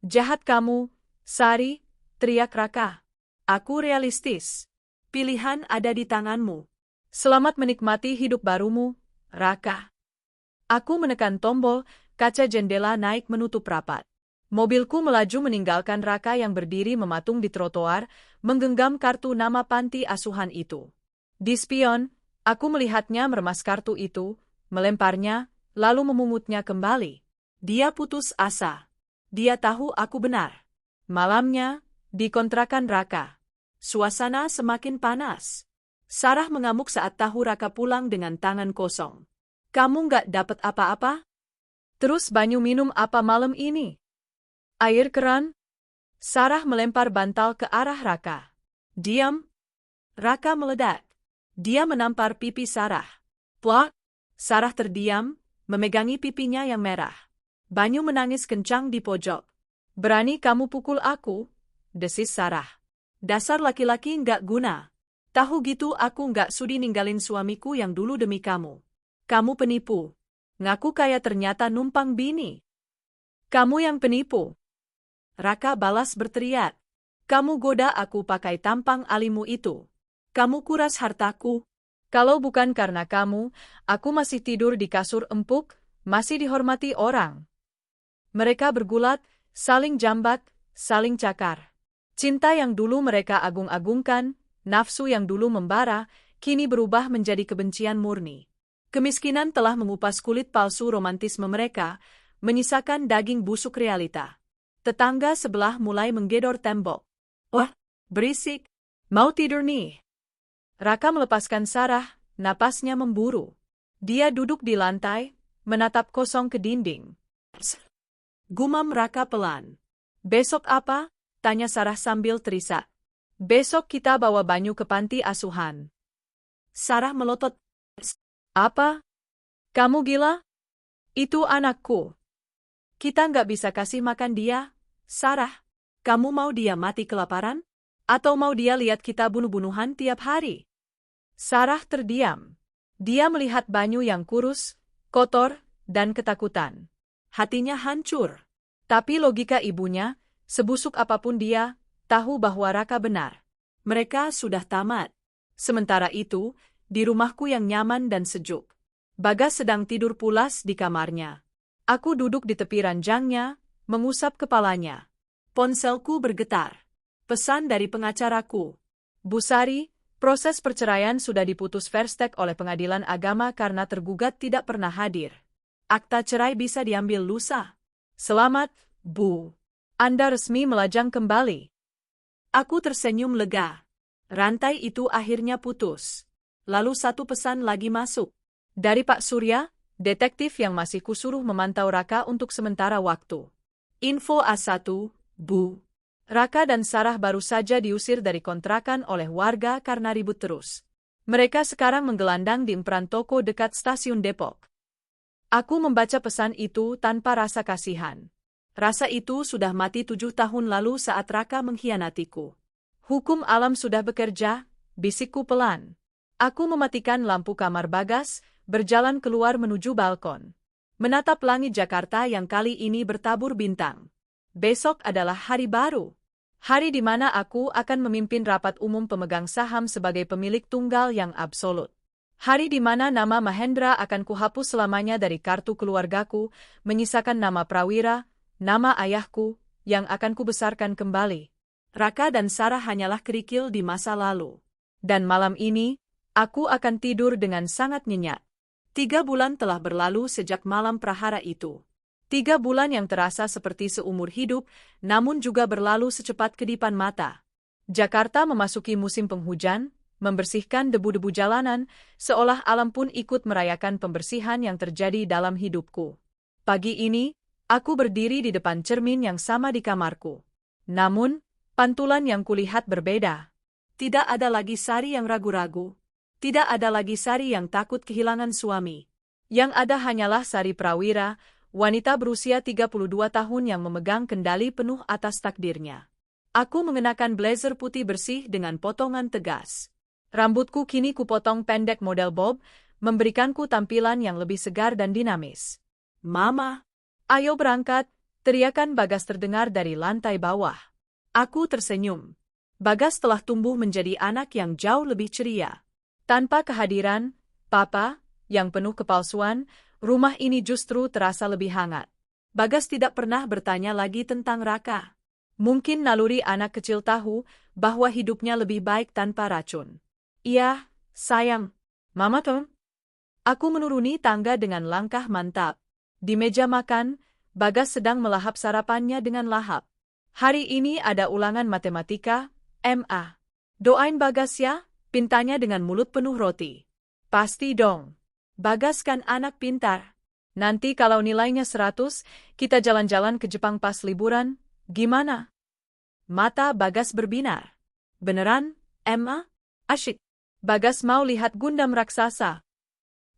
Jahat kamu, Sari, teriak Raka. Aku realistis. Pilihan ada di tanganmu. Selamat menikmati hidup barumu, Raka. Aku menekan tombol, kaca jendela naik menutup rapat. Mobilku melaju meninggalkan Raka yang berdiri mematung di trotoar, menggenggam kartu nama panti asuhan itu. Di spion, aku melihatnya meremas kartu itu, melemparnya, lalu memungutnya kembali. Dia putus asa. Dia tahu aku benar. Malamnya, di kontrakan Raka. Suasana semakin panas. Sarah mengamuk saat tahu Raka pulang dengan tangan kosong. Kamu nggak dapat apa-apa? Terus Banyu minum apa malam ini? Air keran? Sarah melempar bantal ke arah Raka. Diam. Raka meledak. Dia menampar pipi Sarah. Plak. Sarah terdiam, memegangi pipinya yang merah. Banyu menangis kencang di pojok. Berani kamu pukul aku? Desis Sarah. Dasar laki-laki nggak guna. Tahu gitu aku nggak sudi ninggalin suamiku yang dulu demi kamu. Kamu penipu. Ngaku kaya ternyata numpang bini. Kamu yang penipu. Raka balas berteriak. Kamu goda aku pakai tampang alimu itu. Kamu kuras hartaku. Kalau bukan karena kamu, aku masih tidur di kasur empuk, masih dihormati orang. Mereka bergulat, saling jambat, saling cakar. Cinta yang dulu mereka agung-agungkan, nafsu yang dulu membara, kini berubah menjadi kebencian murni. Kemiskinan telah mengupas kulit palsu romantisme mereka, menyisakan daging busuk realita. Tetangga sebelah mulai menggedor tembok. Wah, berisik. Mau tidur nih. Raka melepaskan Sarah, napasnya memburu. Dia duduk di lantai, menatap kosong ke dinding. Gumam Raka pelan. Besok apa? Tanya Sarah sambil terisak. Besok kita bawa Banyu ke panti asuhan. Sarah melotot. Apa? Kamu gila? Itu anakku. Kita nggak bisa kasih makan dia. Sarah, kamu mau dia mati kelaparan? Atau mau dia lihat kita bunuh-bunuhan tiap hari? Sarah terdiam. Dia melihat Banyu yang kurus, kotor, dan ketakutan. Hatinya hancur. Tapi logika ibunya, sebusuk apapun dia, tahu bahwa Raka benar. Mereka sudah tamat. Sementara itu, di rumahku yang nyaman dan sejuk, Bagas sedang tidur pulas di kamarnya. Aku duduk di tepi ranjangnya, mengusap kepalanya. Ponselku bergetar. Pesan dari pengacaraku. Bu Sari, proses perceraian sudah diputus verstek oleh pengadilan agama karena tergugat tidak pernah hadir. Akta cerai bisa diambil lusa. Selamat, Bu. Anda resmi melajang kembali. Aku tersenyum lega. Rantai itu akhirnya putus. Lalu satu pesan lagi masuk. Dari Pak Surya, detektif yang masih kusuruh memantau Raka untuk sementara waktu. Info A1, Bu. Raka dan Sarah baru saja diusir dari kontrakan oleh warga karena ribut terus. Mereka sekarang menggelandang di emperan toko dekat stasiun Depok. Aku membaca pesan itu tanpa rasa kasihan. Rasa itu sudah mati 7 tahun lalu saat Raka mengkhianatiku. Hukum alam sudah bekerja, bisikku pelan. Aku mematikan lampu kamar Bagas, berjalan keluar menuju balkon. Menatap langit Jakarta yang kali ini bertabur bintang. Besok adalah hari baru. Hari di mana aku akan memimpin rapat umum pemegang saham sebagai pemilik tunggal yang absolut. Hari di mana nama Mahendra akan kuhapus selamanya dari kartu keluargaku, menyisakan nama Prawira, nama ayahku, yang akan kubesarkan kembali. Raka dan Sarah hanyalah kerikil di masa lalu. Dan malam ini, aku akan tidur dengan sangat nyenyak. 3 bulan telah berlalu sejak malam prahara itu. 3 bulan yang terasa seperti seumur hidup, namun juga berlalu secepat kedipan mata. Jakarta memasuki musim penghujan, membersihkan debu-debu jalanan, seolah alam pun ikut merayakan pembersihan yang terjadi dalam hidupku. Pagi ini, aku berdiri di depan cermin yang sama di kamarku. Namun, pantulan yang kulihat berbeda. Tidak ada lagi Sari yang ragu-ragu. Tidak ada lagi Sari yang takut kehilangan suami. Yang ada hanyalah Sari Prawira, wanita berusia 32 tahun yang memegang kendali penuh atas takdirnya. Aku mengenakan blazer putih bersih dengan potongan tegas. Rambutku kini kupotong pendek model bob, memberikanku tampilan yang lebih segar dan dinamis. Mama, ayo berangkat, teriakan Bagas terdengar dari lantai bawah. Aku tersenyum. Bagas telah tumbuh menjadi anak yang jauh lebih ceria. Tanpa kehadiran Papa, yang penuh kepalsuan, rumah ini justru terasa lebih hangat. Bagas tidak pernah bertanya lagi tentang Raka. Mungkin naluri anak kecil tahu bahwa hidupnya lebih baik tanpa racun. Iya, sayang. Mama Tom. Aku menuruni tangga dengan langkah mantap. Di meja makan, Bagas sedang melahap sarapannya dengan lahap. Hari ini ada ulangan matematika, MA. Doain Bagas ya, pintanya dengan mulut penuh roti. Pasti dong. Bagas kan anak pintar. Nanti kalau nilainya 100, kita jalan-jalan ke Jepang pas liburan, gimana? Mata Bagas berbinar. Beneran, MA? Asyik. Bagas mau lihat Gundam raksasa.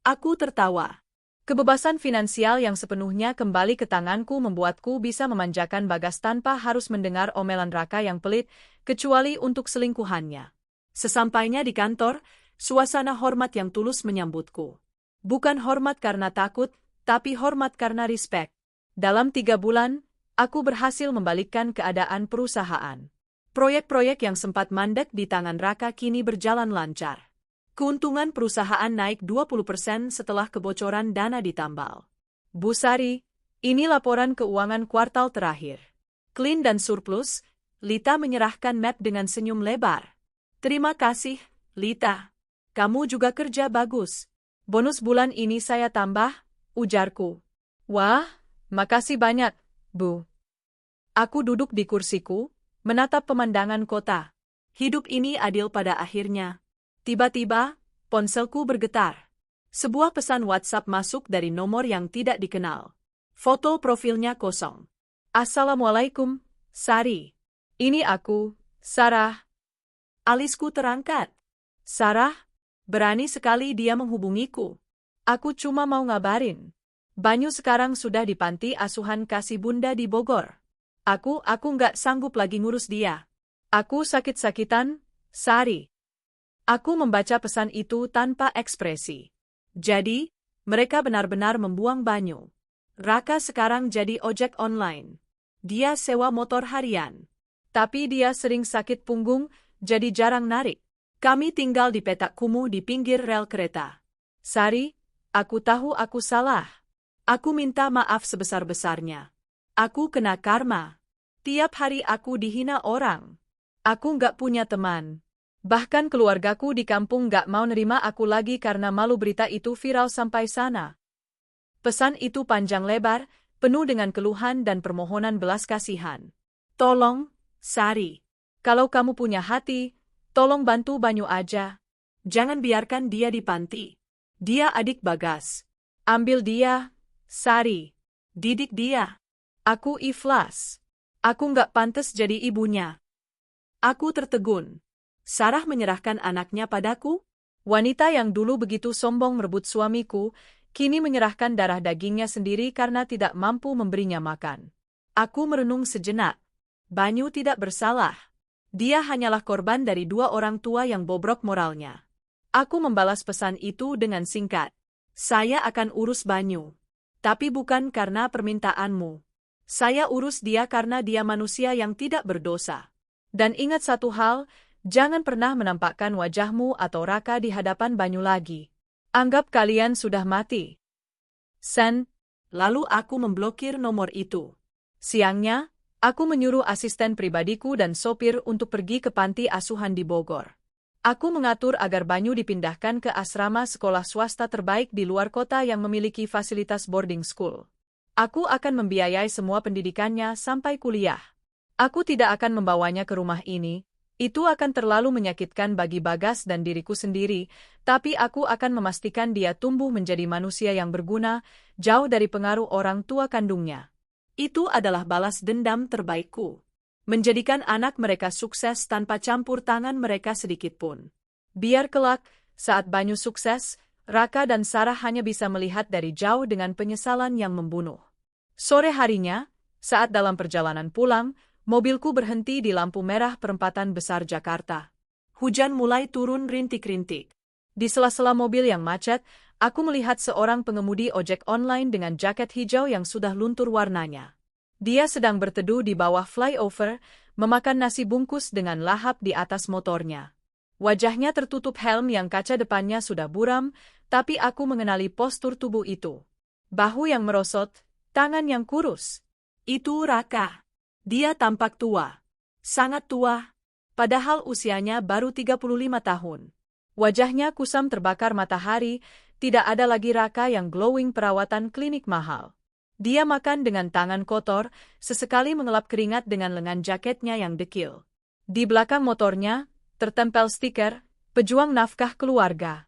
Aku tertawa. Kebebasan finansial yang sepenuhnya kembali ke tanganku membuatku bisa memanjakan Bagas tanpa harus mendengar omelan Raka yang pelit, kecuali untuk selingkuhannya. Sesampainya di kantor, suasana hormat yang tulus menyambutku. Bukan hormat karena takut, tapi hormat karena respect. Dalam 3 bulan, aku berhasil membalikkan keadaan perusahaan. Proyek-proyek yang sempat mandek di tangan Raka kini berjalan lancar. Keuntungan perusahaan naik 20% setelah kebocoran dana ditambal. Bu Sari, ini laporan keuangan kuartal terakhir. Clean dan surplus. Lita menyerahkan map dengan senyum lebar. Terima kasih, Lita. Kamu juga kerja bagus. Bonus bulan ini saya tambah, ujarku. Wah, makasih banyak, Bu. Aku duduk di kursiku, menatap pemandangan kota. Hidup ini adil pada akhirnya. Tiba-tiba, ponselku bergetar. Sebuah pesan WhatsApp masuk dari nomor yang tidak dikenal. Foto profilnya kosong. Assalamualaikum, Sari. Ini aku, Sarah. Alisku terangkat. Sarah, berani sekali dia menghubungiku. Aku cuma mau ngabarin. Banyu sekarang sudah di panti asuhan Kasih Bunda di Bogor. Aku nggak sanggup lagi ngurus dia. Aku sakit-sakitan, Sari. Aku membaca pesan itu tanpa ekspresi. Jadi, mereka benar-benar membuang Banyu. Raka sekarang jadi ojek online. Dia sewa motor harian. Tapi dia sering sakit punggung, jadi jarang narik. Kami tinggal di petak kumuh di pinggir rel kereta. Sari, aku tahu aku salah. Aku minta maaf sebesar-besarnya. Aku kena karma. Tiap hari aku dihina orang. Aku nggak punya teman. Bahkan keluargaku di kampung nggak mau nerima aku lagi karena malu berita itu viral sampai sana. Pesan itu panjang lebar, penuh dengan keluhan dan permohonan belas kasihan. Tolong, Sari. Kalau kamu punya hati, tolong bantu Banyu aja. Jangan biarkan dia di panti. Dia adik Bagas. Ambil dia, Sari. Didik dia. Aku ikhlas. Aku nggak pantas jadi ibunya. Aku tertegun. Sarah menyerahkan anaknya padaku? Wanita yang dulu begitu sombong merebut suamiku, kini menyerahkan darah dagingnya sendiri karena tidak mampu memberinya makan. Aku merenung sejenak. Banyu tidak bersalah. Dia hanyalah korban dari 2 orang tua yang bobrok moralnya. Aku membalas pesan itu dengan singkat. Saya akan urus Banyu. Tapi bukan karena permintaanmu. Saya urus dia karena dia manusia yang tidak berdosa. Dan ingat satu hal, jangan pernah menampakkan wajahmu atau Raka di hadapan Banyu lagi. Anggap kalian sudah mati. Sen. Lalu aku memblokir nomor itu. Siangnya, aku menyuruh asisten pribadiku dan sopir untuk pergi ke panti asuhan di Bogor. Aku mengatur agar Banyu dipindahkan ke asrama sekolah swasta terbaik di luar kota yang memiliki fasilitas boarding school. Aku akan membiayai semua pendidikannya sampai kuliah. Aku tidak akan membawanya ke rumah ini. Itu akan terlalu menyakitkan bagi Bagas dan diriku sendiri, tapi aku akan memastikan dia tumbuh menjadi manusia yang berguna, jauh dari pengaruh orang tua kandungnya. Itu adalah balas dendam terbaikku. Menjadikan anak mereka sukses tanpa campur tangan mereka sedikitpun. Biar kelak, saat Banyu sukses, Raka dan Sarah hanya bisa melihat dari jauh dengan penyesalan yang membunuh. Sore harinya, saat dalam perjalanan pulang, mobilku berhenti di lampu merah perempatan besar Jakarta. Hujan mulai turun rintik-rintik. Di sela-sela mobil yang macet, aku melihat seorang pengemudi ojek online dengan jaket hijau yang sudah luntur warnanya. Dia sedang berteduh di bawah flyover, memakan nasi bungkus dengan lahap di atas motornya. Wajahnya tertutup helm yang kaca depannya sudah buram, tapi aku mengenali postur tubuh itu. Bahu yang merosot, tangan yang kurus. Itu Raka. Dia tampak tua. Sangat tua. Padahal usianya baru 35 tahun. Wajahnya kusam terbakar matahari, tidak ada lagi Raka yang glowing perawatan klinik mahal. Dia makan dengan tangan kotor, sesekali mengelap keringat dengan lengan jaketnya yang dekil. Di belakang motornya, tertempel stiker, pejuang nafkah keluarga.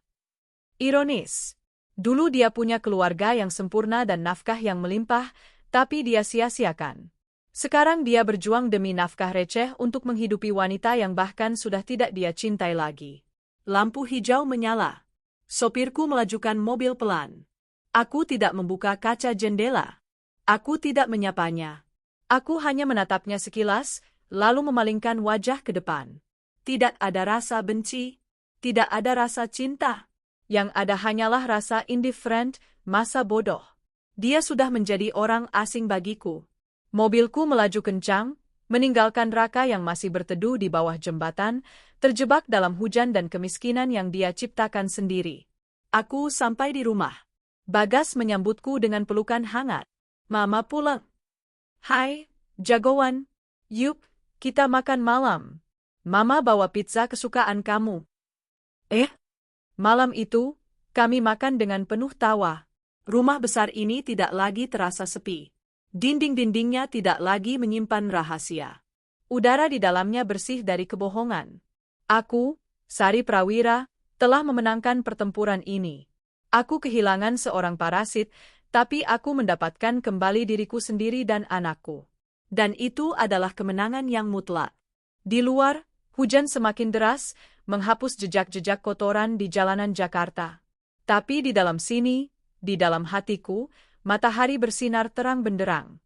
Ironis. Dulu dia punya keluarga yang sempurna dan nafkah yang melimpah, tapi dia sia-siakan. Sekarang dia berjuang demi nafkah receh untuk menghidupi wanita yang bahkan sudah tidak dia cintai lagi. Lampu hijau menyala. Sopirku melajukan mobil pelan. Aku tidak membuka kaca jendela. Aku tidak menyapanya. Aku hanya menatapnya sekilas, lalu memalingkan wajah ke depan. Tidak ada rasa benci, tidak ada rasa cinta. Yang ada hanyalah rasa indifferent, masa bodoh. Dia sudah menjadi orang asing bagiku. Mobilku melaju kencang, meninggalkan Raka yang masih berteduh di bawah jembatan, terjebak dalam hujan dan kemiskinan yang dia ciptakan sendiri. Aku sampai di rumah. Bagas menyambutku dengan pelukan hangat. Mama pulang. Hai, jagoan. Yuk, kita makan malam. Mama bawa pizza kesukaan kamu. Malam itu, kami makan dengan penuh tawa. Rumah besar ini tidak lagi terasa sepi. Dinding-dindingnya tidak lagi menyimpan rahasia. Udara di dalamnya bersih dari kebohongan. Aku, Sari Prawira, telah memenangkan pertempuran ini. Aku kehilangan seorang parasit, tapi aku mendapatkan kembali diriku sendiri dan anakku. Dan itu adalah kemenangan yang mutlak. Di luar, hujan semakin deras, menghapus jejak-jejak kotoran di jalanan Jakarta. Tapi di dalam sini, di dalam hatiku, matahari bersinar terang benderang.